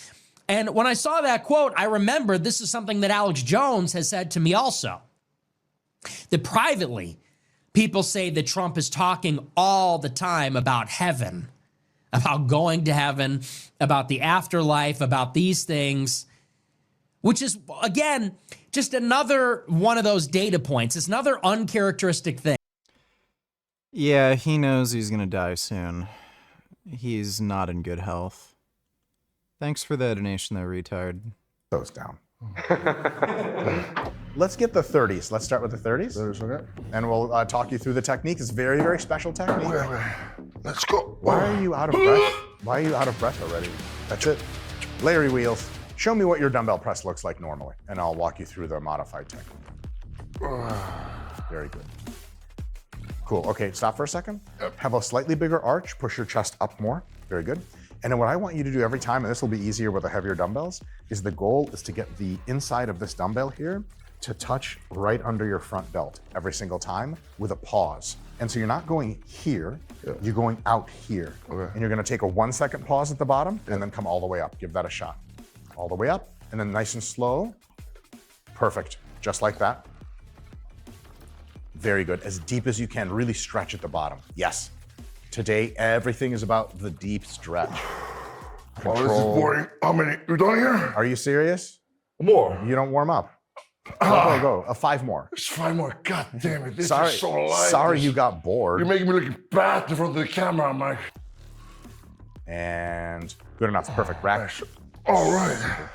And when I saw that quote, I remembered this is something that Alex Jones has said to me also, that privately, people say that Trump is talking all the time about heaven, about going to heaven, about the afterlife, about these things, which is, again, just another one of those data points. It's another uncharacteristic thing. Yeah, he knows he's gonna die soon. He's not in good health. Thanks for the donation, though, retard. Those down. Let's get the 30s. Let's start with the 30s. 30s, okay. And we'll talk you through the technique. It's very, very special technique. Okay. Let's go. Why are you out of breath? Why are you out of breath already? That's it. Larry Wheels, show me what your dumbbell press looks like normally, and I'll walk you through the modified technique. Very good. Cool. Okay, stop for a second. Yep. Have a slightly bigger arch. Push your chest up more. Very good. And then what I want you to do every time, and this will be easier with the heavier dumbbells, is the goal is to get the inside of this dumbbell here to touch right under your front belt every single time with a pause. And so you're not going here, you're going out here. Okay. And you're gonna take a 1 second pause at the bottom and then come all the way up. Give that a shot. All the way up, and then nice and slow. Perfect, just like that. Very good, as deep as you can, really stretch at the bottom. Yes. Today, everything is about the deep stretch. Oh, this is boring. How many? You done here? Are you serious? More. You don't warm up. Go. 5 more. It's 5 more. God damn it. This Sorry, is so light. sorry you got bored. You're making me look bad in front of the camera, Mike. And good enough. Perfect. Rack. All right.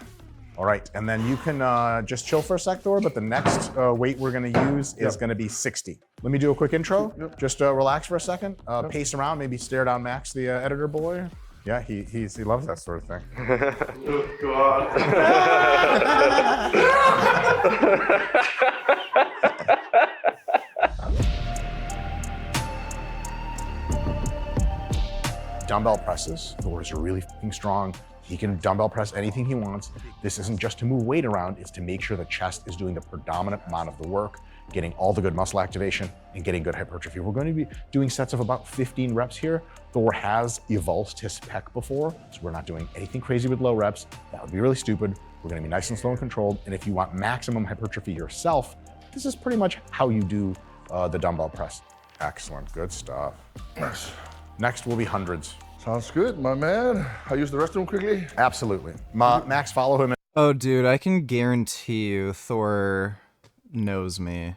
All right, and then you can just chill for a sec, Thor, but the next weight we're gonna use is gonna be 60. Let me do a quick intro. Just relax for a second, pace around, maybe stare down Max, the editor boy. Yeah, he loves that sort of thing. Oh, God. Dumbbell presses. Thor is really fucking strong. He can dumbbell press anything he wants. This isn't just to move weight around, it's to make sure the chest is doing the predominant amount of the work, getting all the good muscle activation and getting good hypertrophy. We're going to be doing sets of about 15 reps here. Thor has evulsed his pec before, so we're not doing anything crazy with low reps. That would be really stupid. We're gonna be nice and slow and controlled. And if you want maximum hypertrophy yourself, this is pretty much how you do the dumbbell press. Excellent, good stuff. Next will be hundreds. Sounds good, my man. I use the restroom quickly. Absolutely. Max, follow him. Oh, dude, I can guarantee you Thor knows me.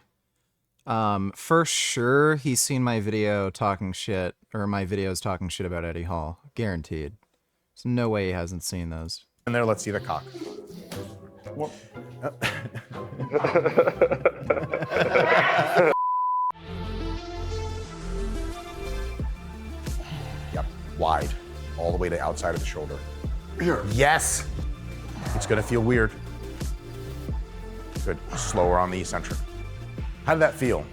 For sure, he's seen my video talking shit, or my videos talking shit about Eddie Hall. Guaranteed. There's no way he hasn't seen those. And there, let's see the cock. What? Yep, wide, all the way to outside of the shoulder. Here. Yes! It's gonna feel weird. Good, slower on the eccentric. How did that feel?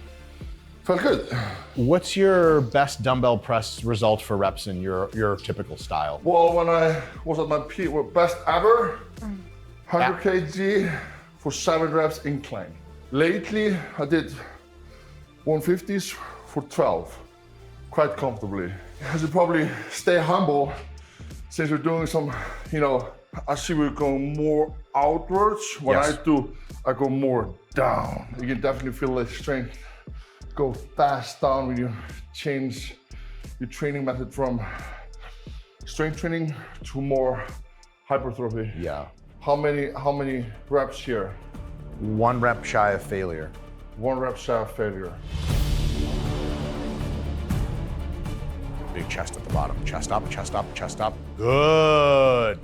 Felt good. What's your best dumbbell press result for reps in your typical style? Well, when I was at my peak, best ever, 100 kg for 7 reps incline. Lately, I did 150s for 12, quite comfortably. I should probably stay humble since we're doing some, I see we're going more outwards. When I go more down. You can definitely feel the strength go fast down when you change your training method from strength training to more hypertrophy. Yeah. How many reps here? 1 rep shy of failure. 1 rep shy of failure. Big chest at the bottom. Chest up, chest up, chest up. Good.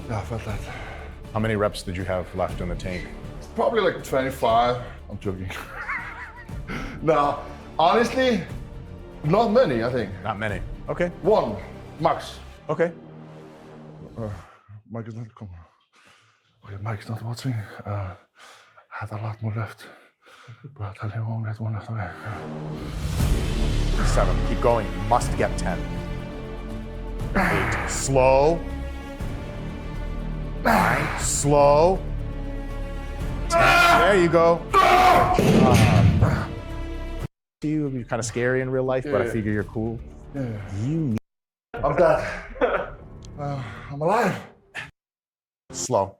Yeah, I felt that. How many reps did you have left in the tank? Probably like 25. I'm joking. No, honestly, not many, I think. Not many. Okay. 1, max. Okay. Mike is not coming. Okay, Mike's not watching. I had a lot more left. But I'll tell him only 1 left. Okay. 7. Keep going. Must get 10. 8. Slow. 9. Slow. 10. There you go. You're kind of scary in real life, but I figure you're cool. Yeah. You. I'm dead. I'm alive. Slow.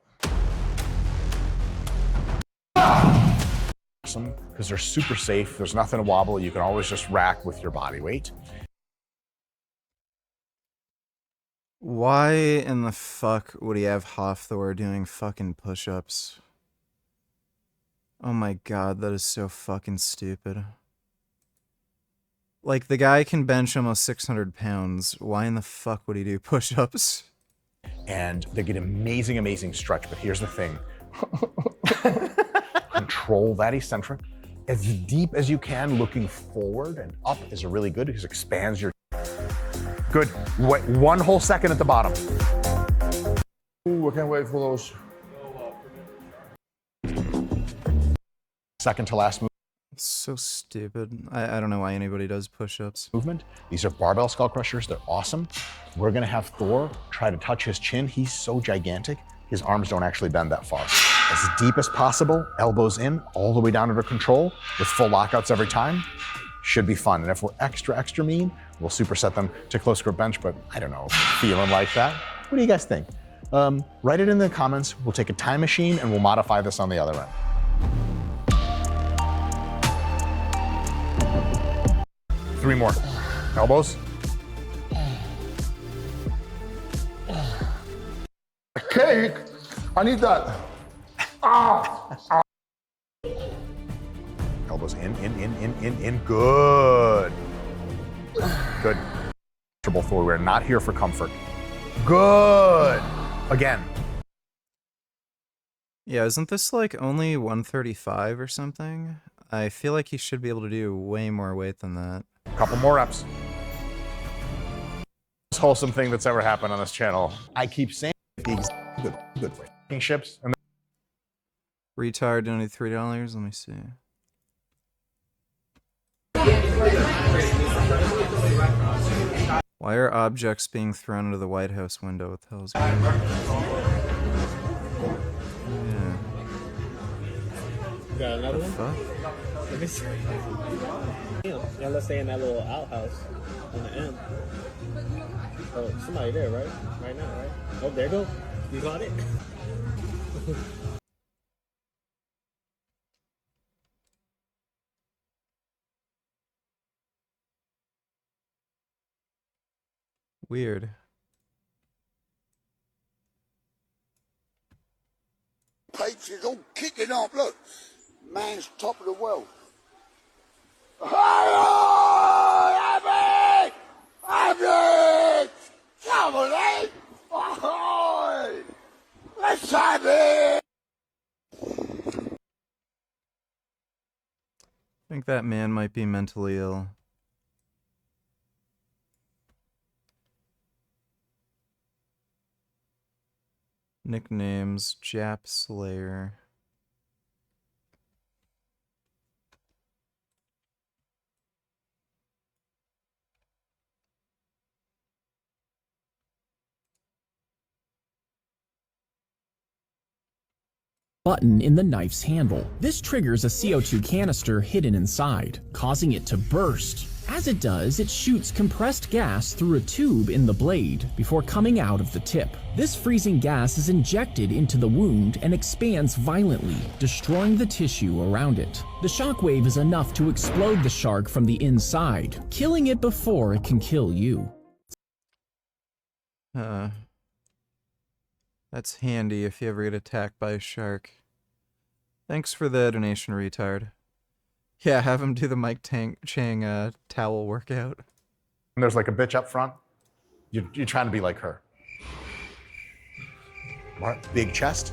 Because they're super safe. There's nothing to wobble. You can always just rack with your body weight. Why in the fuck would he have Hofthor doing fucking push-ups? Oh my god, that is so fucking stupid. Like, the guy can bench almost 600 pounds. Why in the fuck would he do push-ups? And they get amazing, amazing stretch. But here's the thing. Control that eccentric as deep as you can, looking forward and up is really good because it expands your. Good. Wait 1 whole second at the bottom. Ooh, I can't wait for those. Second to last move. So stupid. I don't know why anybody does push-ups. Movement. These are barbell skull crushers. They're awesome. We're gonna have Thor try to touch his chin. He's so gigantic. His arms don't actually bend that far. As deep as possible, elbows in, all the way down under control, with full lockouts every time. Should be fun. And if we're extra, extra mean, we'll superset them to close grip bench, but I don't know, feeling like that. What do you guys think? Write it in the comments. We'll take a time machine and we'll modify this on the other end. Three more. Elbows. Cake? I need that. Elbows in. Good. Good. Comfortable. We're not here for comfort. Good. Again. Yeah, isn't this like only 135 or something? I feel like he should be able to do way more weight than that. Couple more reps. Most wholesome thing that's ever happened on this channel. I keep saying good ships. And Retard donated $3. Let me see. Why are objects being thrown into the White House window? What the hell is going on? Yeah. You got another one? Fuck? Let me see. Yeah, let's stay in that little outhouse on the end. Oh, somebody there, right? Right now, right? Oh, there you go. You got it? Weird. Papes is all kicking off. Look, man's top of the world. Happy! Happy! Somebody! Ahoy! Let's have it! I think that man might be mentally ill. Nicknames, Jap Slayer. Button in the knife's handle. This triggers a CO2 canister hidden inside, causing it to burst. As it does, it shoots compressed gas through a tube in the blade before coming out of the tip. This freezing gas is injected into the wound and expands violently, destroying the tissue around it. The shockwave is enough to explode the shark from the inside, killing it before it can kill you. That's handy if you ever get attacked by a shark. Thanks for the donation, retard. Yeah, have him do the Mike Chang towel workout. And there's like a bitch up front. You're trying to be like her. Right. Big chest.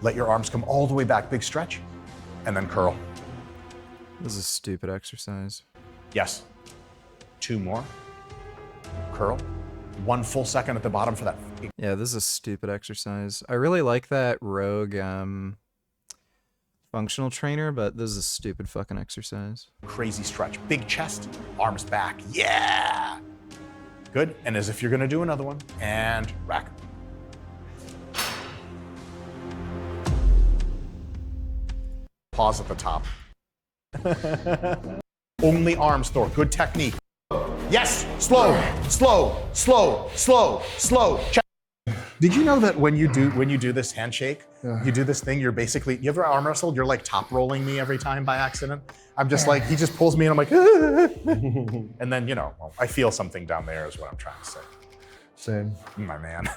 Let your arms come all the way back. Big stretch. And then curl. This is a stupid exercise. Yes. 2 more. Curl. 1 full second at the bottom for that. Yeah, this is a stupid exercise. I really like that rogue functional trainer, but this is a stupid fucking exercise. Crazy stretch. Big chest. Arms back. Yeah. Good. And as if you're going to do another one. And rack. Pause at the top. Only arms, Thor. Good technique. Yes. Slow. Slow. Slow. Slow. Slow. Check. Did you know that when you do this handshake, you do this thing, you ever arm wrestled, you're like top rolling me every time by accident? I'm just like, he just pulls me and I'm like, and then, well, I feel something down there is what I'm trying to say. Same. My man.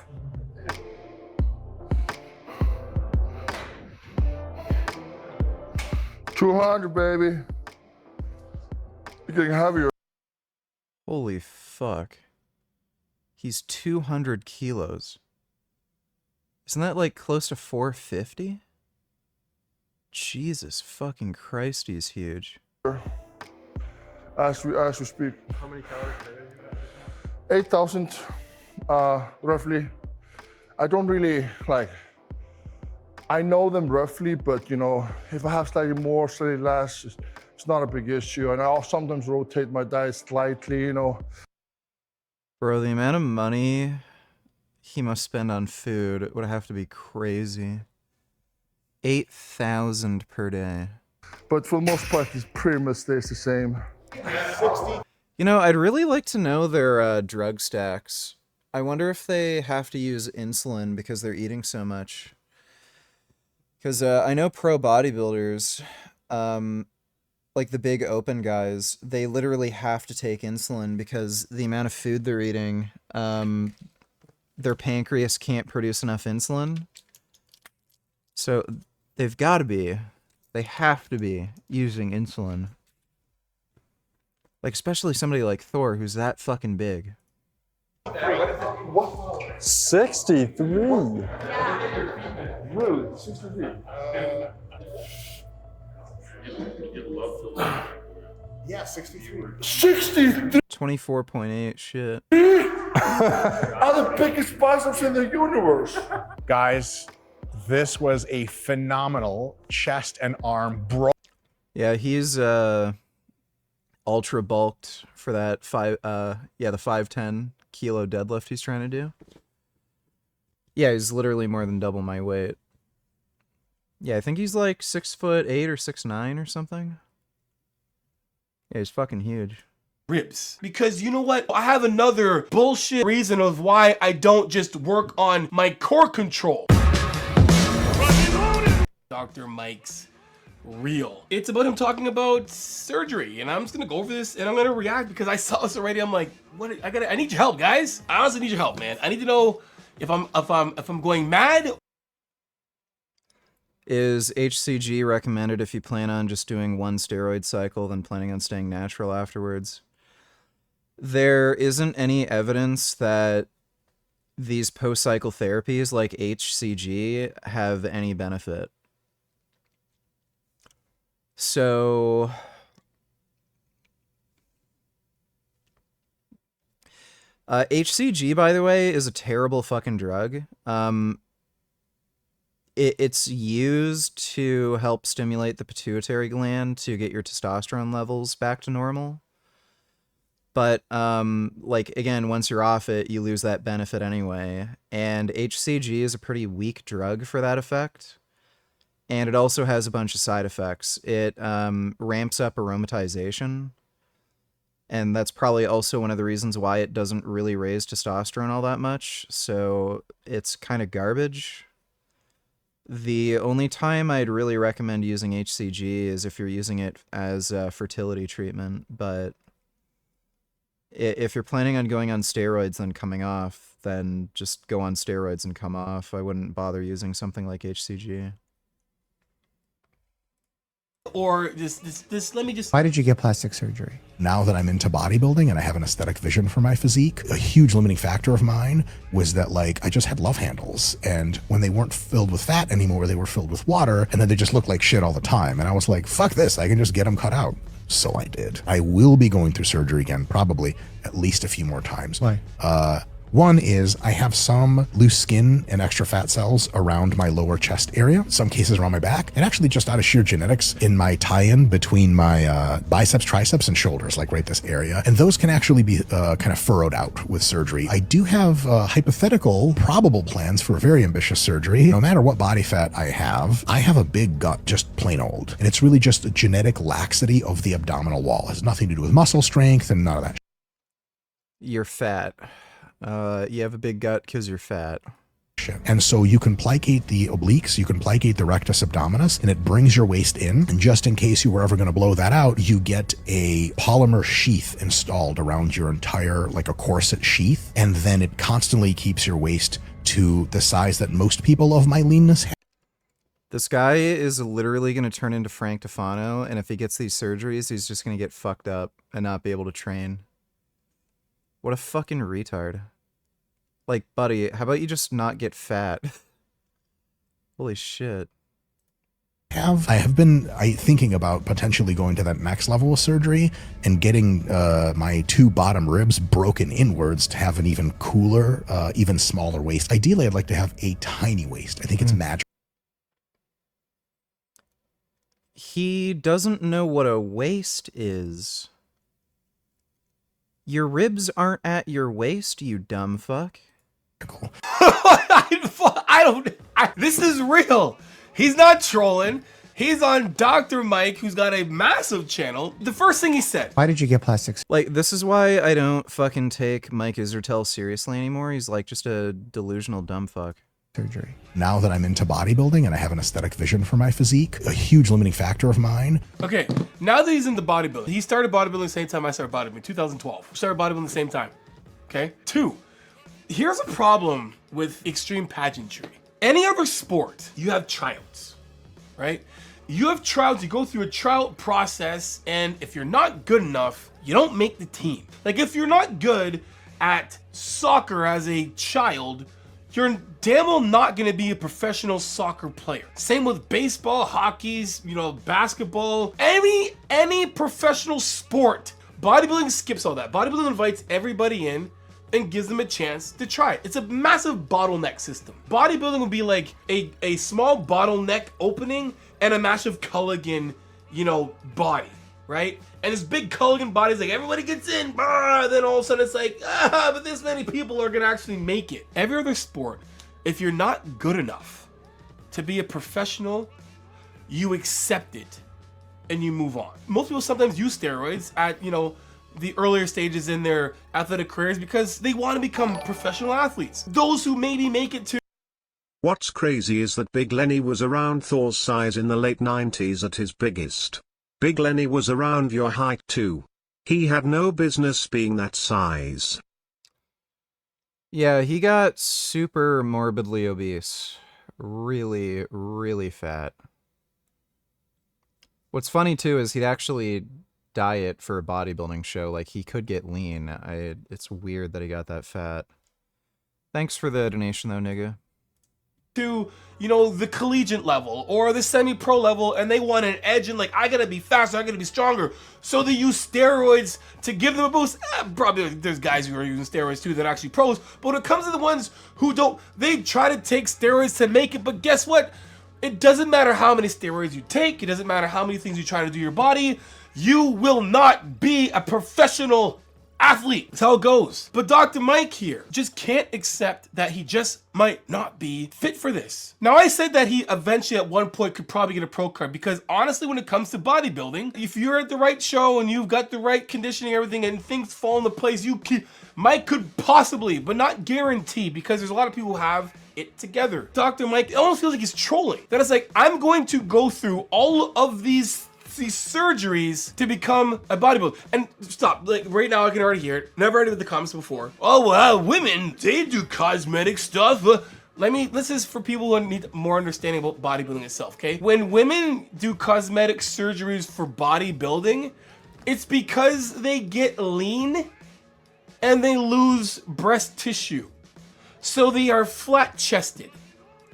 $200, baby. You're getting heavier. Holy fuck. He's 200 kilos. Isn't that like close to 450? Jesus fucking Christ, he's huge. As we speak. How many calories per day? 8,000, roughly. I don't really I know them roughly, but if I have slightly more, slightly less, it's not a big issue. And I'll sometimes rotate my diet slightly, Bro, the amount of money he must spend on food would have to be crazy. 8,000 per day. But for the most part, it pretty much stays the same. I'd really like to know their drug stacks. I wonder if they have to use insulin because they're eating so much. Because I know pro bodybuilders, like the big open guys, they literally have to take insulin because the amount of food they're eating, their pancreas can't produce enough insulin. So they've got to be They have to be using insulin. Like, especially somebody like Thor, who's that fucking big. 63. Really? 63? Yeah, 63. 63? 24.8, shit. Are the biggest biceps in the universe. Guys, this was a phenomenal chest and arm bro. Yeah, he's ultra bulked for that the 510 kilo deadlift he's trying to do. Yeah, he's literally more than double my weight. Yeah, I think he's like 6'8" or 6'9" or something. Yeah, he's fucking huge. Ribs. Because you know what? I have another bullshit reason of why I don't just work on my core control. Dr. Mike's real. It's about him talking about surgery, and I'm just gonna go over this and I'm gonna react because I saw this already. I'm like, what? I need your help, guys. I honestly need your help, man. I need to know if I'm going mad. Is HCG recommended if you plan on just doing one steroid cycle, then planning on staying natural afterwards? There isn't any evidence that these post-cycle therapies like HCG have any benefit. So HCG, by the way, is a terrible fucking drug. It's used to help stimulate the pituitary gland to get your testosterone levels back to normal. But, like, again, once you're off it, you lose that benefit anyway. And HCG is a pretty weak drug for that effect. And it also has a bunch of side effects. It ramps up aromatization. And that's probably also one of the reasons why it doesn't really raise testosterone all that much. So it's kind of garbage. The only time I'd really recommend using HCG is if you're using it as a fertility treatment. But if you're planning on going on steroids and coming off, then just go on steroids and come off. I wouldn't bother using something like HCG. Or this let me just... Why did you get plastic surgery? Now that I'm into bodybuilding and I have an aesthetic vision for my physique, a huge limiting factor of mine was that, like, I just had love handles. And when they weren't filled with fat anymore, they were filled with water, and then they just looked like shit all the time. And I was like, fuck this, I can just get them cut out. So I did. I will be going through surgery again, probably at least a few more times. Why? One is I have some loose skin and extra fat cells around my lower chest area, some cases around my back, and actually just out of sheer genetics in my tie-in between my biceps, triceps, and shoulders, like right this area. And those can actually be kind of furrowed out with surgery. I do have hypothetical, probable plans for a very ambitious surgery. No matter what body fat I have a big gut, just plain old. And it's really just a genetic laxity of the abdominal wall. It has nothing to do with muscle strength and none of that. You're fat. You have a big gut because you're fat. And so you can plicate the obliques, you can plicate the rectus abdominis, and it brings your waist in. And just in case you were ever going to blow that out, you get a polymer sheath installed around your entire, like a corset sheath. And then it constantly keeps your waist to the size that most people of my leanness have. This guy is literally going to turn into Frank Tufano, and if he gets these surgeries, he's just going to get fucked up and not be able to train. What a fucking retard. Like, buddy, how about you just not get fat? Holy shit. I have been thinking about potentially going to that next level of surgery and getting my two bottom ribs broken inwards to have an even cooler, even smaller waist. Ideally, I'd like to have a tiny waist. I think it's magic. He doesn't know what a waist is. Your ribs aren't at your waist, you dumb fuck. This is real. He's not trolling. He's on Dr. Mike, who's got a massive channel. The first thing he said. Why did you get plastic surgery? Like, this is why I don't fucking take Mike Isertel seriously anymore. He's like just a delusional dumb fuck. Surgery. Now that I'm into bodybuilding and I have an aesthetic vision for my physique, a huge limiting factor of mine. Okay, now that he's into bodybuilding, he started bodybuilding the same time I started bodybuilding, 2012. We started bodybuilding the same time, okay? 2, here's a problem with extreme pageantry. Any other sport, you have tryouts, right? You have trials, you go through a trial process, and if you're not good enough, you don't make the team. Like if you're not good at soccer as a child, you're damn well not gonna be a professional soccer player. Same with baseball, hockey's, basketball, any professional sport. Bodybuilding skips all that. Bodybuilding invites everybody in and gives them a chance to try it. It's a massive bottleneck system. Bodybuilding would be like a small bottleneck opening and a massive Culligan, body, right? And this big Culligan body is like, everybody gets in, then all of a sudden it's like, but this many people are gonna actually make it. Every other sport, if you're not good enough to be a professional, you accept it and you move on. Most people sometimes use steroids at, the earlier stages in their athletic careers because they want to become professional athletes. Those who maybe make it to... What's crazy is that Big Lenny was around Thor's size in the late 90s at his biggest. Big Lenny was around your height too. He had no business being that size. Yeah, he got super morbidly obese. Really, really fat. What's funny too is he'd actually diet for a bodybuilding show. Like he could get lean. It's weird that he got that fat. Thanks for the donation though, nigga. To the collegiate level or the semi-pro level, and they want an edge and like, I gotta be faster, I gotta be stronger, so they use steroids to give them a boost. Probably there's guys who are using steroids too that are actually pros, but when it comes to the ones who don't, they try to take steroids to make it. But guess what? It doesn't matter how many steroids you take, it doesn't matter how many things you try to do your body, you will not be a professional athlete. That's how it goes. But Dr. Mike here just can't accept that he just might not be fit for this. Now, I said that he eventually at one point could probably get a pro card because honestly, when it comes to bodybuilding, if you're at the right show and you've got the right conditioning, everything, and things fall into place, Mike could possibly, but not guarantee, because there's a lot of people who have it together. Dr. Mike, it almost feels like he's trolling. That it's like, I'm going to go through all of these surgeries to become a bodybuilder. And stop, like right now I can already hear it. Never heard it in the comments before. Oh well, women, they do cosmetic stuff. This is for people who need more understanding about bodybuilding itself, okay? When women do cosmetic surgeries for bodybuilding, it's because they get lean and they lose breast tissue. So they are flat chested.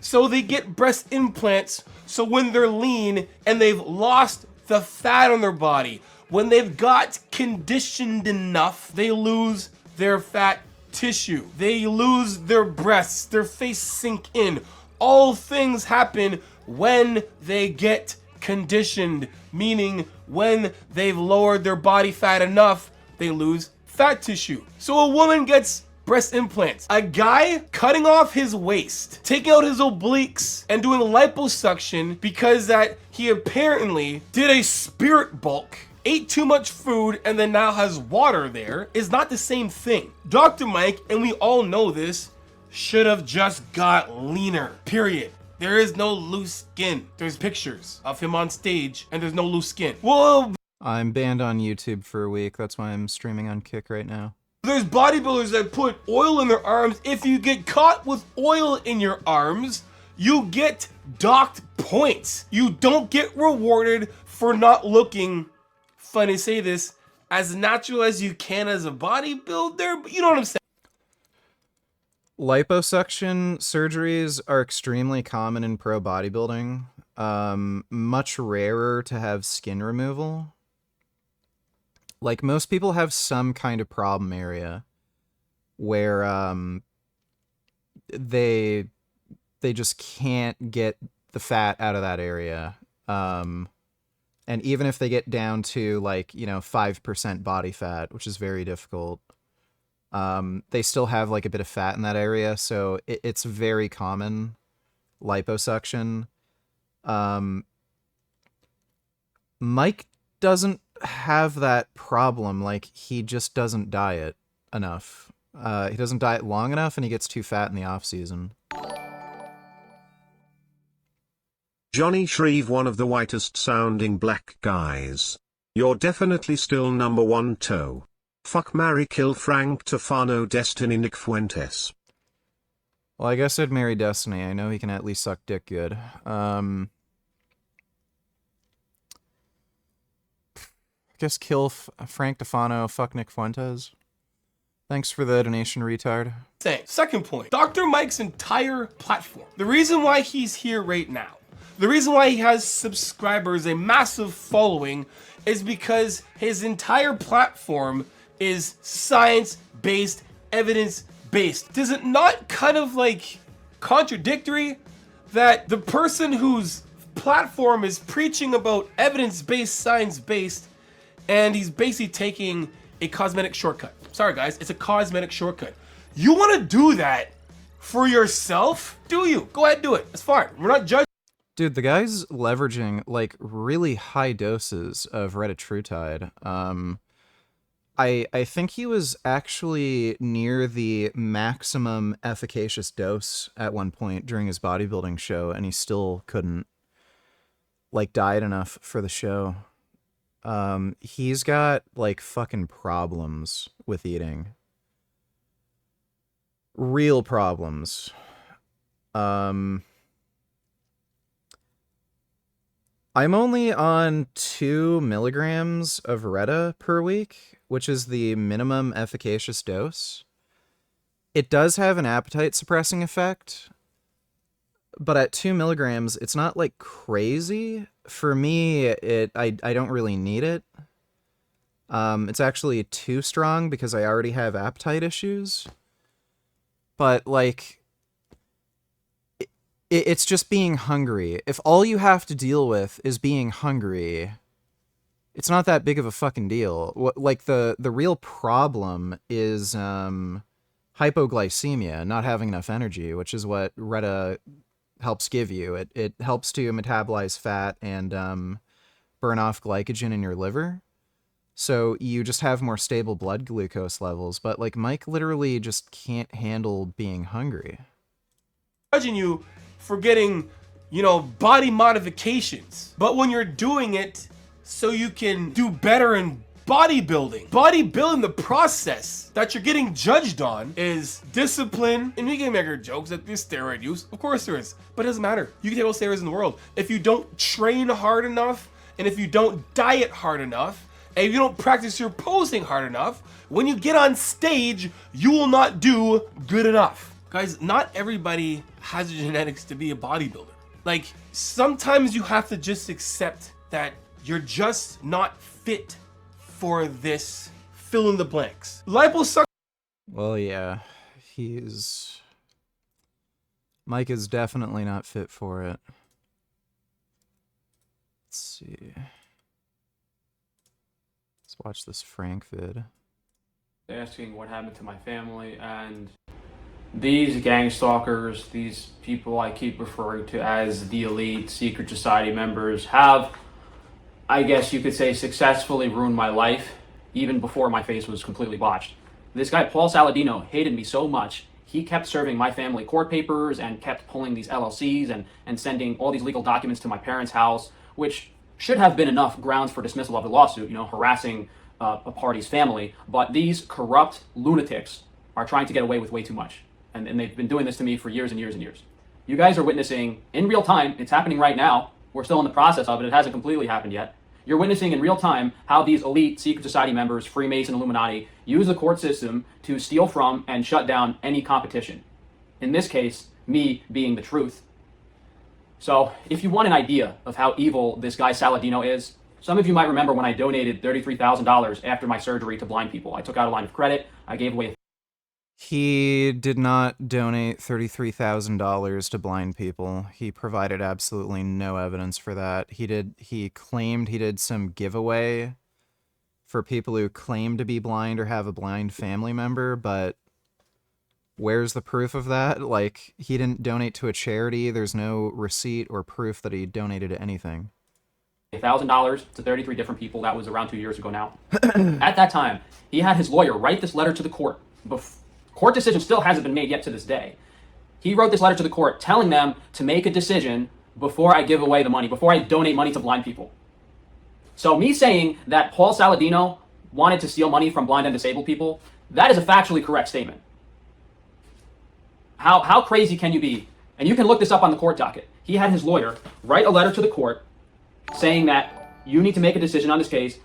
So they get breast implants. So when they're lean and they've lost the fat on their body, when they've got conditioned enough, they lose their fat tissue. They lose their breasts, their face sink in. All things happen when they get conditioned, meaning when they've lowered their body fat enough, they lose fat tissue. So a woman gets breast implants. A guy cutting off his waist, taking out his obliques, and doing liposuction because that he apparently did a spirit bulk, ate too much food, and then now has water there is not the same thing. Dr. Mike, and we all know this, should have just got leaner, period. There is no loose skin. There's pictures of him on stage, and there's no loose skin. Well, I'm banned on YouTube for a week. That's why I'm streaming on Kick right now. There's bodybuilders that put oil in their arms. If you get caught with oil in your arms, you get docked points. You don't get rewarded for not looking, funny to say this, as natural as you can as a bodybuilder, but you know what I'm saying. Liposuction surgeries are extremely common in pro bodybuilding. Much rarer to have skin removal. Like, most people have some kind of problem area where they just can't get the fat out of that area. And even if they get down to, like, 5% body fat, which is very difficult, they still have, like, a bit of fat in that area. So it's very common, liposuction. Mike doesn't have that problem. Like, he just doesn't diet enough. He doesn't diet long enough, and he gets too fat in the off season. Johnny Shreve, one of the whitest sounding black guys. You're definitely still number one toe. Fuck, marry, kill Frank Tufano, Destiny, Nick Fuentes. Well, I guess I'd marry Destiny. I know he can at least suck dick good. Guess kill Frank Tufano, fuck Nick Fuentes. Thanks for the donation, retard. Second point, Dr. Mike's entire platform. The reason why he's here right now, the reason why he has subscribers, a massive following, is because his entire platform is science-based, evidence-based. Does it not kind of like contradictory that the person whose platform is preaching about evidence-based, science-based, and he's basically taking a cosmetic shortcut? Sorry guys, it's a cosmetic shortcut. You want to do that for yourself? Do you? Go ahead, do it. It's fine. We're not judging. Dude, the guy's leveraging like really high doses of retatrutide. I think he was actually near the maximum efficacious dose at one point during his bodybuilding show, and he still couldn't like diet enough for the show. He's got like fucking problems with eating. Real problems. I'm only on 2 milligrams of Reta per week, which is the minimum efficacious dose. It does have an appetite suppressing effect, but at 2 milligrams, it's not like crazy. For me, I don't really need it. It's actually too strong because I already have appetite issues. But like, it's just being hungry. If all you have to deal with is being hungry, it's not that big of a fucking deal. Like the real problem is hypoglycemia, not having enough energy, which is what Reta helps give you. It helps to metabolize fat and burn off glycogen in your liver. So you just have more stable blood glucose levels. But like Mike literally just can't handle being hungry. Judging you for getting, you know, body modifications. But when you're doing it so you can do better in bodybuilding, the process that you're getting judged on is discipline. And we can make our jokes that there's steroid use. Of course there is, but it doesn't matter. You can take all steroids in the world. If you don't train hard enough, and if you don't diet hard enough, and if you don't practice your posing hard enough, when you get on stage, you will not do good enough. Guys, not everybody has the genetics to be a bodybuilder. Like, sometimes you have to just accept that you're just not fit for this fill in the blanks. Liposuction. Well, yeah, Mike is definitely not fit for it. Let's see. Let's watch this Frank vid. Asking what happened to my family, and these gang stalkers, these people I keep referring to as the elite secret society members, have, I guess you could say, successfully ruined my life even before my face was completely botched. This guy, Paul Saladino, hated me so much, he kept serving my family court papers and kept pulling these LLCs and sending all these legal documents to my parents' house, which should have been enough grounds for dismissal of the lawsuit, you know, harassing a party's family. But these corrupt lunatics are trying to get away with way too much. And they've been doing this to me for years and years and years. You guys are witnessing in real time, it's happening right now. We're still in the process of it. It hasn't completely happened yet. You're witnessing in real time how these elite secret society members, Freemason, Illuminati, use the court system to steal from and shut down any competition. In this case, me being the truth. So if you want an idea of how evil this guy Saladino is, some of you might remember when I donated $33,000 after my surgery to blind people. I took out a line of credit. I gave away. He did not donate $33,000 to blind people. He provided absolutely no evidence for that. He claimed he did some giveaway for people who claim to be blind or have a blind family member, but where's the proof of that? Like, he didn't donate to a charity. There's no receipt or proof that he donated to anything. $1,000 to 33 different people. That was around 2 years ago now. At that time, he had his lawyer write this letter to the court. Court decision still hasn't been made yet to this day. He wrote this letter to the court telling them to make a decision before I give away the money, before I donate money to blind people. So me saying that Paul Saladino wanted to steal money from blind and disabled people, that is a factually correct statement. How crazy can you be? And you can look this up on the court docket. He had his lawyer write a letter to the court saying that you need to make a decision on this case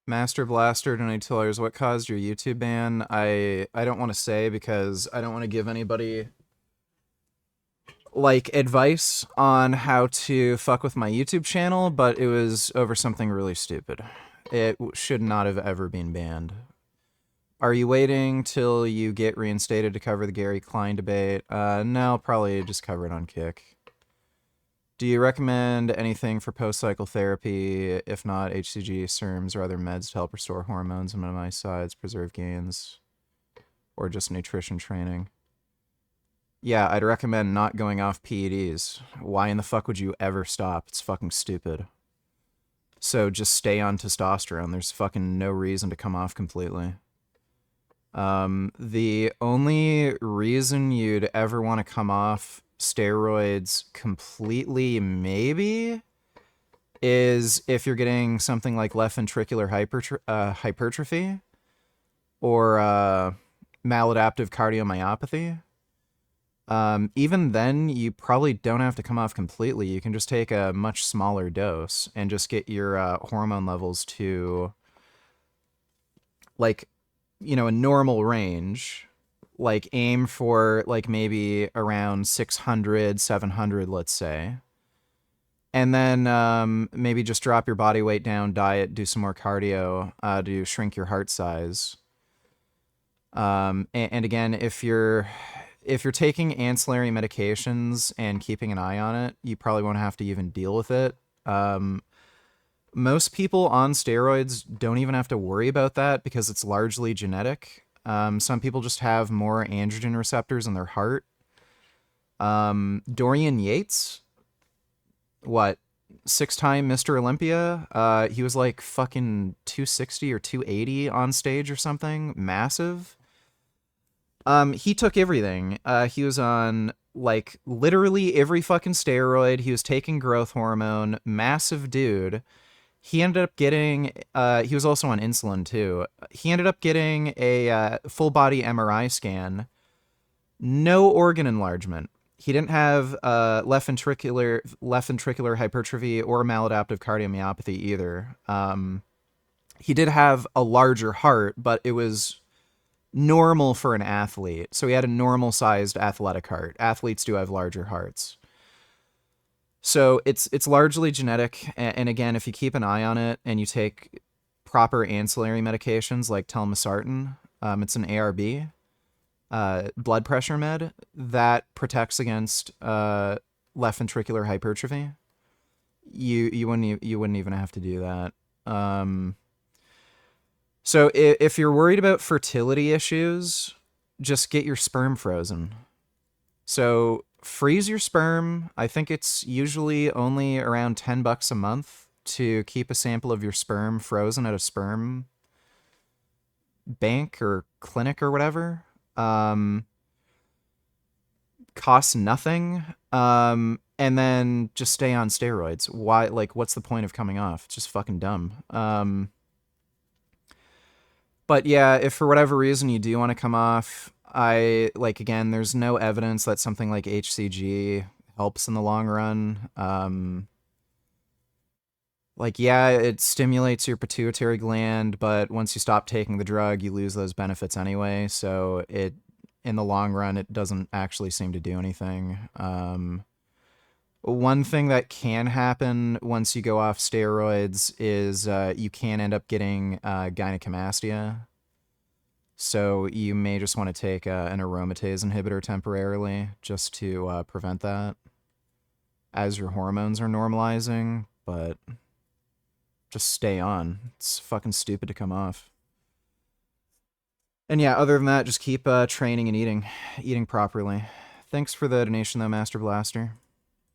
Master Blaster donated $2. What caused your YouTube ban? I don't want to say because I don't want to give anybody like advice on how to fuck with my YouTube channel, but it was over something really stupid. It should not have ever been banned. Are you waiting till you get reinstated to cover the Gary Klein debate? No, I'll probably just cover it on Kick. Do you recommend anything for post-cycle therapy? If not, HCG, SERMs, or other meds to help restore hormones and minimize sides, preserve gains, or just nutrition training? Yeah, I'd recommend not going off PEDs. Why in the fuck would you ever stop? It's fucking stupid. So just stay on testosterone. There's fucking no reason to come off completely. The only reason you'd ever want to come off steroids completely, maybe, is if you're getting something like left ventricular hypertrophy or maladaptive cardiomyopathy. Even then, you probably don't have to come off completely. You can just take a much smaller dose and just get your hormone levels to, like, you know, a normal range. Like, aim for, like, maybe around 600, 700, let's say. And then maybe just drop your body weight down, diet, do some more cardio to shrink your heart size. And again, if you're taking ancillary medications and keeping an eye on it, you probably won't have to even deal with it. Most people on steroids don't even have to worry about that because it's largely genetic. Some people just have more androgen receptors in their heart. Dorian Yates, what, 6-time Mr. Olympia? He was like fucking 260 or 280 on stage or something. Massive. He took everything. He was on, like, literally every fucking steroid. He was taking growth hormone. Massive dude. He ended up getting, he was also on insulin too. He ended up getting a full body MRI scan. No organ enlargement. He didn't have left ventricular hypertrophy or maladaptive cardiomyopathy either. He did have a larger heart, but it was normal for an athlete. So he had a normal sized athletic heart. Athletes do have larger hearts. So it's largely genetic, and again, if you keep an eye on it and you take proper ancillary medications like telmisartan, it's an ARB, blood pressure med that protects against left ventricular hypertrophy. You wouldn't even have to do that. So if you're worried about fertility issues, just get your sperm frozen. So freeze your sperm. I think it's usually only around $10 a month to keep a sample of your sperm frozen at a sperm bank or clinic or whatever. Costs nothing. And then just stay on steroids. Why? Like, what's the point of coming off? It's just fucking dumb. But yeah, if for whatever reason you do want to come off, again, there's no evidence that something like HCG helps in the long run. Yeah, it stimulates your pituitary gland, but once you stop taking the drug, you lose those benefits anyway. So in the long run, it doesn't actually seem to do anything. One thing that can happen once you go off steroids is you can end up getting gynecomastia. So you may just want to take an aromatase inhibitor temporarily just to prevent that as your hormones are normalizing, but just stay on. It's fucking stupid to come off. And yeah, other than that, just keep training and eating properly. Thanks for the donation though, Master Blaster.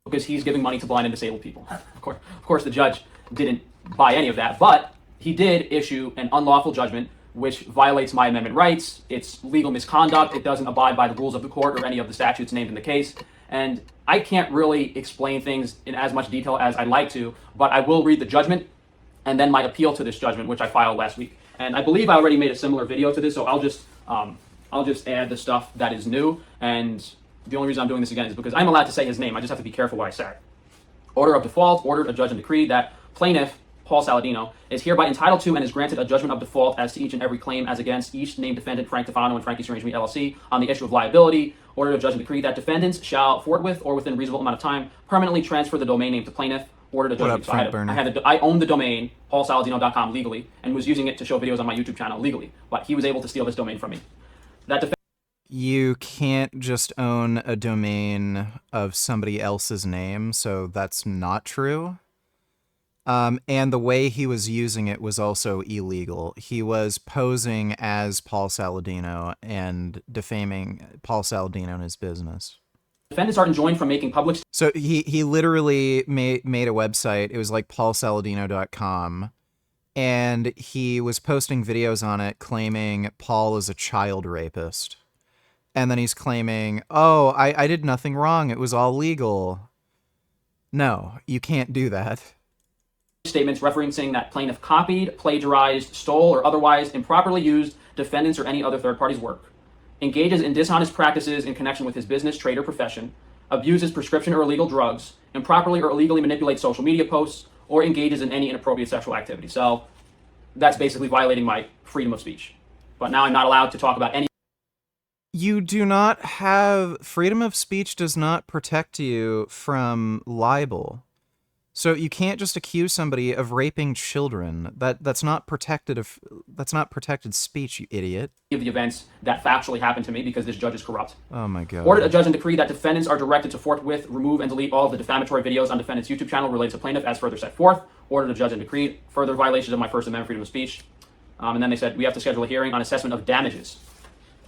Because he's giving money to blind and disabled people. Of course, the judge didn't buy any of that, but he did issue an unlawful judgment which violates my amendment rights. It's legal misconduct. It doesn't abide by the rules of the court or any of the statutes named in the case. And I can't really explain things in as much detail as I'd like to, but I will read the judgment and then my appeal to this judgment, which I filed last week. And I believe I already made a similar video to this, so I'll just add the stuff that is new. And the only reason I'm doing this again is because I'm allowed to say his name. I just have to be careful what I say. Order of default, ordered, a judge and decree that plaintiff, Paul Saladino, is hereby entitled to and is granted a judgment of default as to each and every claim as against each named defendant, Frank Tufano and Frankie's Strange Meat LLC, on the issue of liability. Order to judge and decree that defendants shall forthwith or within a reasonable amount of time permanently transfer the domain name to plaintiff. Order to judge. So I own the domain paulsaladino.com legally and was using it to show videos on my YouTube channel legally, but he was able to steal this domain from me. You can't just own a domain of somebody else's name, so that's not true. And the way he was using it was also illegal. He was posing as Paul Saladino and defaming Paul Saladino and his business. Defendants are enjoined from making public... So he literally made a website. It was like paulsaladino.com. And he was posting videos on it claiming Paul is a child rapist. And then he's claiming, oh, I did nothing wrong. It was all legal. No, you can't do that. Statements referencing that plaintiff copied, plagiarized, stole, or otherwise improperly used defendants or any other third party's work, engages in dishonest practices in connection with his business, trade, or profession, abuses prescription or illegal drugs, improperly or illegally manipulates social media posts, or engages in any inappropriate sexual activity. So that's basically violating my freedom of speech. But now I'm not allowed to talk about any... You do not have... Freedom of speech does not protect you from libel. So you can't just accuse somebody of raping children. That's not protected speech, you idiot. ...of the events that factually happened to me because this judge is corrupt. Oh my god. Order to judge and decree that defendants are directed to forthwith remove and delete all of the defamatory videos on defendant's YouTube channel related to plaintiff as further set forth. Order to judge and decree further violations of my First Amendment freedom of speech. And then they said we have to schedule a hearing on assessment of damages.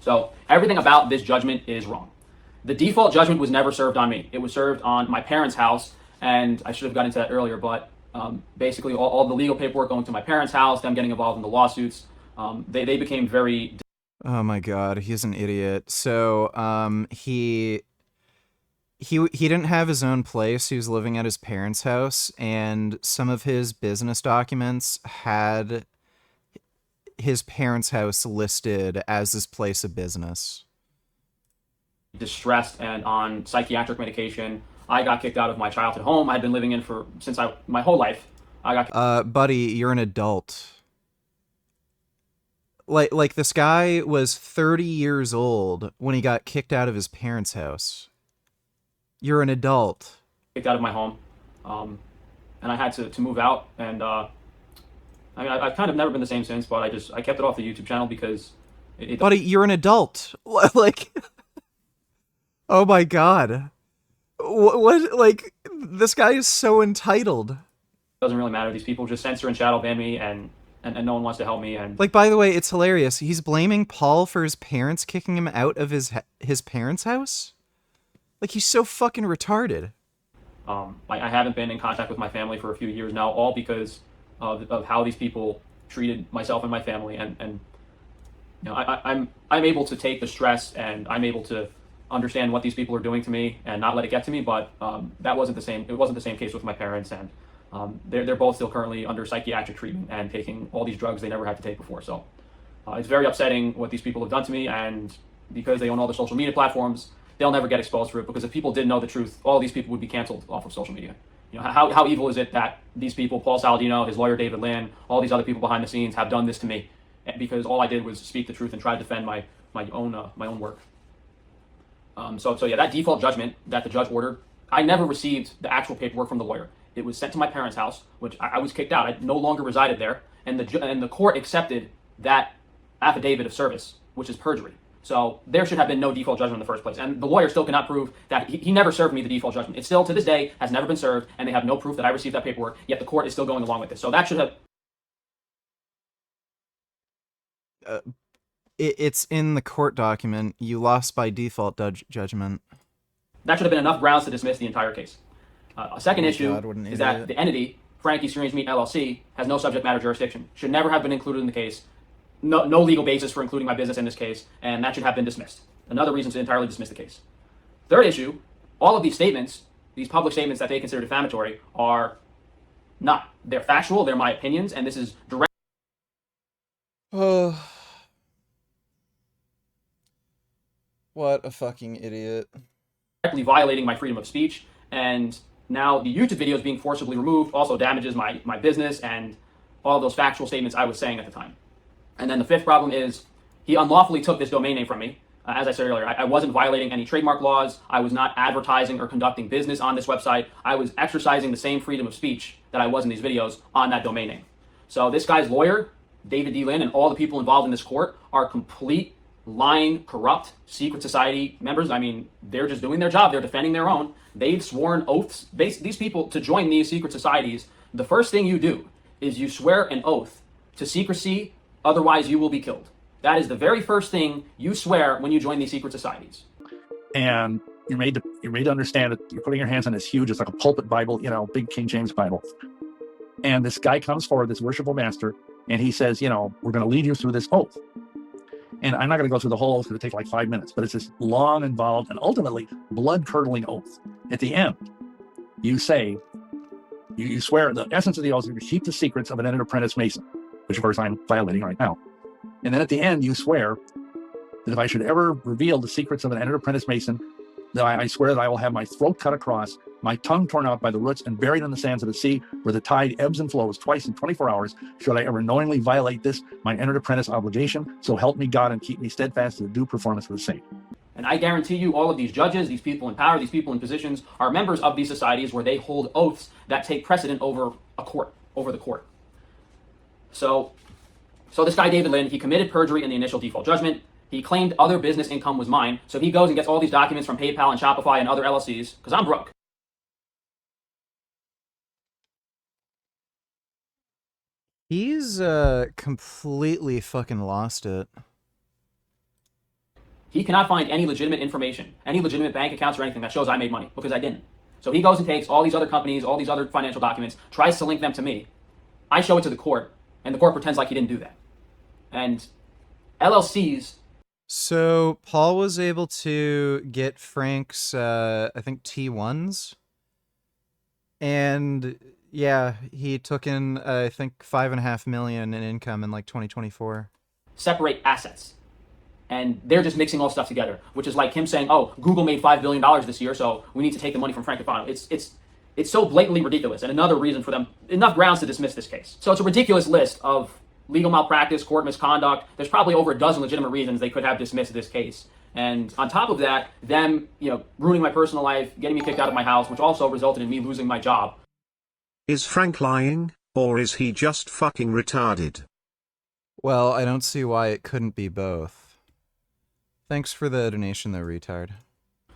So everything about this judgment is wrong. The default judgment was never served on me. It was served on my parents' house, and I should have gotten into that earlier, but basically all the legal paperwork going to my parents' house, them getting involved in the lawsuits, they became very... Oh my god, he's an idiot. So he didn't have his own place. He was living at his parents' house, and some of his business documents had his parents' house listed as his place of business. Distressed and on psychiatric medication. I got kicked out of my childhood home I had been living in since my whole life. Buddy, you're an adult. Like this guy was 30 years old when he got kicked out of his parents' house. You're an adult. Kicked out of my home, and I had to move out, and I mean, I've kind of never been the same since, but I kept it off the YouTube channel because Buddy, you're an adult. Like, oh my god. What, like, this guy is so entitled. Doesn't really matter. These people just censor and shadow ban me, and no one wants to help me. And like, by the way, it's hilarious. He's blaming Paul for his parents kicking him out of his parents' house? Like, he's so fucking retarded. I haven't been in contact with my family for a few years now, all because of how these people treated myself and my family, and you know, I'm able to take the stress, and I'm able to understand what these people are doing to me and not let it get to me, but that wasn't the same. It wasn't the same case with my parents, and they're both still currently under psychiatric treatment and taking all these drugs they never had to take before. So it's very upsetting what these people have done to me, and because they own all the social media platforms, they'll never get exposed for it, because if people did know the truth, all these people would be canceled off of social media. You know, how evil is it that these people, Paul Saladino, his lawyer David Lynn, all these other people behind the scenes have done this to me because all I did was speak the truth and try to defend my own work. So yeah, that default judgment that the judge ordered, I never received the actual paperwork from the lawyer. It was sent to my parents' house, which I was kicked out. I no longer resided there, and the court accepted that affidavit of service, which is perjury. So there should have been no default judgment in the first place. And the lawyer still cannot prove that he never served me the default judgment. It still, to this day, has never been served, and they have no proof that I received that paperwork, yet the court is still going along with this. So that should have... It's in the court document. You lost by default judgment. That should have been enough grounds to dismiss the entire case. A second issue is that the entity, Frankie's Strange Meat LLC, has no subject matter jurisdiction. Should never have been included in the case. No legal basis for including my business in this case, and that should have been dismissed. Another reason to entirely dismiss the case. Third issue, all of these statements, these public statements that they consider defamatory, are not. They're factual, they're my opinions, and this is direct... Oh. What a fucking idiot. Directly violating my freedom of speech, and Now, the YouTube videos being forcibly removed also damages my business and all those factual statements I was saying at the time. And then the fifth problem is he unlawfully took this domain name from me. As I said earlier, I wasn't violating any trademark laws. I was not advertising or conducting business on this website. I was exercising the same freedom of speech that I was in these videos on that domain name. So this guy's lawyer, David D. Lynn, and all the people involved in this court are complete, lying, corrupt, secret society members. I mean, they're just doing their job. They're defending their own. They've sworn oaths. These people, to join these secret societies, the first thing you do is you swear an oath to secrecy, otherwise you will be killed. That is the very first thing you swear when you join these secret societies. And you're made to understand that you're putting your hands on this huge, it's like a pulpit Bible, big King James Bible. And this guy comes forward, this worshipful master, and he says, we're going to lead you through this oath. And I'm not going to go through the whole oath, it would take like 5 minutes, but it's this long, involved, and ultimately blood-curdling oath. At the end, you say, you swear, the essence of the oath is to keep the secrets of an entered apprentice mason, which of course I'm violating right now. And then at the end, you swear that if I should ever reveal the secrets of an entered apprentice mason, that I swear that I will have my throat cut across, my tongue torn out by the roots, and buried in the sands of the sea, where the tide ebbs and flows twice in 24 hours, should I ever knowingly violate this, my entered apprentice obligation. So help me God and keep me steadfast to the due performance of the same. And I guarantee you all of these judges, these people in power, these people in positions are members of these societies where they hold oaths that take precedent over a court, over the court. So this guy, David Lynn, he committed perjury in the initial default judgment. He claimed other business income was mine. So he goes and gets all these documents from PayPal and Shopify and other LLCs, because I'm broke. He's completely fucking lost it. He cannot find any legitimate information, any legitimate bank accounts or anything that shows I made money, because I didn't. So he goes and takes all these other companies, all these other financial documents, tries to link them to me. I show it to the court, and the court pretends like he didn't do that. And LLCs... So Paul was able to get Frank's, I think, T1s. And yeah, he took in, I think, $5.5 million in income in like 2024. Separate assets. And they're just mixing all stuff together, which is like him saying, oh, Google made $5 billion this year, so we need to take the money from Frank Tufano. It's so blatantly ridiculous, and another reason for them, enough grounds to dismiss this case. So it's a ridiculous list of legal malpractice, court misconduct. There's probably over a dozen legitimate reasons they could have dismissed this case. And on top of that, them, ruining my personal life, getting me kicked out of my house, which also resulted in me losing my job. Is Frank lying, or is he just fucking retarded? Well, I don't see why it couldn't be both. Thanks for the donation though, retard.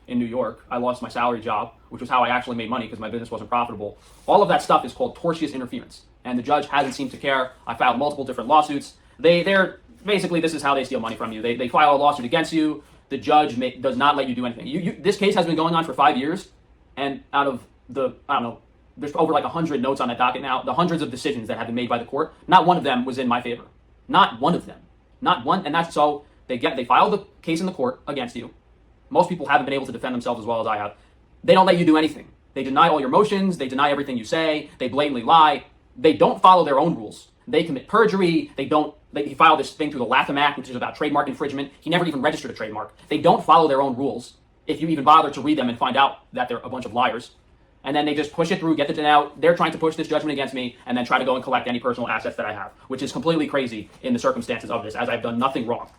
In New York, I lost my salary job, which was how I actually made money because my business wasn't profitable. All of that stuff is called tortious interference. And the judge hasn't seemed to care. I filed multiple different lawsuits. They're basically, this is how they steal money from you. They file a lawsuit against you. The judge does not let you do anything. This case has been going on for 5 years. And out of the, I don't know, there's over like 100 notes on that docket now. The hundreds of decisions that have been made by the court, not one of them was in my favor. Not one of them. Not one. And that's so they file the case in the court against you. Most people haven't been able to defend themselves as well as I have. They don't let you do anything. They deny all your motions. They deny everything you say. They blatantly lie. They don't follow their own rules. They commit perjury. He filed this thing through the Latham Act, which is about trademark infringement. He never even registered a trademark. They don't follow their own rules, if you even bother to read them and find out that they're a bunch of liars. And then they just push it through, get it out. They're trying to push this judgment against me and then try to go and collect any personal assets that I have, which is completely crazy in the circumstances of this, as I've done nothing wrong.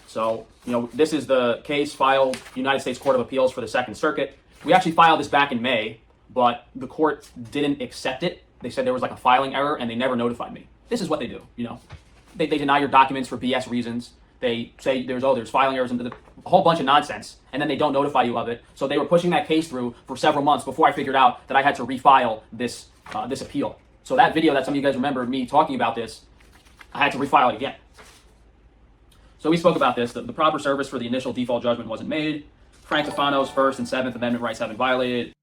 So, this is the case filed, United States Court of Appeals for the Second Circuit. We actually filed this back in May, but the court didn't accept it. They said there was like a filing error, and they never notified me. This is what they do, They deny your documents for BS reasons. They say there's filing errors and a whole bunch of nonsense, and then they don't notify you of it. So they were pushing that case through for several months before I figured out that I had to refile this appeal. So that video that some of you guys remember me talking about this, I had to refile it again. So we spoke about this. The proper service for the initial default judgment wasn't made. Frank Tufano's First and Seventh Amendment rights have been violated.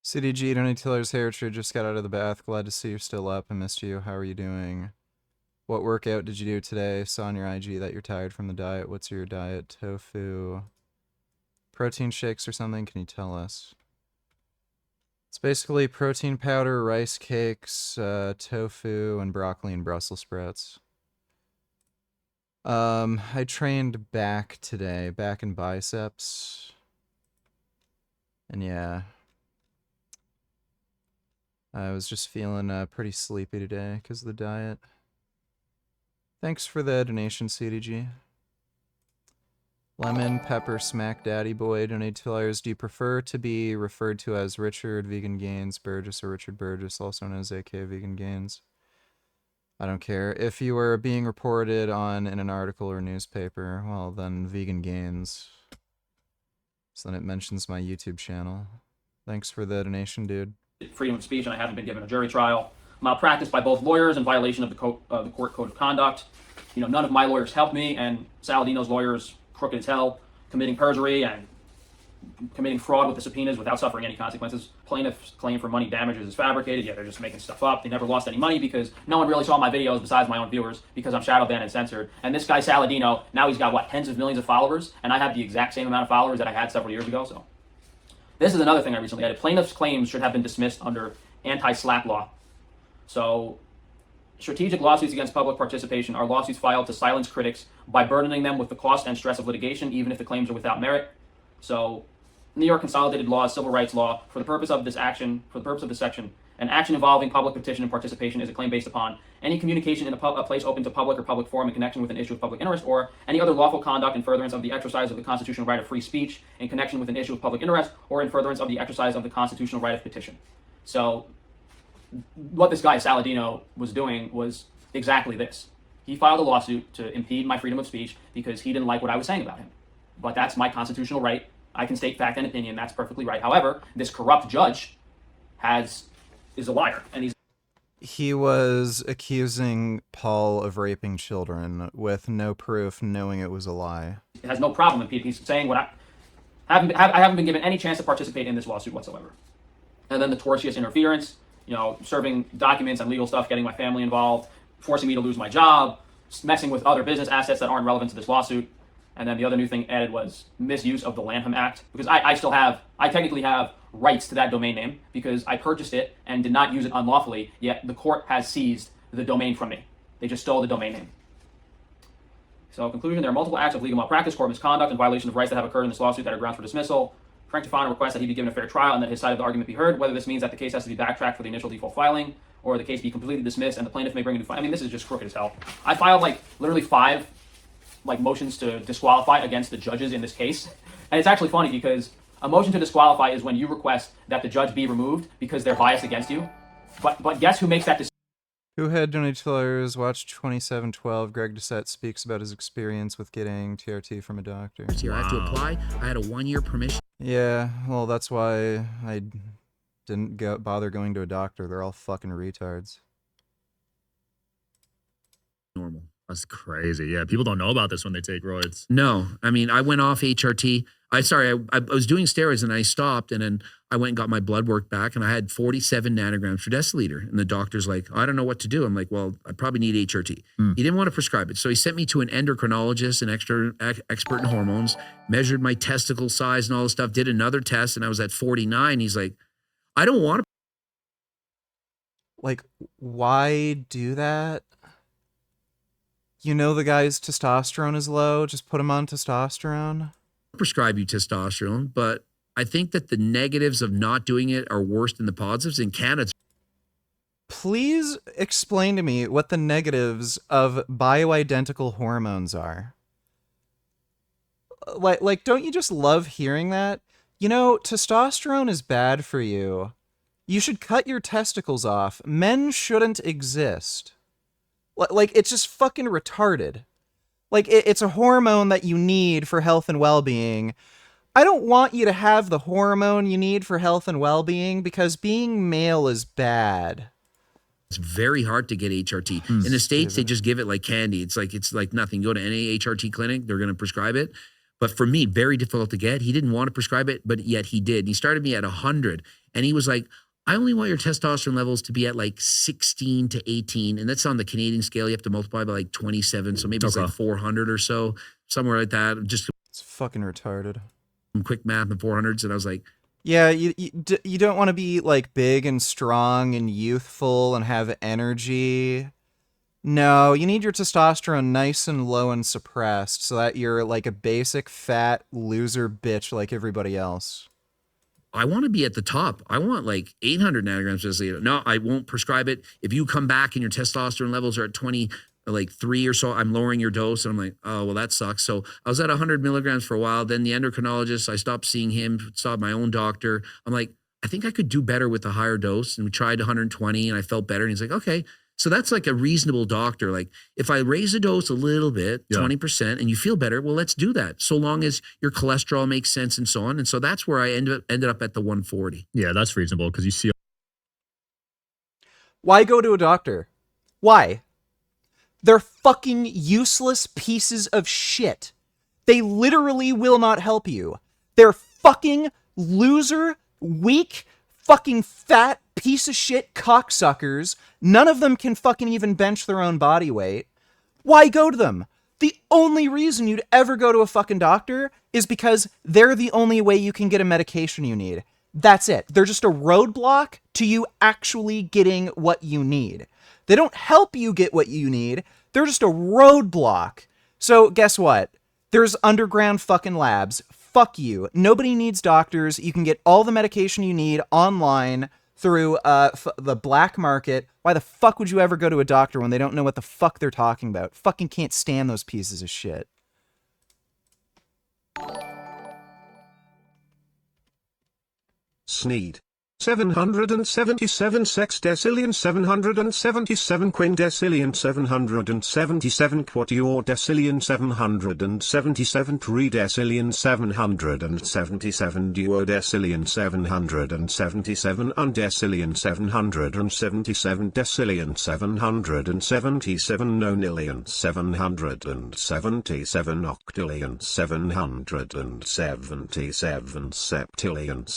CDG, Donny Tiller's hair true just got out of the bath. Glad to see you're still up. I missed you. How are you doing? What workout did you do today? Saw on your IG that you're tired from the diet. What's your diet? Tofu? Protein shakes or something? Can you tell us? It's basically protein powder, rice cakes, tofu, and broccoli and Brussels sprouts. I trained back today, back and biceps. And yeah, I was just feeling pretty sleepy today because of the diet. Thanks for the donation, CDG. Lemon Pepper Smack Daddy Boy donate $2. Do you prefer to be referred to as Richard Vegan Gains Burgess or Richard Burgess, also known as AK Vegan Gains? I don't care. If you were being reported on in an article or newspaper, well then Vegan Gains. So then it mentions my YouTube channel. Thanks for the donation, dude. Freedom of speech, and I haven't been given a jury trial. Malpractice by both lawyers in violation of the court code of conduct. You know, none of my lawyers helped me, and Saladino's lawyers crooked as hell, committing perjury and committing fraud with the subpoenas without suffering any consequences. Plaintiff's claim for money damages is fabricated. Yeah, they're just making stuff up. They never lost any money because no one really saw my videos besides my own viewers because I'm shadow banned and censored. And this guy Saladino, now he's got, what, tens of millions of followers? And I have the exact same amount of followers that I had several years ago, so. This is another thing I recently added. Plaintiff's claims should have been dismissed under anti-slap law. So, strategic lawsuits against public participation are lawsuits filed to silence critics by burdening them with the cost and stress of litigation, even if the claims are without merit. So, New York Consolidated Law, Civil Rights Law, for the purpose of this action, for the purpose of this section, an action involving public petition and participation is a claim based upon any communication in a place open to public or public forum in connection with an issue of public interest, or any other lawful conduct in furtherance of the exercise of the constitutional right of free speech in connection with an issue of public interest, or in furtherance of the exercise of the constitutional right of petition. So, what this guy Saladino was doing was exactly this. He filed a lawsuit to impede my freedom of speech because he didn't like what I was saying about him. But that's my constitutional right. I can state fact and opinion. That's perfectly right. However, this corrupt judge is a liar, and he was accusing Paul of raping children with no proof, knowing it was a lie. He has no problem impeding. He's saying what I haven't been given any chance to participate in this lawsuit whatsoever. And then the tortious interference, you know, serving documents and legal stuff, getting my family involved, forcing me to lose my job, messing with other business assets that aren't relevant to this lawsuit. And then the other new thing added was misuse of the Lanham Act, because I technically have rights to that domain name because I purchased it and did not use it unlawfully, yet the court has seized the domain from me. They just stole the domain name. So, conclusion, there are multiple acts of legal malpractice, court misconduct, and violation of rights that have occurred in this lawsuit that are grounds for dismissal. Frank Tufano requests that he be given a fair trial and that his side of the argument be heard, whether this means that the case has to be backtracked for the initial default filing, or the case be completely dismissed and the plaintiff may bring a new filing. I mean, this is just crooked as hell. I filed, literally 5 motions to disqualify against the judges in this case. And it's actually funny because a motion to disqualify is when you request that the judge be removed because they're biased against you. But guess who makes that decision? Who had donated $2? Watch 2712. Greg Doucette speaks about his experience with getting TRT from a doctor. Here, I have to apply. I had a 1-year permission. Yeah, well, that's why I didn't bother going to a doctor. They're all fucking retards. Normal. That's crazy. Yeah, people don't know about this when they take roids. No, I mean, I went off HRT. I was doing steroids and I stopped, and then I went and got my blood work back, and I had 47 nanograms per deciliter. And the doctor's like, I don't know what to do. I'm like, well, I probably need HRT. He didn't want to prescribe it. So he sent me to an endocrinologist, an expert in hormones, measured my testicle size and all this stuff, did another test, and I was at 49. He's like, I don't want to. Like, why do that? You know the guy's testosterone is low, just put him on testosterone. Prescribe you testosterone, but I think that the negatives of not doing it are worse than the positives. In Canada, please explain to me what the negatives of bioidentical hormones are. Like, don't you just love hearing that? You know, testosterone is bad for you. You should cut your testicles off. Men shouldn't exist. Like, it's just fucking retarded. Like, it's a hormone that you need for health and well-being. I don't want you to have the hormone you need for health and well-being because being male is bad. it's very hard to get HRT. In the States, they just give it like candy. It's like nothing. Go to any HRT clinic, they're going to prescribe it. But for me, very difficult to get. He didn't want to prescribe it, but yet he did. And he started me at 100. And he was like, I only want your testosterone levels to be at like 16 to 18. And that's on the Canadian scale. You have to multiply by like 27. So maybe it's like 400 or so, somewhere like that. Just it's fucking retarded. Some quick math in 400s. And I was like, yeah, you don't want to be like big and strong and youthful and have energy. No, you need your testosterone nice and low and suppressed so that you're like a basic fat loser bitch like everybody else. I want to be at the top. I want like 800 nanograms per deciliter. No, I won't prescribe it. If you come back and your testosterone levels are at 20, like 3 or so, I'm lowering your dose. And I'm like, oh, well, that sucks. So I was at 100 milligrams for a while. Then the endocrinologist, I stopped seeing him, saw my own doctor. I'm like, I think I could do better with a higher dose. And we tried 120 and I felt better. And he's like, okay. So that's like a reasonable doctor. Like if I raise the dose a little bit, 20%, and you feel better, well, let's do that. So long as your cholesterol makes sense and so on. And so that's where I ended up at the 140. Yeah, that's reasonable because you see. Why go to a doctor? Why? They're fucking useless pieces of shit. They literally will not help you. They're fucking loser, weak, fucking fat piece of shit cocksuckers. None of them can fucking even bench their own body weight. Why go to them? The only reason you'd ever go to a fucking doctor is because they're the only way you can get a medication you need. That's it. They're just a roadblock to you actually getting what you need. They don't help you get what you need. They're just a roadblock. So guess what? There's underground fucking labs. Fuck you. Nobody needs doctors. You can get all the medication you need online through the black market. Why the fuck would you ever go to a doctor when they don't know what the fuck they're talking about? Fucking can't stand those pieces of shit. Sneed. 777 sexdecillion 777 quindecillion 777 quatuordecillion 777 tridecillion 777 duodecillion 777 undecillion 777 decillion 777 nonillion 777 octillion 777 septillion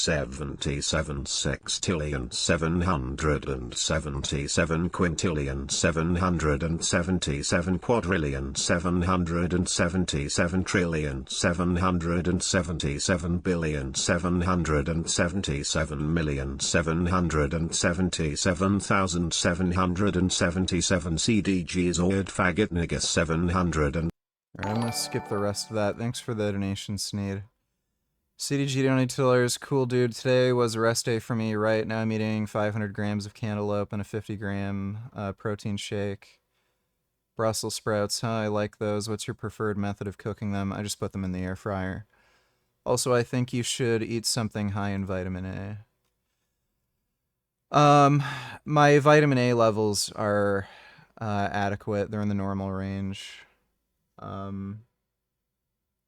777 sextillion 777 quintillion 777 quadrillion 777 trillion 777 billion 777 million 777,777 CDGs or faggot nigga 700 and... Alright, I'm gonna skip the rest of that. Thanks for the donation, Sneed. CDG $20. Cool dude. Today was a rest day for me. Right now I'm eating 500 grams of cantaloupe and a 50-gram protein shake. Brussels sprouts. Huh, I like those. What's your preferred method of cooking them? I just put them in the air fryer. Also, I think you should eat something high in vitamin A. My vitamin A levels are adequate. They're in the normal range.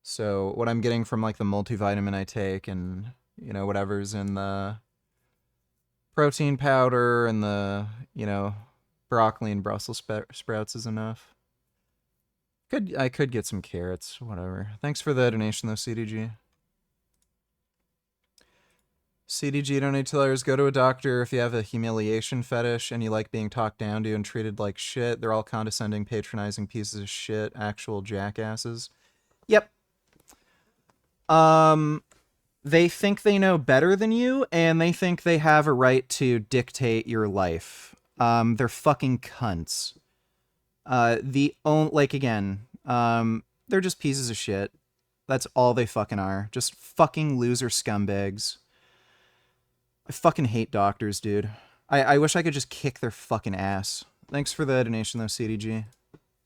So what I'm getting from like the multivitamin I take and, you know, whatever's in the protein powder and the, you know, broccoli and Brussels sprouts is enough. I could get some carrots, whatever. Thanks for the donation though, CDG. CDG $20. Go to a doctor if you have a humiliation fetish and you like being talked down to and treated like shit. They're all condescending, patronizing pieces of shit, actual jackasses. Yep. They think they know better than you, and they think they have a right to dictate your life. They're fucking cunts. They're just pieces of shit. That's all they fucking are. Just fucking loser scumbags. I fucking hate doctors, dude. I wish I could just kick their fucking ass. Thanks for the donation, though, CDG.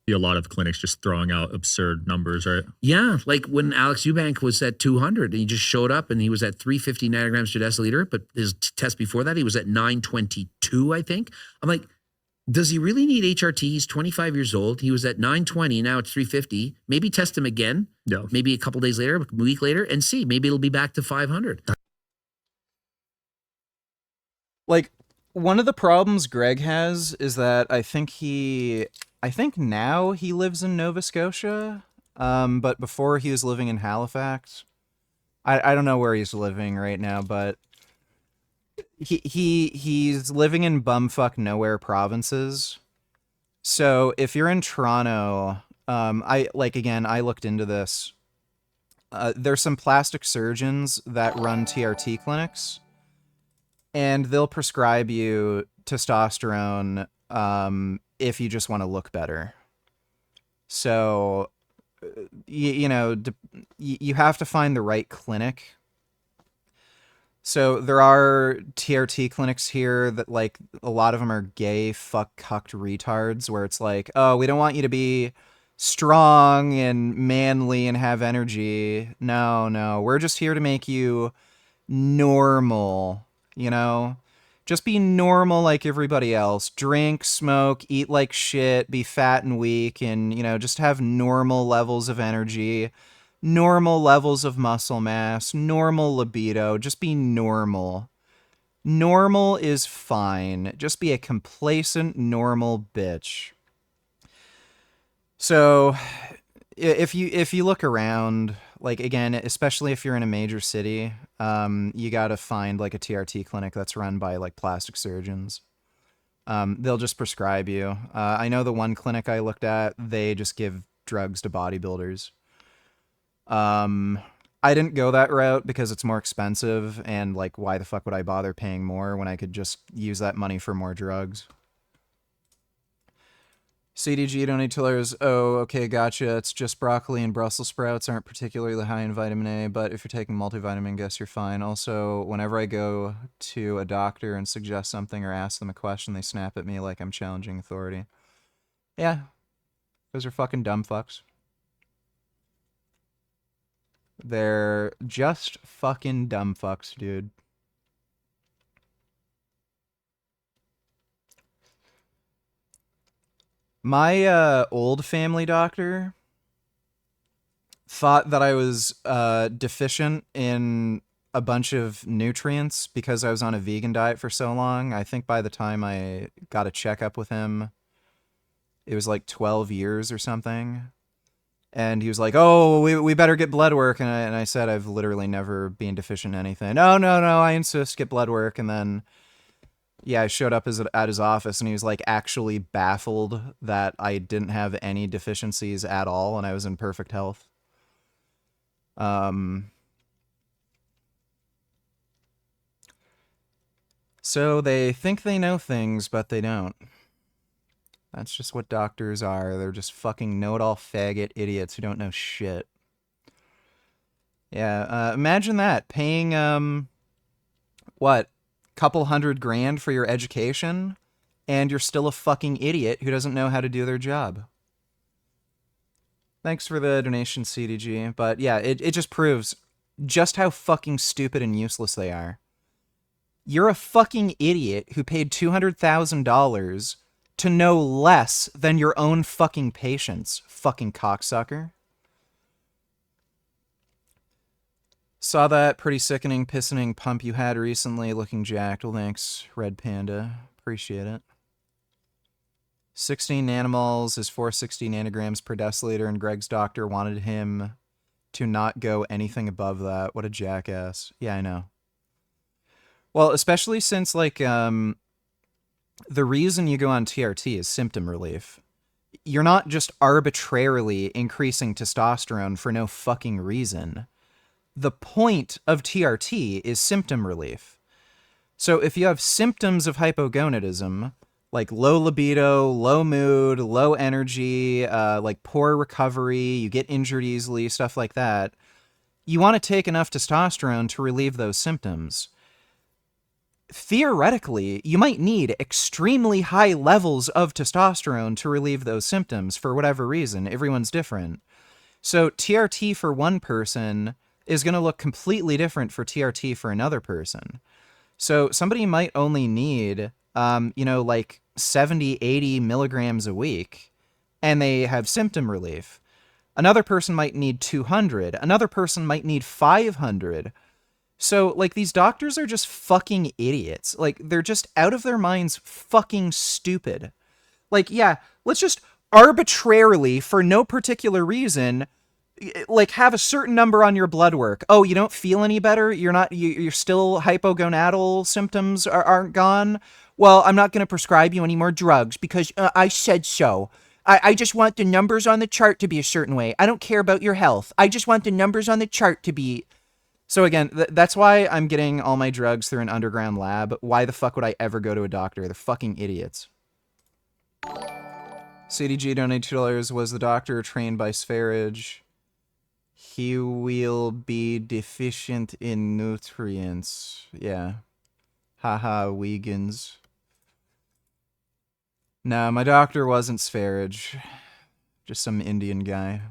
A lot of clinics just throwing out absurd numbers, right? Yeah, like when Alex Eubank was at 200 and he just showed up and he was at 350 nanograms per deciliter, but his test before that, he was at 922, I think. I'm like, does he really need HRT? He's 25 years old. He was at 920, now it's 350. Maybe test him again, maybe a couple days later, a week later, and see. Maybe it'll be back to 500. Like, one of the problems Greg has is that I think now he lives in Nova Scotia, but before he was living in Halifax. I don't know where he's living right now, but he's living in bumfuck nowhere provinces. So if you're in Toronto, I looked into this. There's some plastic surgeons that run TRT clinics, and they'll prescribe you testosterone if you just want to look better. So, you have to find the right clinic. So there are TRT clinics here that, like, a lot of them are gay fuck cucked retards where it's like, oh, we don't want you to be strong and manly and have energy. No, we're just here to make you normal, you know? Just be normal like everybody else. Drink, smoke, eat like shit, be fat and weak, and, you know, just have normal levels of energy, normal levels of muscle mass, normal libido. Just be normal. Normal is fine. Just be a complacent, normal bitch. So, if you look around, like, again, especially if you're in a major city, you gotta find like a TRT clinic that's run by like plastic surgeons. They'll just prescribe you. I know the one clinic I looked at, they just give drugs to bodybuilders. I didn't go that route because it's more expensive, and like, why the fuck would I bother paying more when I could just use that money for more drugs? CDG don't need tillers. Oh, okay, gotcha. It's just broccoli and Brussels sprouts aren't particularly high in vitamin A, but if you're taking multivitamin, guess you're fine. Also, whenever I go to a doctor and suggest something or ask them a question, they snap at me like I'm challenging authority. Yeah, those are fucking dumb fucks. They're just fucking dumb fucks, dude. My old family doctor thought that I was deficient in a bunch of nutrients because I was on a vegan diet for so long. I think by the time I got a checkup with him, it was like 12 years or something. And he was like, oh, we better get blood work. And I said, I've literally never been deficient in anything. No, I insist, get blood work. And then, yeah, I showed up at his office, and he was like actually baffled that I didn't have any deficiencies at all, and I was in perfect health. So they think they know things, but they don't. That's just what doctors are. They're just fucking know-it-all faggot idiots who don't know shit. Yeah, imagine that. Paying, what? Couple $100,000 for your education, and you're still a fucking idiot who doesn't know how to do their job. Thanks for the donation, CDG. But yeah, it just proves just how fucking stupid and useless they are. You're a fucking idiot who paid $200,000 to know less than your own fucking patients, fucking cocksucker. Saw that pretty sickening, pissening pump you had recently, looking jacked. Well, thanks, Red Panda. Appreciate it. 16 nanomoles is 460 nanograms per deciliter, and Greg's doctor wanted him to not go anything above that. What a jackass. Yeah, I know. Well, especially since, like, the reason you go on TRT is symptom relief. You're not just arbitrarily increasing testosterone for no fucking reason. The point of TRT is symptom relief. So if you have symptoms of hypogonadism, like low libido, low mood, low energy, like poor recovery, you get injured easily, stuff like that, you want to take enough testosterone to relieve those symptoms. Theoretically, you might need extremely high levels of testosterone to relieve those symptoms for whatever reason. Everyone's different. So TRT for one person is going to look completely different for TRT for another person. So somebody might only need, like 70, 80 milligrams a week, and they have symptom relief. Another person might need 200. Another person might need 500. So, like, these doctors are just fucking idiots. Like, they're just out of their minds fucking stupid. Like, yeah, let's just arbitrarily, for no particular reason, like, have a certain number on your blood work. Oh, you don't feel any better? You're still hypogonadal symptoms aren't gone? Well, I'm not going to prescribe you any more drugs because I said so. I just want the numbers on the chart to be a certain way. I don't care about your health. I just want the numbers on the chart to be... So again, that's why I'm getting all my drugs through an underground lab. Why the fuck would I ever go to a doctor? They're fucking idiots. CDG donated $2. Was the doctor trained by Spherage? He will be deficient in nutrients. Yeah. Haha, vegans. No, my doctor wasn't Sfarage. Just some Indian guy.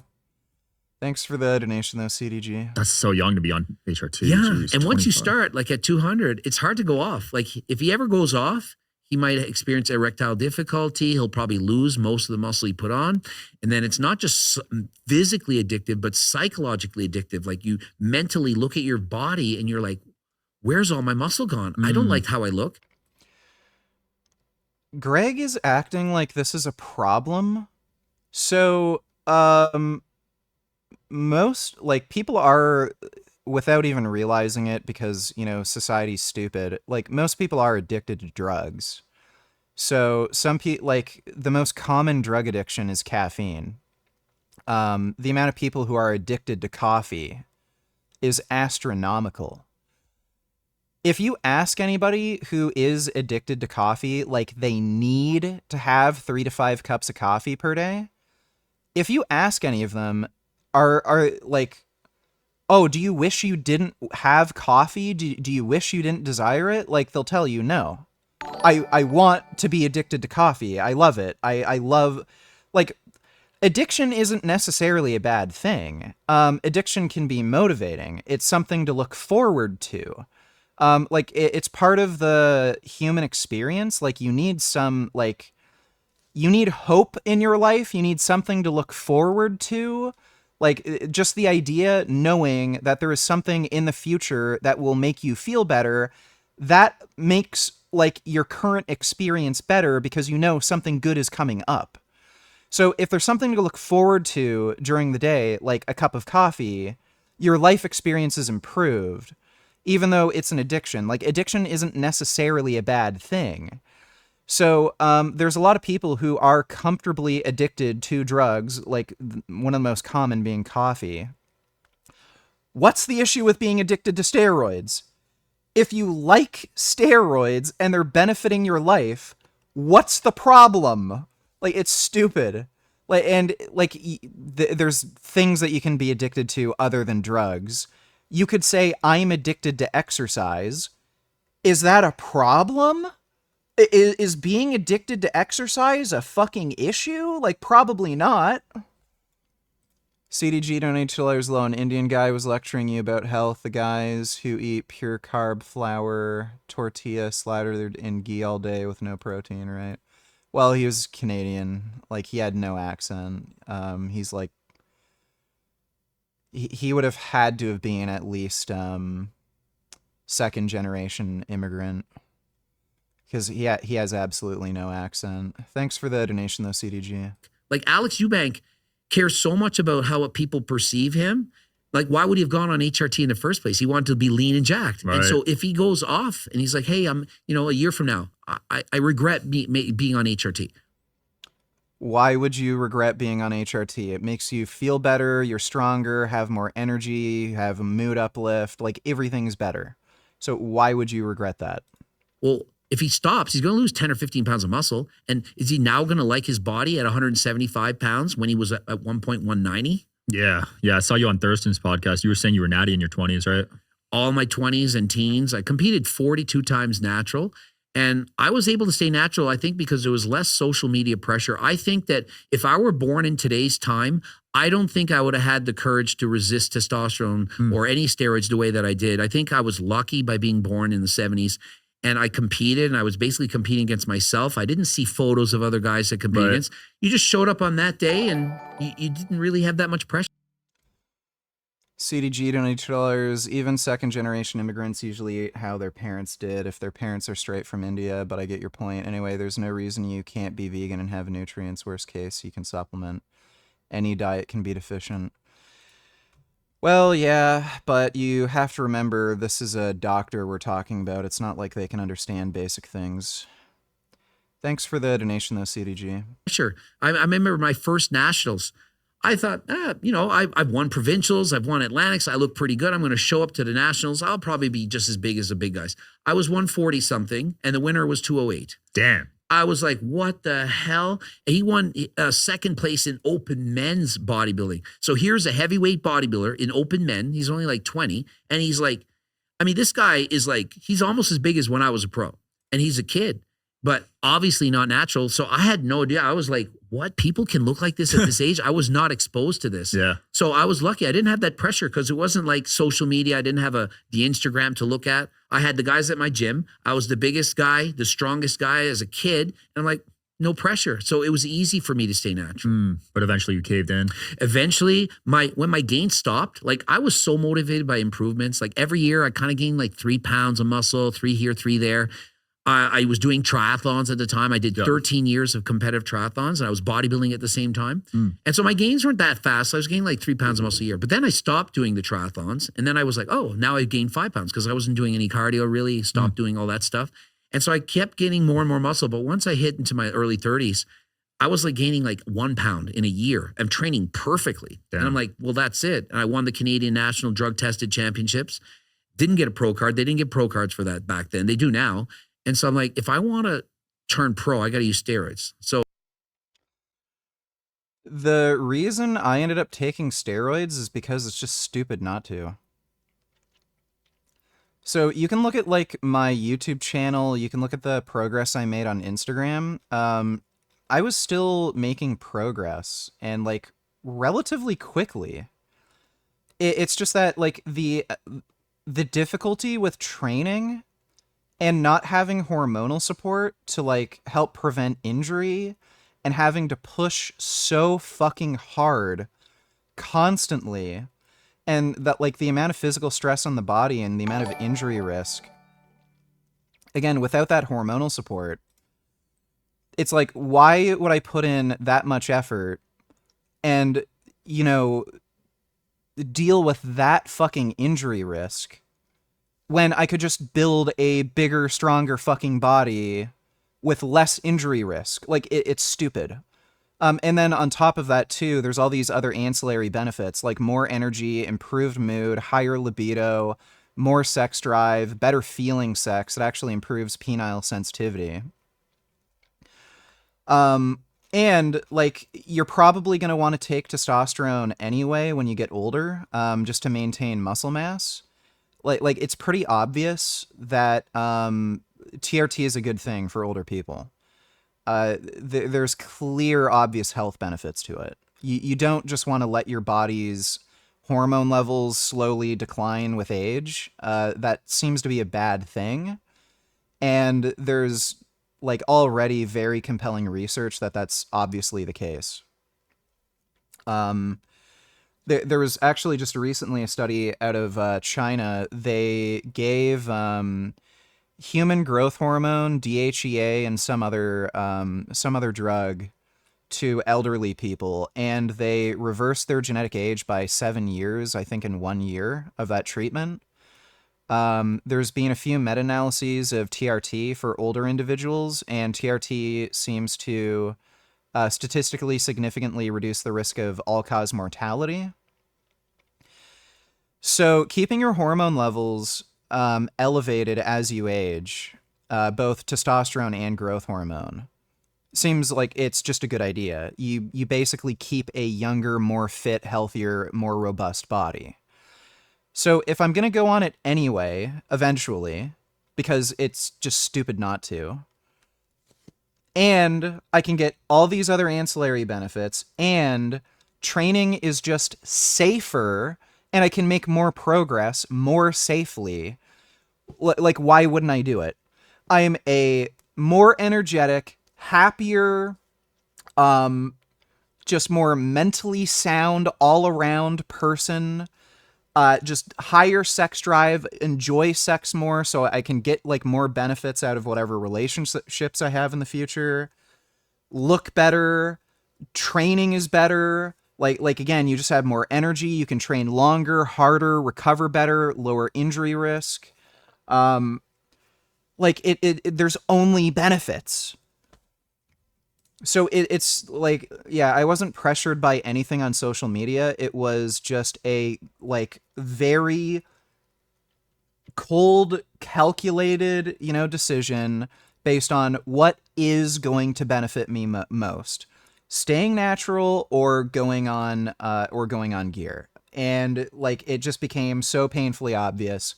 Thanks for the donation, though, CDG. That's so young to be on HRT. Yeah, Jeez, and once you 25. start, like at 200, it's hard to go off. Like if he ever goes off, he might experience erectile difficulty. He'll probably lose most of the muscle he put on. And then it's not just physically addictive, but psychologically addictive. Like you mentally look at your body and you're like, where's all my muscle gone? I don't like how I look. Greg is acting like this is a problem. So, most, like, people are, without even realizing it, because, you know, society's stupid, like, most people are addicted to drugs. So, some people, like, the most common drug addiction is caffeine. The amount of people who are addicted to coffee is astronomical. If you ask anybody who is addicted to coffee, like, they need to have 3 to 5 cups of coffee per day, if you ask any of them, are like, oh, do you wish you didn't have coffee? Do you wish you didn't desire it? Like, they'll tell you, no. I want to be addicted to coffee. I love it. I love, like, addiction isn't necessarily a bad thing. Addiction can be motivating. It's something to look forward to. Like, it's part of the human experience. Like, you need some, like, you need hope in your life. You need something to look forward to. Like, just the idea, knowing that there is something in the future that will make you feel better, that makes, like, your current experience better because you know something good is coming up. So if there's something to look forward to during the day, like a cup of coffee, your life experience is improved, even though it's an addiction. Like, addiction isn't necessarily a bad thing. So there's a lot of people who are comfortably addicted to drugs, like one of the most common being coffee. What's the issue with being addicted to steroids? If you like steroids and they're benefiting your life, what's the problem? Like, it's stupid. Like, and like, there's things that you can be addicted to other than drugs. You could say, I'm addicted to exercise. Is that a problem? Is being addicted to exercise a fucking issue? Like, probably not. CDG donated $2 low. An Indian guy was lecturing you about health. The guys who eat pure carb flour, tortilla slathered in ghee all day with no protein, right? Well, he was Canadian. Like, he had no accent. He's like, he would have had to have been at least second generation immigrant. Because he has absolutely no accent. Thanks for the donation, though, CDG. Like, Alex Eubank cares so much about how people perceive him. Like, why would he have gone on HRT in the first place? He wanted to be lean and jacked. Right. And so if he goes off and he's like, hey, I'm, you know, a year from now, I regret being on HRT. Why would you regret being on HRT? It makes you feel better, you're stronger, have more energy, have a mood uplift, like, everything's better. So why would you regret that? Well, if he stops, he's going to lose 10 or 15 pounds of muscle. And is he now going to like his body at 175 pounds when he was at one point 190? Yeah. I saw you on Thurston's podcast. You were saying you were natty in your 20s, right? All my 20s and teens. I competed 42 times natural. And I was able to stay natural, I think, because there was less social media pressure. I think that if I were born in today's time, I don't think I would have had the courage to resist testosterone or any steroids the way that I did. I think I was lucky by being born in the 70s. And I competed, and I was basically competing against myself. I didn't see photos of other guys that competed against. You just showed up on that day, and you didn't really have that much pressure. CDG donated $2. Even second-generation immigrants usually eat how their parents did, if their parents are straight from India, but I get your point. Anyway, there's no reason you can't be vegan and have nutrients. Worst case, you can supplement. Any diet can be deficient. Well, yeah, but you have to remember this is a doctor we're talking about. It's not like they can understand basic things. Thanks for the donation, though, CDG. Sure. I remember my first nationals. I thought, you know, I've won provincials, I've won Atlantics, I look pretty good. I'm going to show up to the nationals. I'll probably be just as big as the big guys. I was 140 something, and the winner was 208. Damn. I was like, what the hell? And he won second place in open men's bodybuilding. So here's a heavyweight bodybuilder in open men. He's only like 20. And he's like, I mean, this guy is like, he's almost as big as when I was a pro. And he's a kid, but obviously not natural. So I had no idea. I was like, what? People can look like this at this age? I was not exposed to this. Yeah. So I was lucky. I didn't have that pressure because it wasn't like social media. I didn't have the Instagram to look at. I had the guys at my gym. I was the biggest guy, the strongest guy as a kid. And I'm like, no pressure. So it was easy for me to stay natural. But eventually you caved in. Eventually, when my gain stopped, like I was so motivated by improvements. Like every year I kind of gained like 3 pounds of muscle, 3 here, 3 there. I was doing triathlons at the time. I did 13 years of competitive triathlons, and I was bodybuilding at the same time. And so my gains weren't that fast. I was gaining like 3 pounds a muscle a year. But then I stopped doing the triathlons, and then I was like, oh, now I've gained 5 pounds because I wasn't doing any cardio really, stopped doing all that stuff. And so I kept gaining more and more muscle. But once I hit into my early 30s, I was like gaining like 1 pound in a year. I'm training perfectly. Damn. And I'm like, well, that's it. And I won the Canadian National Drug Tested Championships. Didn't get a pro card. They didn't get pro cards for that back then. They do now. And so I'm like, if I want to turn pro, I got to use steroids. So the reason I ended up taking steroids is because it's just stupid not to. So you can look at like my YouTube channel. You can look at the progress I made on Instagram. I was still making progress and like relatively quickly. It's just that like the difficulty with training and not having hormonal support to like help prevent injury and having to push so fucking hard constantly, and that like the amount of physical stress on the body and the amount of injury risk, again, without that hormonal support, it's like, why would I put in that much effort and, you know, deal with that fucking injury risk when I could just build a bigger, stronger fucking body with less injury risk? Like, it's stupid. And then on top of that, too, there's all these other ancillary benefits, like more energy, improved mood, higher libido, more sex drive, better feeling sex. It actually improves penile sensitivity. And, like, you're probably going to want to take testosterone anyway when you get older, just to maintain muscle mass. Like it's pretty obvious that TRT is a good thing for older people. There's clear, obvious health benefits to it. You don't just want to let your body's hormone levels slowly decline with age. That seems to be a bad thing. And there's like already very compelling research that that's obviously the case. There was actually just recently a study out of China. They gave human growth hormone, DHEA, and some other drug to elderly people, and they reversed their genetic age by 7 years, I think, in 1 year of that treatment. There's been a few meta-analyses of TRT for older individuals, and TRT seems to statistically significantly reduce the risk of all-cause mortality. So keeping your hormone levels elevated as you age, both testosterone and growth hormone, seems like it's just a good idea. You basically keep a younger, more fit, healthier, more robust body. So if I'm going to go on it anyway, eventually, because it's just stupid not to, and I can get all these other ancillary benefits, and training is just safer, and I can make more progress more safely, like, why wouldn't I do it? I am a more energetic, happier, just more mentally sound, all-around person, just higher sex drive, enjoy sex more, so I can get like more benefits out of whatever relationships I have in the future, look better, training is better, like again, you just have more energy, you can train longer, harder, recover better, lower injury risk. Like there's only benefits. So it's like, yeah, I wasn't pressured by anything on social media. It was just a like very cold, calculated, decision based on what is going to benefit me most? Staying natural or going on gear? And like it just became so painfully obvious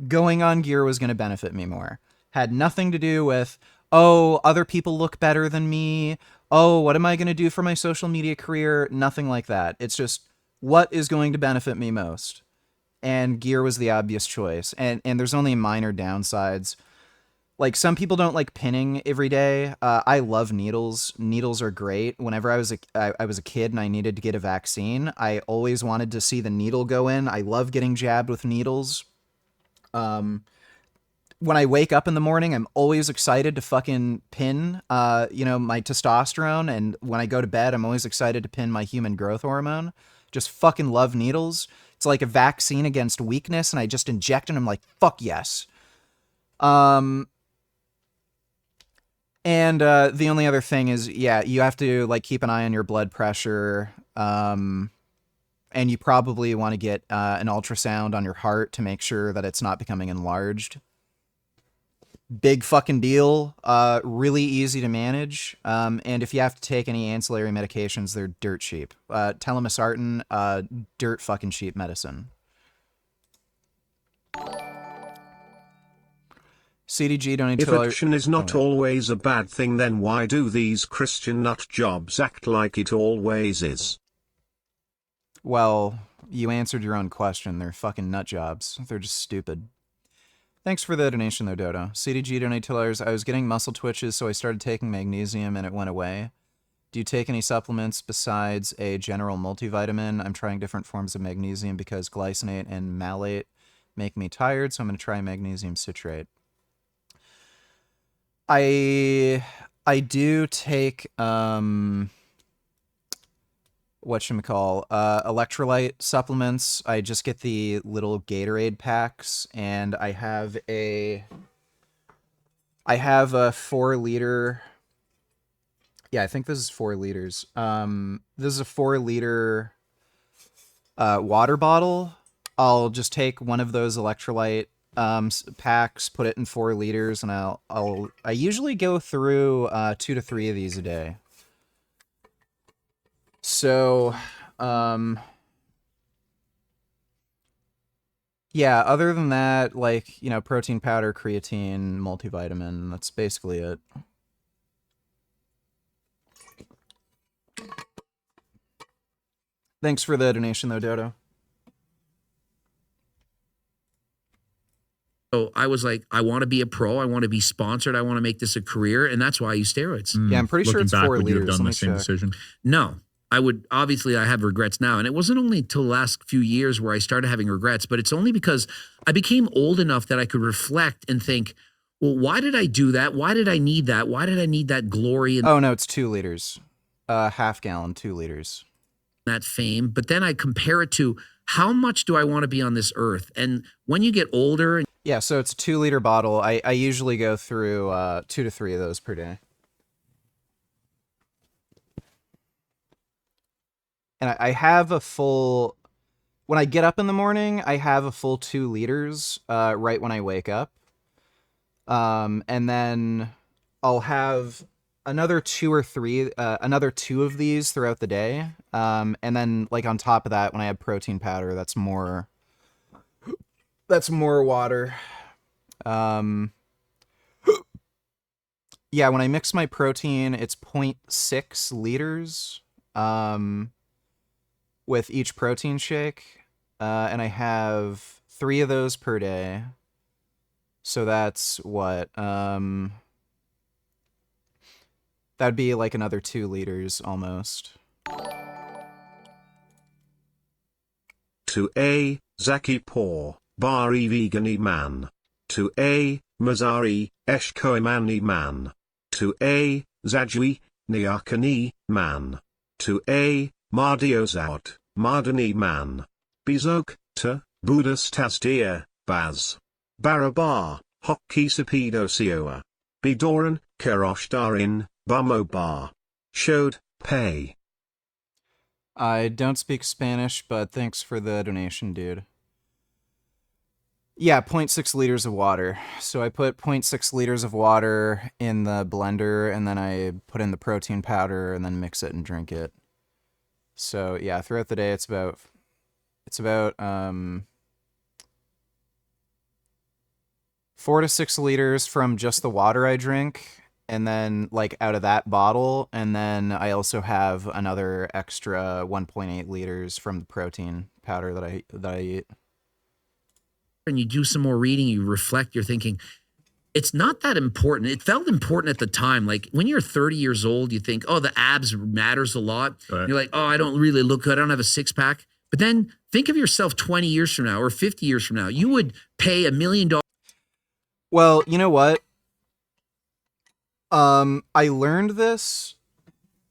going on gear was going to benefit me more. Had nothing to do with, oh, other people look better than me. Oh, what am I going to do for my social media career? Nothing like that. It's just what is going to benefit me most. And gear was the obvious choice. And there's only minor downsides. Like, some people don't like pinning every day. I love needles. Needles are great. Whenever I was a kid and I needed to get a vaccine, I always wanted to see the needle go in. I love getting jabbed with needles. When I wake up in the morning, I'm always excited to fucking pin, my testosterone. And when I go to bed, I'm always excited to pin my human growth hormone. Just fucking love needles. It's like a vaccine against weakness, and I just inject, and I'm like, fuck yes. And the only other thing is, yeah, you have to like keep an eye on your blood pressure. And you probably want to get an ultrasound on your heart to make sure that it's not becoming enlarged. Big fucking deal. Really easy to manage. And if you have to take any ancillary medications, they're dirt cheap. Telemesartan, dirt fucking cheap medicine. CDG donated If action is not always a bad thing, then why do these Christian nut jobs act like it always is? Well, you answered your own question. They're fucking nut jobs. They're just stupid. Thanks for the donation, though, Dodo. CDG donated $2. I was getting muscle twitches, so I started taking magnesium, and it went away. Do you take any supplements besides a general multivitamin? I'm trying different forms of magnesium because glycinate and malate make me tired, so I'm going to try magnesium citrate. I do take electrolyte supplements. I just get the little Gatorade packs, and I have a 4-liter. Yeah, I think this is 4 liters. This is a 4-liter water bottle. I'll just take one of those electrolyte packs, put it in 4 liters, and I usually go through 2 to 3 of these a day. So, yeah, other than that, like, protein powder, creatine, multivitamin, that's basically it. Thanks for the donation, though, Dodo. So I was like, I want to be a pro. I want to be sponsored. I want to make this a career. And that's why I use steroids. Yeah, I'm pretty sure it's 4 would you have liters. done Let the me same check. decision? No, I would. Obviously, I have regrets now. And it wasn't only until the last few years where I started having regrets, but it's only because I became old enough that I could reflect and think, well, why did I do that? Why did I need that? Why did I need that glory? And Oh, no, it's 2 liters. Half gallon, 2 liters. that fame. But then I compare it to how much do I want to be on this earth? And when you get older... Yeah, so it's a 2-liter bottle. I usually go through 2 to 3 of those per day. And I have a full... When I get up in the morning, I have a full 2 liters right when I wake up. And then I'll have another 2 or 3, another 2 of these throughout the day. And then, like, on top of that, when I have protein powder, that's more water. Yeah, when I mix my protein, it's 0.6 liters with each protein shake. And I have 3 of those per day. So that's what? That'd be like another 2 liters almost. To A, Zaki Por, Bari Vegani Man. To A, Mazari, Eshkoimani Man. To A, Zajui, Niakani Man. To A, Mardiozad, Mardani Man. Bizok, to, Buddhas Tasdir, Baz. Barabar, Hockey Sapido Sioa. Bidoran, Keroshdarin, Bumobar. Showed, Pay. I don't speak Spanish, but thanks for the donation, dude. Yeah, 0.6 liters of water. So I put 0.6 liters of water in the blender, and then I put in the protein powder, and then mix it and drink it. So yeah, throughout the day, it's about 4 to 6 liters from just the water I drink, and then like out of that bottle, and then I also have another extra 1.8 liters from the protein powder that I eat. And you do some more reading, you reflect, you're thinking, it's not that important. It felt important at the time. Like when you're 30 years old, you think, oh, the abs matters a lot. Right. You're like, oh, I don't really look good. I don't have a six pack. But then think of yourself 20 years from now or 50 years from now. You would pay $1 million. Well, you know what? I learned this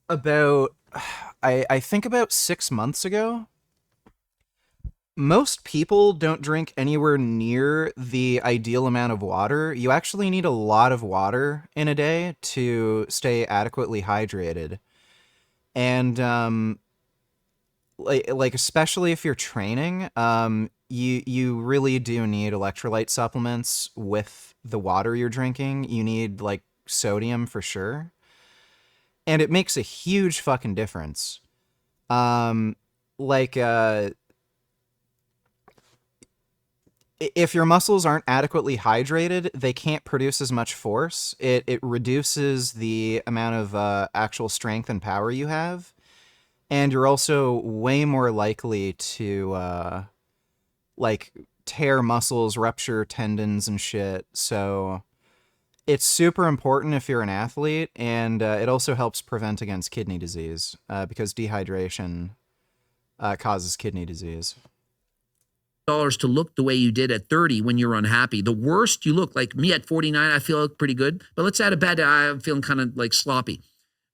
about, I think about 6 months ago. Most people don't drink anywhere near the ideal amount of water. You actually need a lot of water in a day to stay adequately hydrated. And like especially if you're training, you really do need electrolyte supplements with the water you're drinking. You need like sodium for sure. And it makes a huge fucking difference. If your muscles aren't adequately hydrated, they can't produce as much force. It reduces the amount of actual strength and power you have. And you're also way more likely to, like, tear muscles, rupture tendons and shit. So it's super important if you're an athlete, and it also helps prevent against kidney disease, because dehydration causes kidney disease. To look the way you did at 30 when you're unhappy. The worst you look, like me at 49, I feel pretty good. But let's add a bad day, I'm feeling kind of like sloppy.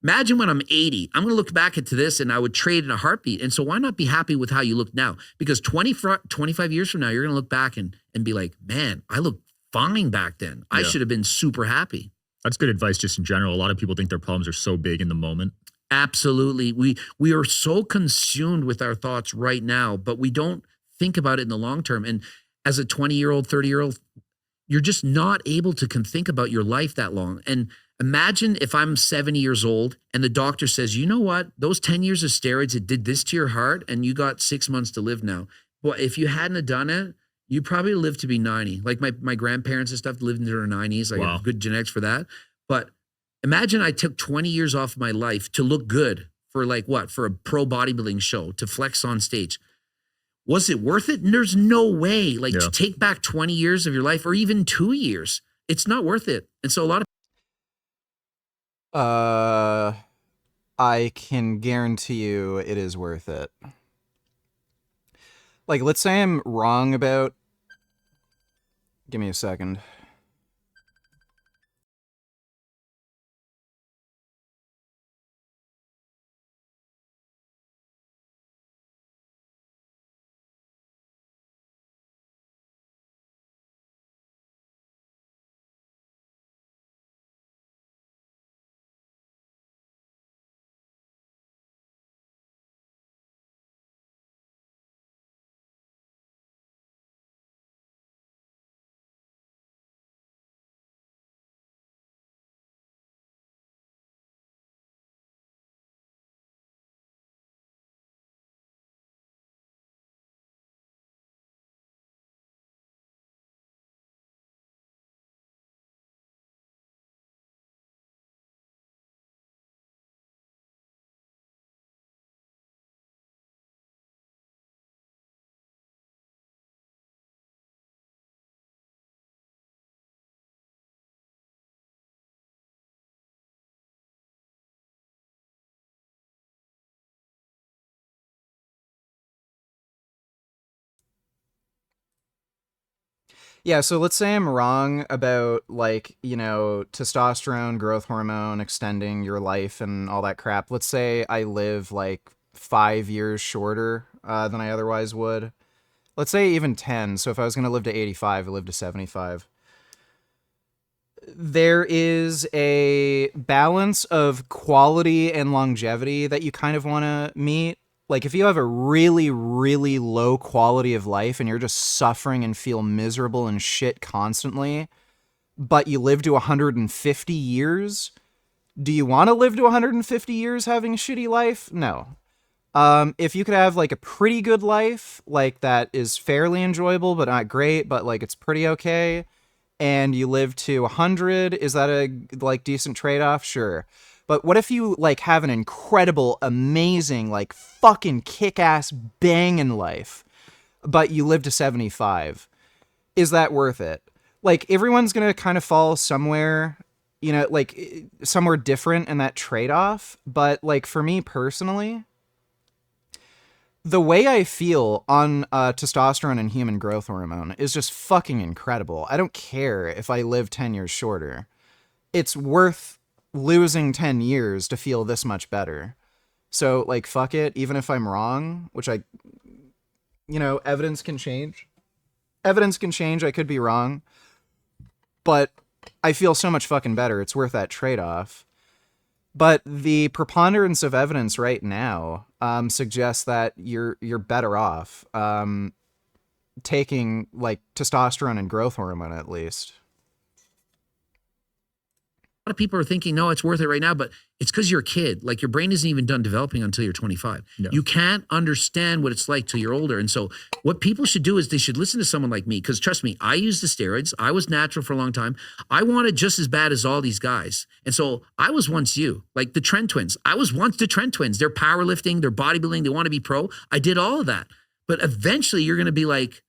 Imagine when I'm 80, I'm going to look back into this and I would trade in a heartbeat. And so why not be happy with how you look now? Because 25 years from now, you're going to look back and be like, man, I look fine back then. I should have been super happy. That's good advice just in general. A lot of people think their problems are so big in the moment. Absolutely. We are so consumed with our thoughts right now, but we don't think about it in the long term. And as a 20-year-old, 30-year-old, you're just not able to think about your life that long. And imagine if I'm 70 years old and the doctor says, you know what, those 10 years of steroids, it did this to your heart and you got 6 months to live now. Well, if you hadn't have done it, you probably lived to be 90. Like my grandparents and stuff lived into their 90s. I have good genetics for that. But imagine I took 20 years off my life to look good for for a pro bodybuilding show, to flex on stage. Was it worth it? And there's no way. To take back 20 years of your life or even 2 years, it's not worth it. And so a lot of I can guarantee you it is worth it. Like, let's say I'm wrong about... Give me a second. Yeah, so let's say I'm wrong about, testosterone, growth hormone, extending your life and all that crap. Let's say I live, 5 years shorter than I otherwise would. Let's say even 10. So if I was going to live to 85, I live to 75. There is a balance of quality and longevity that you kind of want to meet. Like, if you have a really, really low quality of life and you're just suffering and feel miserable and shit constantly, but you live to 150 years, do you want to live to 150 years having a shitty life? No. If you could have, like, a pretty good life, like, that is fairly enjoyable, but not great, but, like, it's pretty okay, and you live to 100, is that a, like, decent trade-off? Sure. But what if you, like, have an incredible, amazing, like, fucking kick-ass banging life, but you live to 75? Is that worth it? Like, everyone's gonna kind of fall somewhere, you know, like, somewhere different in that trade-off, but, like, for me personally, the way I feel on testosterone and human growth hormone is just fucking incredible. I don't care if I live 10 years shorter. It's worth losing 10 years to feel this much better. So, like, fuck it, even if I'm wrong, which I, you know, evidence can change. Evidence can change, I could be wrong. But I feel so much fucking better, it's worth that trade-off. But the preponderance of evidence right now suggests that you're better off taking, like, testosterone and growth hormone, at least. A lot of people are thinking, no, it's worth it right now, but it's because you're a kid. Like, your brain isn't even done developing until you're 25. No. You can't understand what it's like till you're older. And so what people should do is they should listen to someone like me, because trust me, I used the steroids. I was natural for a long time. I wanted just as bad as all these guys. And so I was once you, like the Trend Twins. I was once the Trend Twins. They're powerlifting, they're bodybuilding, they want to be pro. I did all of that. But eventually you're going to be like,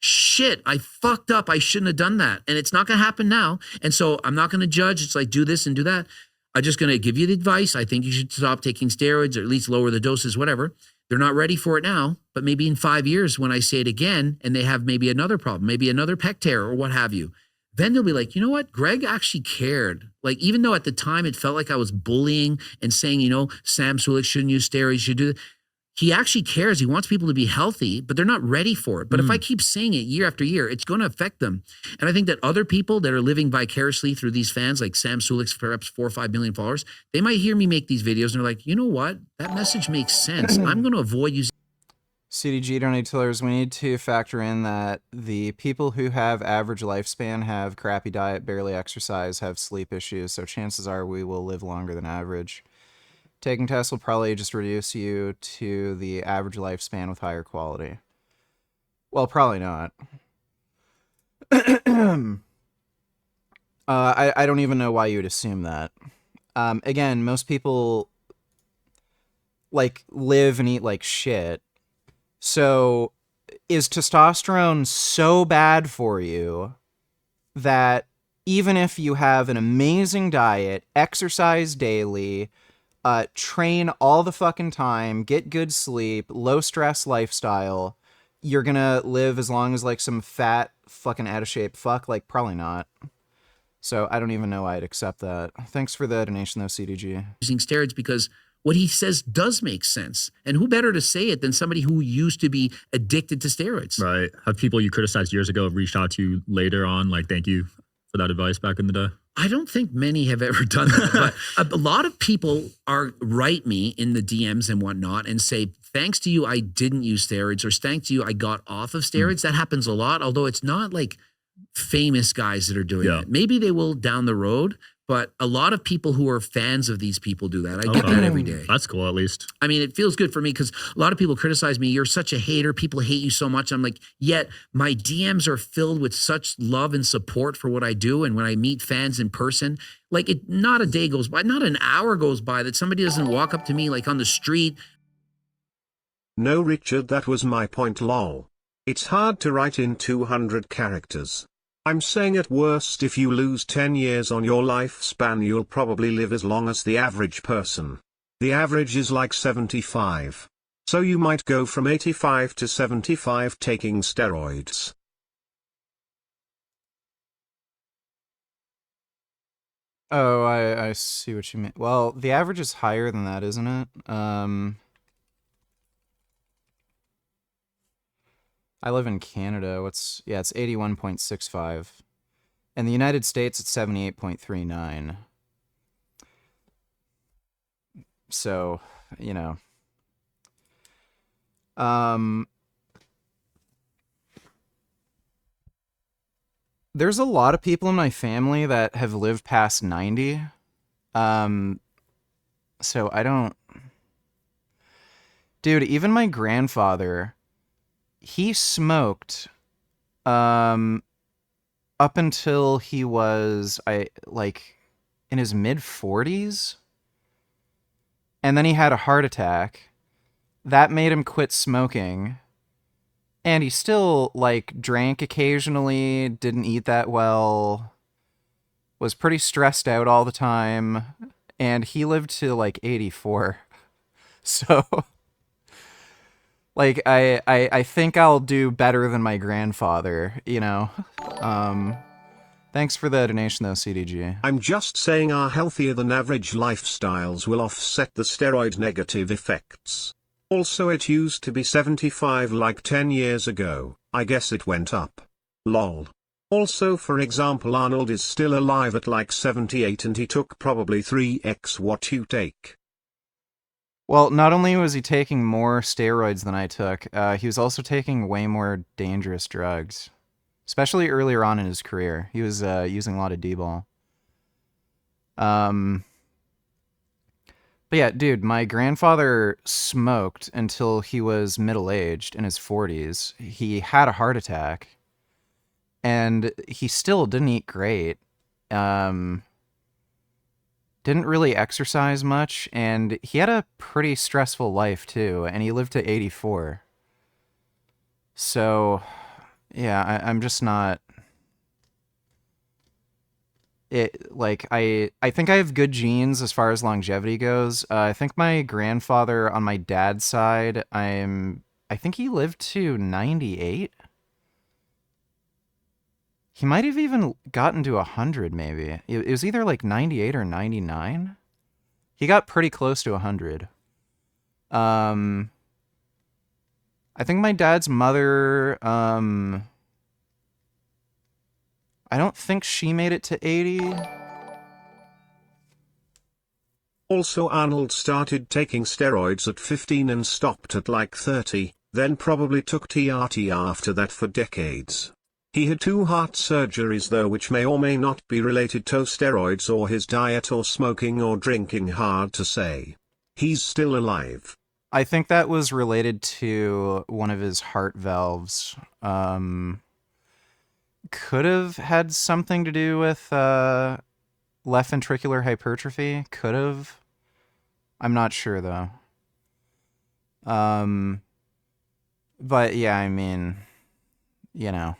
shit, I fucked up. I shouldn't have done that. And it's not going to happen now. And so I'm not going to judge. It's like, do this and do that. I'm just going to give you the advice. I think you should stop taking steroids, or at least lower the doses, whatever. They're not ready for it now, but maybe in 5 years when I say it again and they have maybe another problem, maybe another pec tear or what have you, then they'll be like, you know what? Greg actually cared. Like, even though at the time it felt like I was bullying and saying, you know, Sam Sulik shouldn't use steroids, should do that. He actually cares. He wants people to be healthy, but they're not ready for it. But if I keep saying it year after year, it's going to affect them. And I think that other people that are living vicariously through these fans, like Sam Sulik's perhaps 4 or 5 million followers, they might hear me make these videos and they're like, you know what? That message makes sense. I'm going to avoid using. CDG donate tillers, we need to factor in that the people who have average lifespan have crappy diet, barely exercise, have sleep issues, so chances are we will live longer than average. Taking tests will probably just reduce you to the average lifespan with higher quality. Well, probably not. I don't even know why you would assume that. Again, most people, like, live and eat like shit. So, is testosterone so bad for you that even if you have an amazing diet, exercise daily, train all the fucking time, get good sleep, low stress lifestyle, you're gonna live as long as, like, some fat fucking out of shape fuck? Like, probably not. So I don't even know why I'd accept that. Thanks for the donation though, CDG. Using steroids because what he says does make sense. And who better to say it than somebody who used to be addicted to steroids? Right. Have people you criticized years ago reached out to you later on, like, thank you for that advice back in the day? I don't think many have ever done that, but a lot of people write me in the DMs and whatnot and say, thanks to you, I didn't use steroids, or thanks to you, I got off of steroids. That happens a lot, although it's not like famous guys that are doing it. Maybe they will down the road, but a lot of people who are fans of these people do that. I get that every day. That's cool, at least. I mean, it feels good for me because a lot of people criticize me. You're such a hater. People hate you so much. I'm like, yet my DMs are filled with such love and support for what I do. And when I meet fans in person, like, not a day goes by, not an hour goes by that somebody doesn't walk up to me, like, on the street. No, Richard, that was my point, lol. It's hard to write in 200 characters. I'm saying at worst, if you lose 10 years on your lifespan, you'll probably live as long as the average person. The average is like 75. So you might go from 85 to 75 taking steroids. Oh, I see what you mean. Well, the average is higher than that, isn't it? I live in Canada. It's 81.65. In the United States, it's 78.39. So, you know, There's a lot of people in my family that have lived past 90. So I don't... Dude, even my grandfather, he smoked up until he was in his mid 40s. And then he had a heart attack. That made him quit smoking. And he still drank occasionally, didn't eat that well, was pretty stressed out all the time, and he lived to 84. So I think I'll do better than my grandfather, you know. Thanks for the donation though, CDG. I'm just saying our healthier than average lifestyles will offset the steroid negative effects. Also, it used to be 75 like 10 years ago. I guess it went up. Lol. Also, for example, Arnold is still alive at 78 and he took probably 3x what you take. Well, not only was he taking more steroids than I took, he was also taking way more dangerous drugs. Especially earlier on in his career. He was using a lot of D-ball. But yeah, dude, my grandfather smoked until he was middle-aged in his 40s. He had a heart attack. And he still didn't eat great. Didn't really exercise much. And he had a pretty stressful life, too. And he lived to 84. So, yeah, I'm just not... I think I have good genes as far as longevity goes. I think my grandfather on my dad's side, I think he lived to 98. He might have even gotten to 100, maybe. It was either 98 or 99. He got pretty close to 100. I think my dad's mother, I don't think she made it to 80. Also, Arnold started taking steroids at 15 and stopped at 30, then probably took TRT after that for decades. He had 2 heart surgeries though, which may or may not be related to steroids or his diet or smoking or drinking, hard to say. He's still alive. I think that was related to one of his heart valves. Could have had something to do with left ventricular hypertrophy. Could have. I'm not sure though. But yeah, I mean, you know.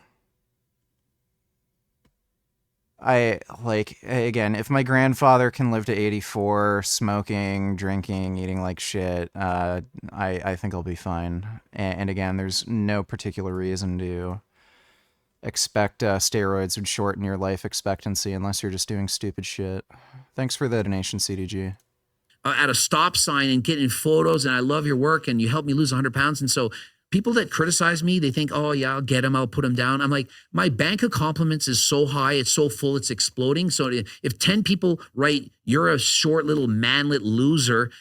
Again, if my grandfather can live to 84, smoking, drinking, eating like shit, I think I'll be fine. And again, there's no particular reason to expect steroids would shorten your life expectancy unless you're just doing stupid shit. Thanks for the donation, CDG. At a stop sign and getting photos, and I love your work, and you helped me lose 100 pounds. And so people that criticize me, they think, oh yeah, I'll get him, I'll put him down. I'm like, my bank of compliments is so high, it's so full, it's exploding. So if 10 people write, you're a short little manlet loser,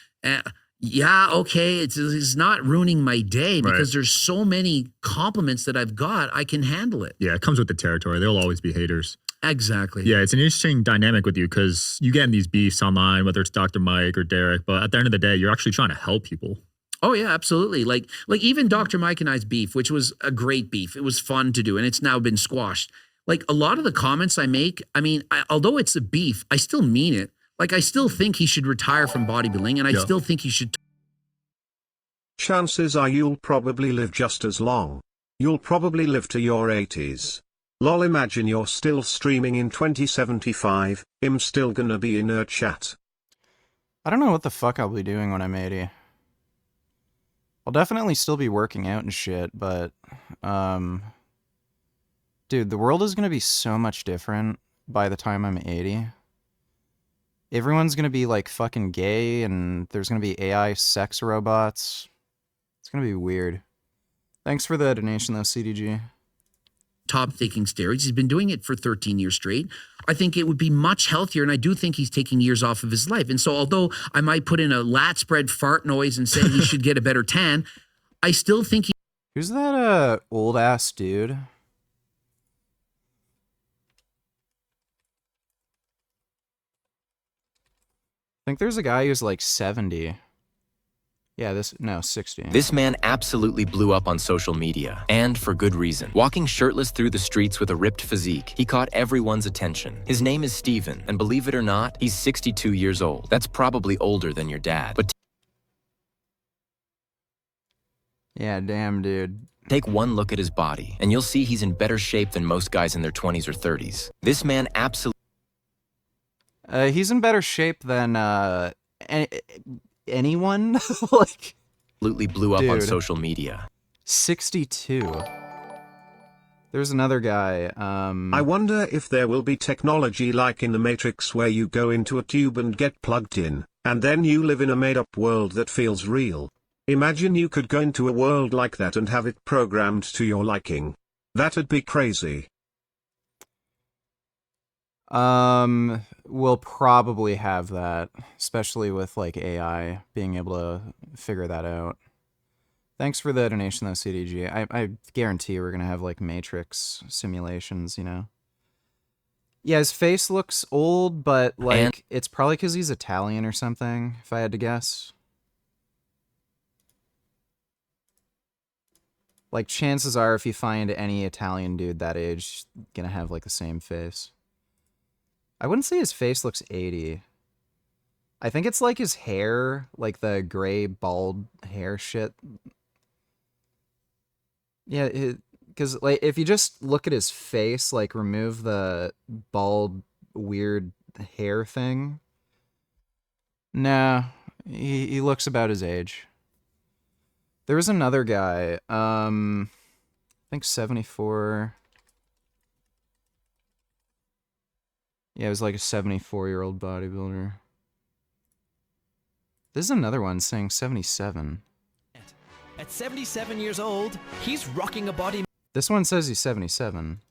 yeah, okay, it's not ruining my day because there's so many compliments that I've got, I can handle it. Yeah, it comes with the territory. There'll always be haters. Exactly. Yeah, it's an interesting dynamic with you because you get in these beefs online, whether it's Dr. Mike or Derek, but at the end of the day, you're actually trying to help people. Oh yeah, absolutely. Like even Dr. Mike and I's beef, which was a great beef. It was fun to do, and it's now been squashed. Like a lot of the comments I make, I mean, although it's a beef, I still mean it. Like I still think he should retire from bodybuilding, and I still think he should. Chances are you'll probably live just as long. You'll probably live to your 80s. Lol, imagine you're still streaming in 2075, I'm still gonna be in a chat. I don't know what the fuck I'll be doing when I'm 80. I'll definitely still be working out and shit, but, dude, the world is gonna be so much different by the time I'm 80. Everyone's gonna be, like, fucking gay, and there's gonna be AI sex robots. It's gonna be weird. Thanks for the donation, though, CDG. Top taking steroids. He's been doing it for 13 years straight. I think it would be much healthier, and I do think he's taking years off of his life. And so although I might put in a lat spread fart noise and say he should get a better tan, I still think he. Who's that old ass dude? I think there's a guy who's like 70. Yeah, 60. This man absolutely blew up on social media, and for good reason. Walking shirtless through the streets with a ripped physique, he caught everyone's attention. His name is Steven, and believe it or not, he's 62 years old. That's probably older than your dad. But yeah, damn, dude. take one look at his body, and you'll see he's in better shape than most guys in their 20s or 30s. This man absolutely... He's in better shape than anyone. Like, absolutely blew up on dude. social media. 62. There's another guy. I wonder if there will be technology like in the Matrix where you go into a tube and get plugged in, and then you live in a made-up world that feels real. Imagine you could go into a world like that and have it programmed to your liking. That'd be crazy. We'll probably have that, especially with like AI being able to figure that out. Thanks for the donation though, CDG. I guarantee we're gonna have like Matrix simulations, you know? Yeah, his face looks old, but like it's probably because he's Italian or something, if I had to guess. Like, chances are if you find any Italian dude that age, gonna have like the same face. I wouldn't say his face looks 80. I think it's like his hair, like the gray bald hair shit. Yeah, because like if you just look at his face, like remove the bald weird hair thing. Nah, he looks about his age. There was another guy, I think 74. Yeah, it was like a 74-year-old bodybuilder. This is another one saying 77. At 77 years old, he's rocking a body. This one says he's 77.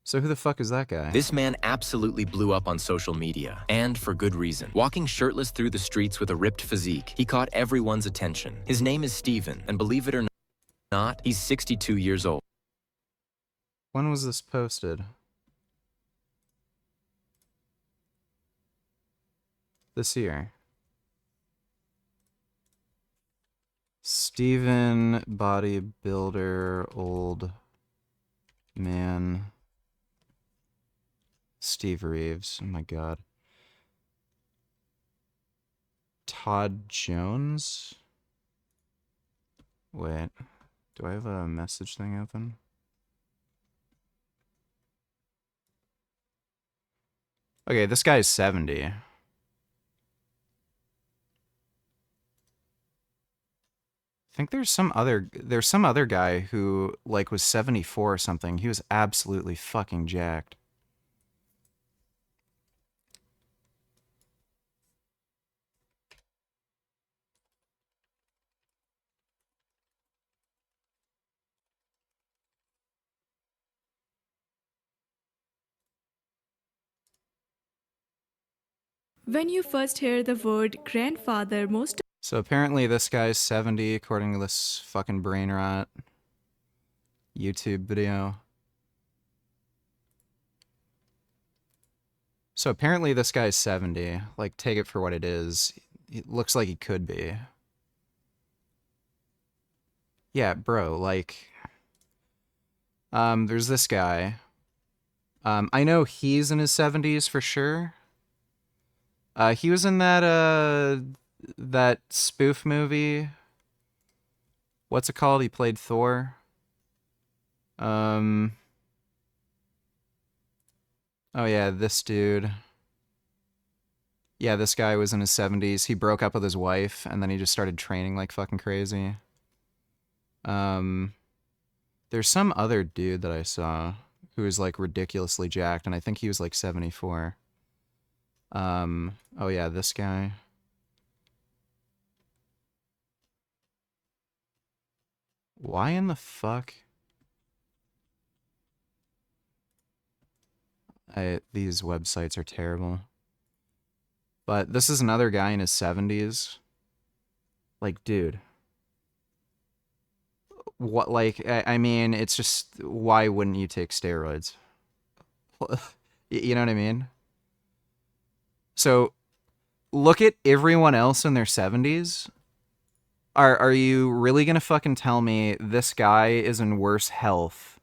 So who the fuck is that guy? This man absolutely blew up on social media, and for good reason. Walking shirtless through the streets with a ripped physique, he caught everyone's attention. His name is Steven, and believe it or not, he's 62 years old. When was this posted? This year. Steven, bodybuilder, old man. Steve Reeves. Oh my god. Todd Jones? Wait. Do I have a message thing open? Okay, this guy's 70. I think there's some other guy who like was 74 or something. He was absolutely fucking jacked. When you first hear the word grandfather, most So apparently this guy's 70 according to this fucking brain rot YouTube video. So apparently this guy's 70. Like, take it for what it is. It looks like he could be. Yeah, bro, like... there's this guy. I know he's in his 70s for sure. He was in that spoof movie. What's it called? He played Thor. Oh yeah, this dude. Yeah, this guy was in his 70s. He broke up with his wife, and then he just started training like fucking crazy. There's some other dude that I saw who was like ridiculously jacked, and I think he was like 74. Oh yeah, this guy. Why in the fuck? These websites are terrible. But this is another guy in his 70s. Like, dude. what, like, I mean, it's just, why wouldn't you take steroids? You know what I mean? So look at everyone else in their 70s. Are you really gonna fucking tell me this guy is in worse health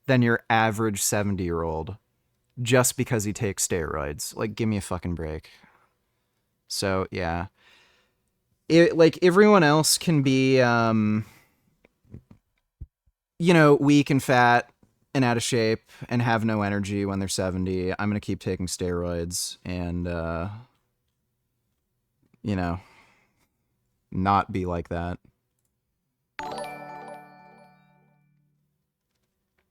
than your average 70-year-old just because he takes steroids? Like, give me a fucking break. So yeah, like, everyone else can be weak and fat and out of shape and have no energy when they're 70. I'm gonna keep taking steroids and not be like that.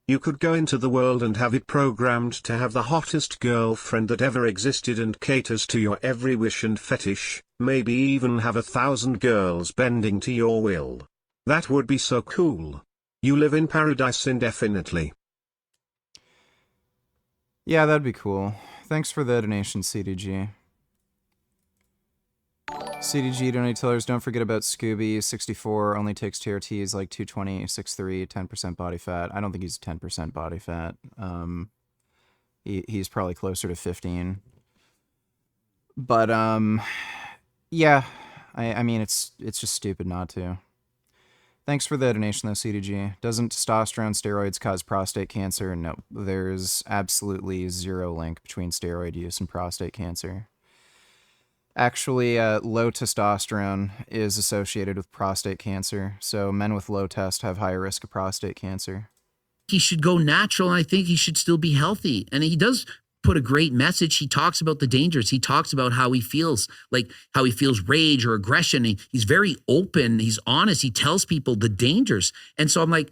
You could go into the world and have it programmed to have the hottest girlfriend that ever existed and caters to your every wish and fetish, maybe even have 1,000 girls bending to your will. That would be so cool. You live in paradise indefinitely. Yeah, that'd be cool. Thanks for the donation, CDG. CDG donate tellers, don't forget about Scooby, 64, only takes TRTs like 220, 6'3", 10% body fat. I don't think he's 10% body fat. He's probably closer to 15. But, yeah, I mean, it's just stupid not to. Thanks for the donation, though, CDG. Doesn't testosterone steroids cause prostate cancer? No, there's absolutely zero link between steroid use and prostate cancer. Actually, low testosterone is associated with prostate cancer, so men with low test have higher risk of prostate cancer. He should go natural, and I think he should still be healthy. And he does put a great message. He talks about the dangers. He talks about how he feels, like how he feels rage or aggression. He's very open. He's honest. He tells people the dangers. And so I'm like,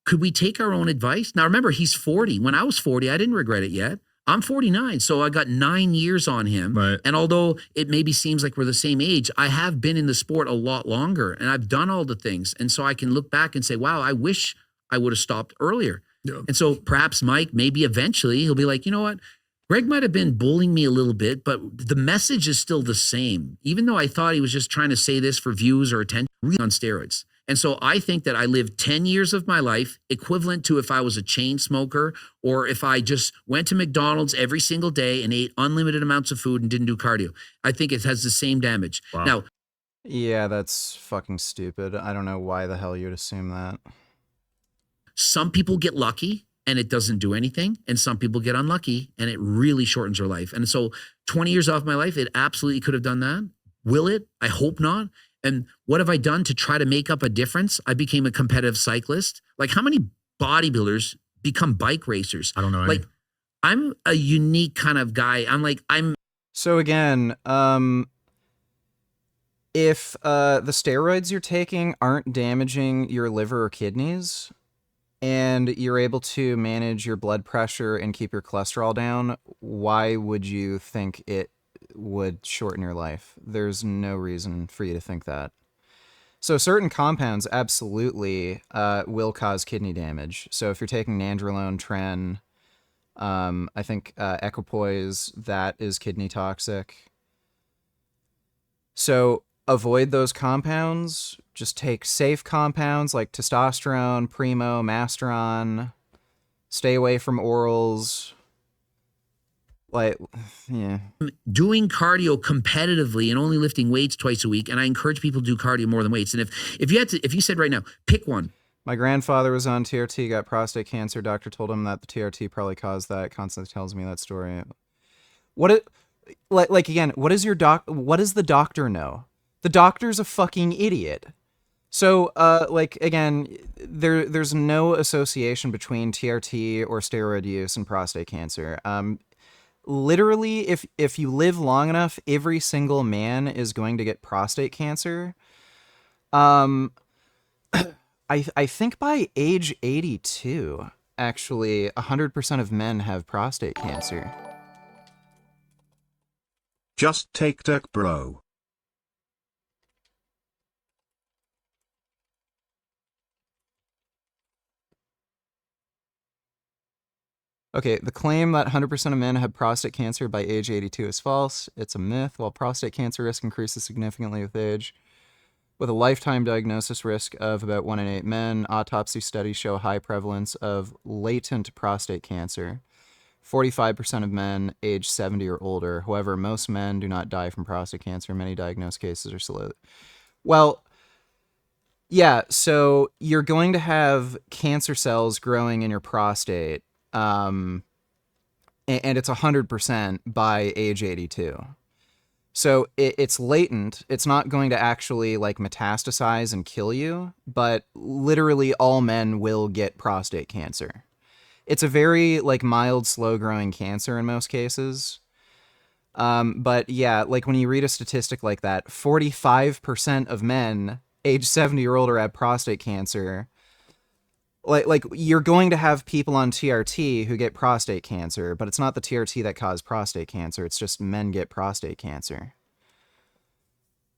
could we take our own advice? Now, remember, he's 40. When I was 40, I didn't regret it yet. I'm 49, so I got 9 years on him. Right. And although it maybe seems like we're the same age, I have been in the sport a lot longer, and I've done all the things. And so I can look back and say, wow, I wish I would have stopped earlier. Yeah. And so perhaps Mike, maybe eventually he'll be like, you know what? Greg might have been bullying me a little bit, but the message is still the same. Even though I thought he was just trying to say this for views or attention, really on steroids. And so I think that I lived 10 years of my life equivalent to if I was a chain smoker or if I just went to McDonald's every single day and ate unlimited amounts of food and didn't do cardio. I think it has the same damage. Wow. Now, yeah, that's fucking stupid. I don't know why the hell you'd assume that. Some people get lucky and it doesn't do anything. And some people get unlucky and it really shortens their life. And so 20 years off my life, it absolutely could have done that. Will it? I hope not. And what have I done to try to make up a difference? I became a competitive cyclist. Like, how many bodybuilders become bike racers? I don't know. Like, I'm a unique kind of guy. So again, if the steroids you're taking aren't damaging your liver or kidneys, and you're able to manage your blood pressure and keep your cholesterol down, why would you think it would shorten your life? There's no reason for you to think that. So certain compounds absolutely will cause kidney damage. So if you're taking nandrolone, tren, I think equipoise, that is kidney toxic. So avoid those compounds. Just take safe compounds like testosterone, Primo, Masteron. Stay away from orals. Like, yeah. Doing cardio competitively and only lifting weights twice a week, and I encourage people to do cardio more than weights. And if you said right now, pick one. My grandfather was on TRT, got prostate cancer. Doctor told him that the TRT probably caused that. Constantly tells me that story. Again, what does the doctor know? The doctor's a fucking idiot. So, again, there's no association between TRT or steroid use and prostate cancer. Literally, if you live long enough, every single man is going to get prostate cancer. I think by age 82, actually, 100% of men have prostate cancer. Just take Dirk, bro. Okay, the claim that 100% of men have prostate cancer by age 82 is false. It's a myth. While prostate cancer risk increases significantly with age, With a lifetime diagnosis risk of about 1 in 8 men, autopsy studies show a high prevalence of latent prostate cancer. 45% of men age 70 or older. However, most men do not die from prostate cancer. Many diagnosed cases are slow. Well, yeah, so you're going to have cancer cells growing in your prostate, and it's 100% by age 82. So it's latent. It's not going to actually like metastasize and kill you, but literally all men will get prostate cancer. It's a very like mild, slow growing cancer in most cases. But yeah, like when you read a statistic like that, 45% of men age 70 or older have prostate cancer. Like you're going to have people on TRT who get prostate cancer, but it's not the TRT that caused prostate cancer. It's just men get prostate cancer.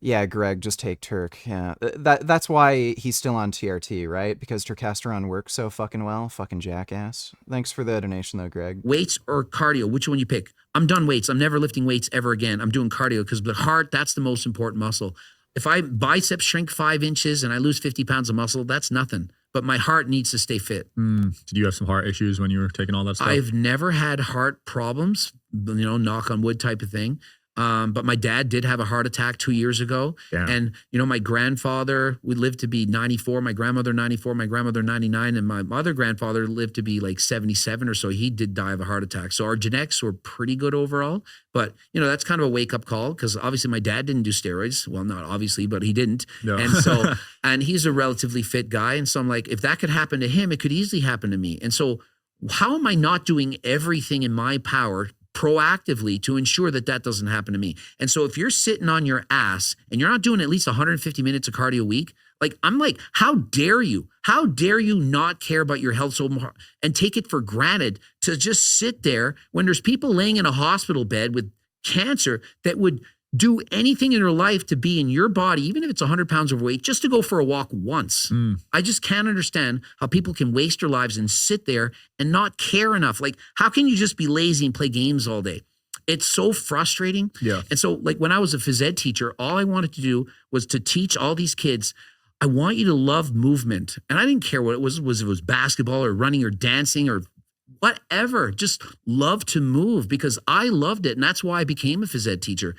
Yeah, Greg, just take Turk. Yeah, that's why he's still on TRT, right? Because testosterone works so fucking well. Fucking jackass. Thanks for the donation, though, Greg. Weights or cardio? Which one you pick? I'm done weights. I'm never lifting weights ever again. I'm doing cardio because the heart, that's the most important muscle. If I biceps shrink 5 inches and I lose 50 pounds of muscle, that's nothing. But my heart needs to stay fit. Did you have some heart issues when you were taking all that stuff? I've never had heart problems, knock on wood type of thing. But my dad did have a heart attack 2 years ago. Damn. And, my grandfather would live to be 94, my grandmother 94, my grandmother 99, and my other grandfather lived to be like 77 or so. He did die of a heart attack. So our genetics were pretty good overall. But, that's kind of a wake-up call because obviously my dad didn't do steroids. Well, not obviously, but he didn't. No. And so, and he's a relatively fit guy. And so I'm like, if that could happen to him, it could easily happen to me. And so how am I not doing everything in my power proactively to ensure that that doesn't happen to me? And so if you're sitting on your ass and you're not doing at least 150 minutes of cardio a week, I'm like, how dare you? How dare you not care about your health so much and take it for granted to just sit there when there's people laying in a hospital bed with cancer that would do anything in their life to be in your body, even if it's 100 pounds overweight, just to go for a walk once. I just can't understand how people can waste their lives and sit there and not care enough. Like, how can you just be lazy and play games all day? It's so frustrating. Yeah. And so like when I was a phys ed teacher, all I wanted to do was to teach all these kids, I want you to love movement. And I didn't care what it was it was basketball or running or dancing or whatever, just love to move because I loved it. And that's why I became a phys ed teacher.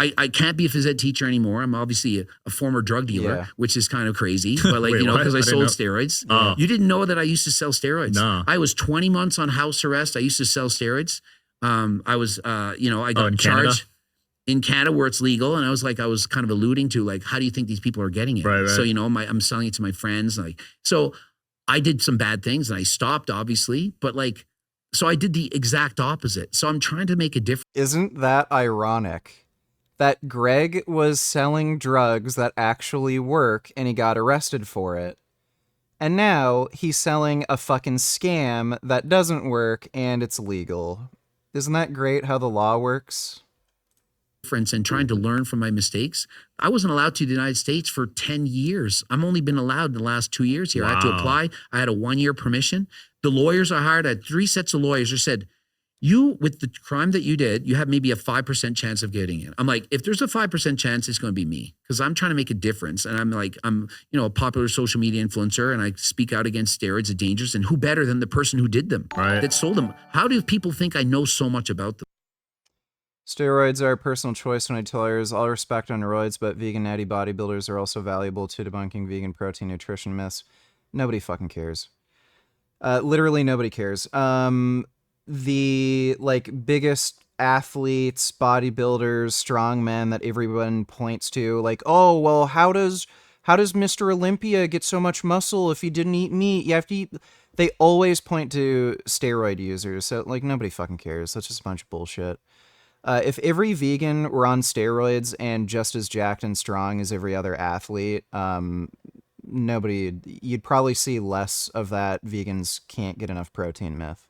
I can't be a phys ed teacher anymore. I'm obviously a former drug dealer, which is kind of crazy. But Wait, because I sold know. steroids. Oh. You didn't know that I used to sell steroids. No. I was 20 months on house arrest. I used to sell steroids. I was, I got in charged in Canada where it's legal. And I was kind of alluding to like, how do you think these people are getting it? Right. So, I'm selling it to my friends. So I did some bad things and I stopped obviously, but so I did the exact opposite. So I'm trying to make a difference. Isn't that ironic? That Greg was selling drugs that actually work and he got arrested for it. And now he's selling a fucking scam that doesn't work and it's legal. Isn't that great how the law works? And trying to learn from my mistakes. I wasn't allowed to the United States for 10 years. I've only been allowed the last 2 years here. I had to apply. I had a 1-year permission. The lawyers I hired, I had 3 sets of lawyers who said, you, with the crime that you did, you have maybe a 5% chance of getting it. I'm like, if there's a 5% chance, it's going to be me because I'm trying to make a difference. And I'm a popular social media influencer and I speak out against steroids, are dangerous. And who better than the person who did them, that sold them? How do people think I know so much about them? Steroids are a personal choice when I tell others all respect on roids, but vegan natty bodybuilders are also valuable to debunking vegan protein nutrition myths. Nobody fucking cares. Literally nobody cares. The biggest athletes, bodybuilders, strongmen that everyone points to, oh well, how does Mr. Olympia get so much muscle if he didn't eat meat? You have to eat. They always point to steroid users, so nobody fucking cares. That's just a bunch of bullshit. If every vegan were on steroids and just as jacked and strong as every other athlete, you'd probably see less of that vegans can't get enough protein myth.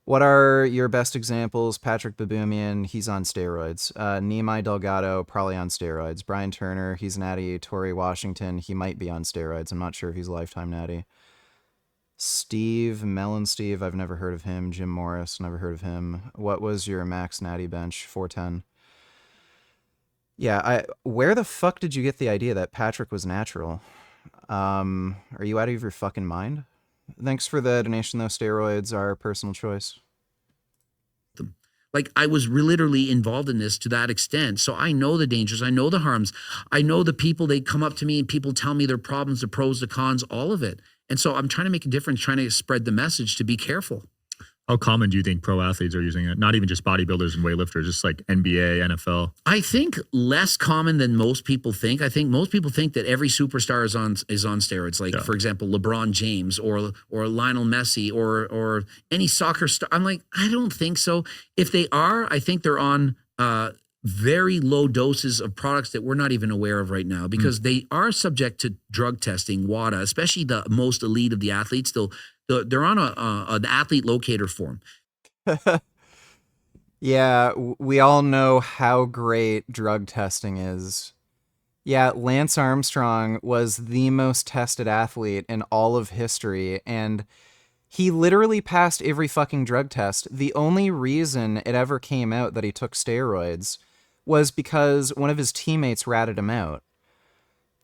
What are your best examples? Patrick Baboumian, he's on steroids. Nimai Delgado, probably on steroids. Brian Turner, he's natty. Torrey Washington, he might be on steroids. I'm not sure if he's lifetime natty. Melon Steve, I've never heard of him. Jim Morris, never heard of him. What was your max natty bench? 410. Yeah, where the fuck did you get the idea that Patrick was natural? Are you out of your fucking mind? Thanks for the donation, though. Steroids are a personal choice. Like I was literally involved in this to that extent. So I know the dangers. I know the harms. I know the people, they come up to me and people tell me their problems, the pros, the cons, all of it. And so I'm trying to make a difference, trying to spread the message to be careful. How common do you think pro athletes are using it? Not even just bodybuilders and weightlifters, just like NBA, NFL. I think less common than most people think. I think most people think that every superstar is on steroids. Like for example, LeBron James or Lionel Messi or any soccer star. I'm like, I don't think so. If they are, I think they're on very low doses of products that we're not even aware of right now, because they are subject to drug testing, WADA, especially the most elite of the athletes. They're on an athlete locator form. Yeah, we all know how great drug testing is. Yeah, Lance Armstrong was the most tested athlete in all of history, and he literally passed every fucking drug test. The only reason it ever came out that he took steroids was because one of his teammates ratted him out.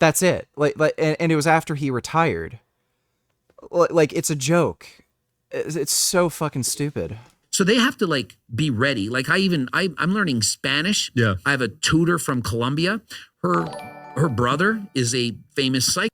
That's it. And it was after he retired. Like, it's a joke. It's so fucking stupid. So they have to like be ready. Like I'm learning Spanish. Yeah. I have a tutor from Colombia. Her brother is a famous psych.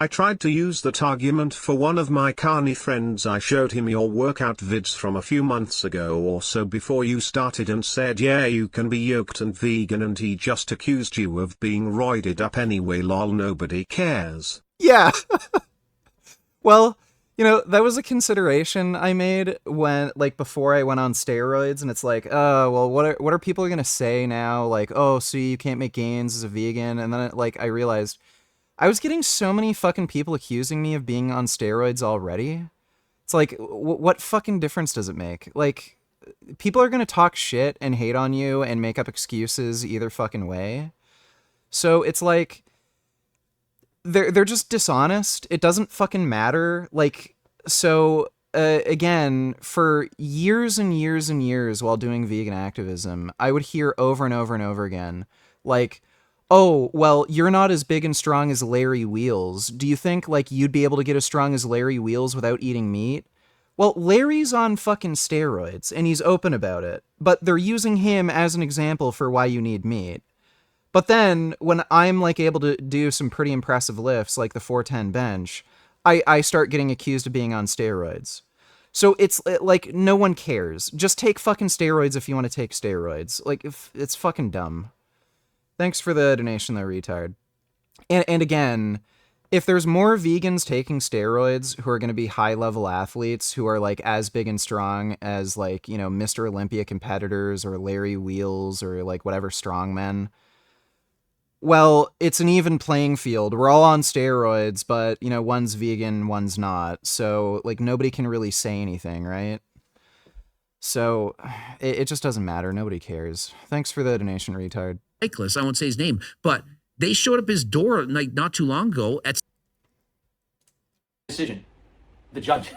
I tried to use that argument for one of my carny friends. I showed him your workout vids from a few months ago or so before you started and said, yeah, you can be yoked and vegan, and he just accused you of being roided up anyway. Lol, nobody cares. Yeah. Well, you know, that was a consideration I made when, like, before I went on steroids, and it's like, oh, well, what are people gonna say now? Like, oh, so you can't make gains as a vegan? And then, I realized I was getting so many fucking people accusing me of being on steroids already. It's like, what fucking difference does it make? Like, people are gonna talk shit and hate on you and make up excuses either fucking way. So it's like, they're just dishonest. It doesn't fucking matter. Like, so again, for years and years and years while doing vegan activism, I would hear over and over and over again, like, oh, well, you're not as big and strong as Larry Wheels. Do you think, like, you'd be able to get as strong as Larry Wheels without eating meat? Well, Larry's on fucking steroids, and he's open about it, but they're using him as an example for why you need meat. But then, when I'm, like, able to do some pretty impressive lifts, like the 410 bench, I start getting accused of being on steroids. So it's, like, no one cares. Just take fucking steroids if you want to take steroids. Like, it's fucking dumb. Thanks for the donation, though, retard. And again, if there's more vegans taking steroids who are going to be high-level athletes, who are, like, as big and strong as, like, you know, Mr. Olympia competitors or Larry Wheels or, like, whatever strongmen, well, it's an even playing field. We're all on steroids, but, you know, one's vegan, one's not. So, like, nobody can really say anything, right? So, it just doesn't matter. Nobody cares. Thanks for the donation, retard. Cyclist, I won't say his name, but they showed up his door like not too long ago at decision. The judge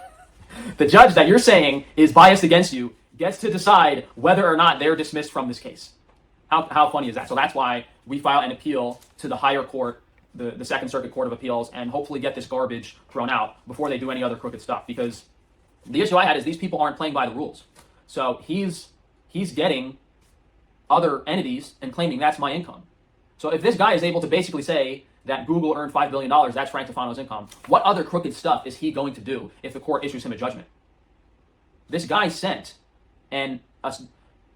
that you're saying is biased against you gets to decide whether or not they're dismissed from this case. How funny is that? So that's why we file an appeal to the higher court, the Second Circuit Court of Appeals, and hopefully get this garbage thrown out before they do any other crooked stuff. Because the issue I had is these people aren't playing by the rules. So he's getting other entities and claiming that's my income. So if this guy is able to basically say that Google earned $5 billion, that's Frank Tufano's income, what other crooked stuff is he going to do if the court issues him a judgment? This guy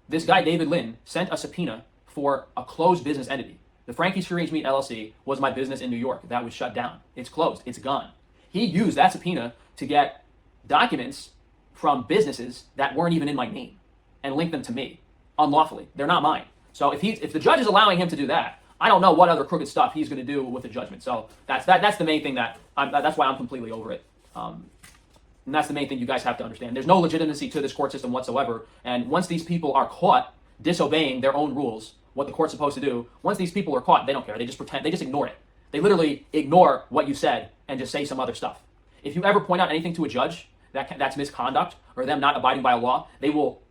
this guy, David Lynn, sent a subpoena for a closed business entity. The Frankie's Free Range Meat LLC was my business in New York. That was shut down. It's closed. It's gone. He used that subpoena to get documents from businesses that weren't even in my name and link them to me unlawfully. They're not mine. So if the judge is allowing him to do that, I don't know what other crooked stuff he's going to do with the judgment. So that's the main thing that's why I'm completely over it. And that's the main thing you guys have to understand. There's no legitimacy to this court system whatsoever. And once these people are caught disobeying their own rules, what the court's supposed to do, once these people are caught, they don't care. They just pretend. They just ignore it. They literally ignore what you said and just say some other stuff. If you ever point out anything to a judge that's misconduct or them not abiding by a law, they will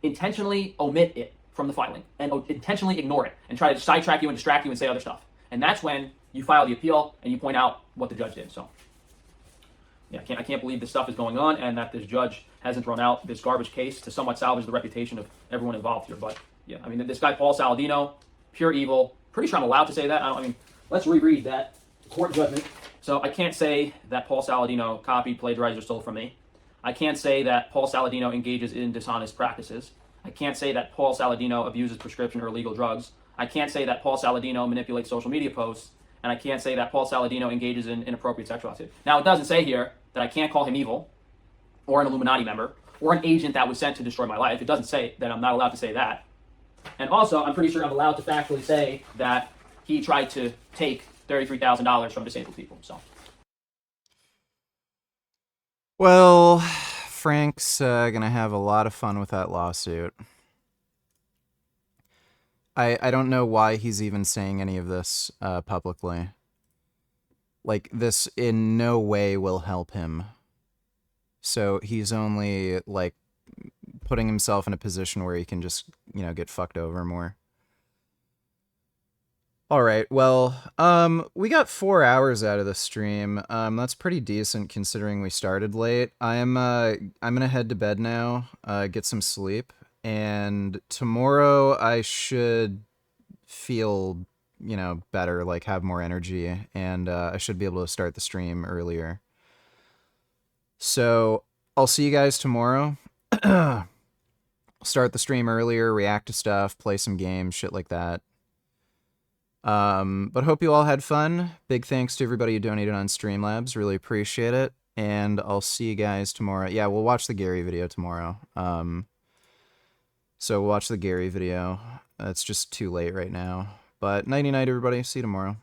intentionally omit it from the filing and intentionally ignore it and try to sidetrack you and distract you and say other stuff. And that's when you file the appeal and you point out what the judge did. So, yeah, I can't believe this stuff is going on and that this judge hasn't thrown out this garbage case to somewhat salvage the reputation of everyone involved here. But, yeah, I mean, this guy, Paul Saladino, pure evil. Pretty sure I'm allowed to say that. I mean, let's reread that court judgment. So I can't say that Paul Saladino copied, plagiarized, or stole from me. I can't say that Paul Saladino engages in dishonest practices. I can't say that Paul Saladino abuses prescription or illegal drugs. I can't say that Paul Saladino manipulates social media posts. And I can't say that Paul Saladino engages in inappropriate sexual activity. Now, it doesn't say here that I can't call him evil or an Illuminati member or an agent that was sent to destroy my life. It doesn't say that I'm not allowed to say that. And also, I'm pretty sure I'm allowed to factually say that he tried to take $33,000 from disabled people. So, well, Frank's gonna have a lot of fun with that lawsuit. I don't know why he's even saying any of this publicly. Like, this in no way will help him. So he's only, like, putting himself in a position where he can just, get fucked over more. All right, well, we got 4 hours out of the stream. That's pretty decent considering we started late. I'm gonna head to bed now, get some sleep, and tomorrow I should feel, better, like have more energy, and I should be able to start the stream earlier. So I'll see you guys tomorrow. Start the stream earlier, react to stuff, play some games, shit like that. But hope you all had fun. Big thanks to everybody who donated on Streamlabs. Really appreciate it. And I'll see you guys tomorrow. Yeah, we'll watch the Gary video tomorrow. So we'll watch the Gary video. It's just too late right now. But nighty-night, everybody. See you tomorrow.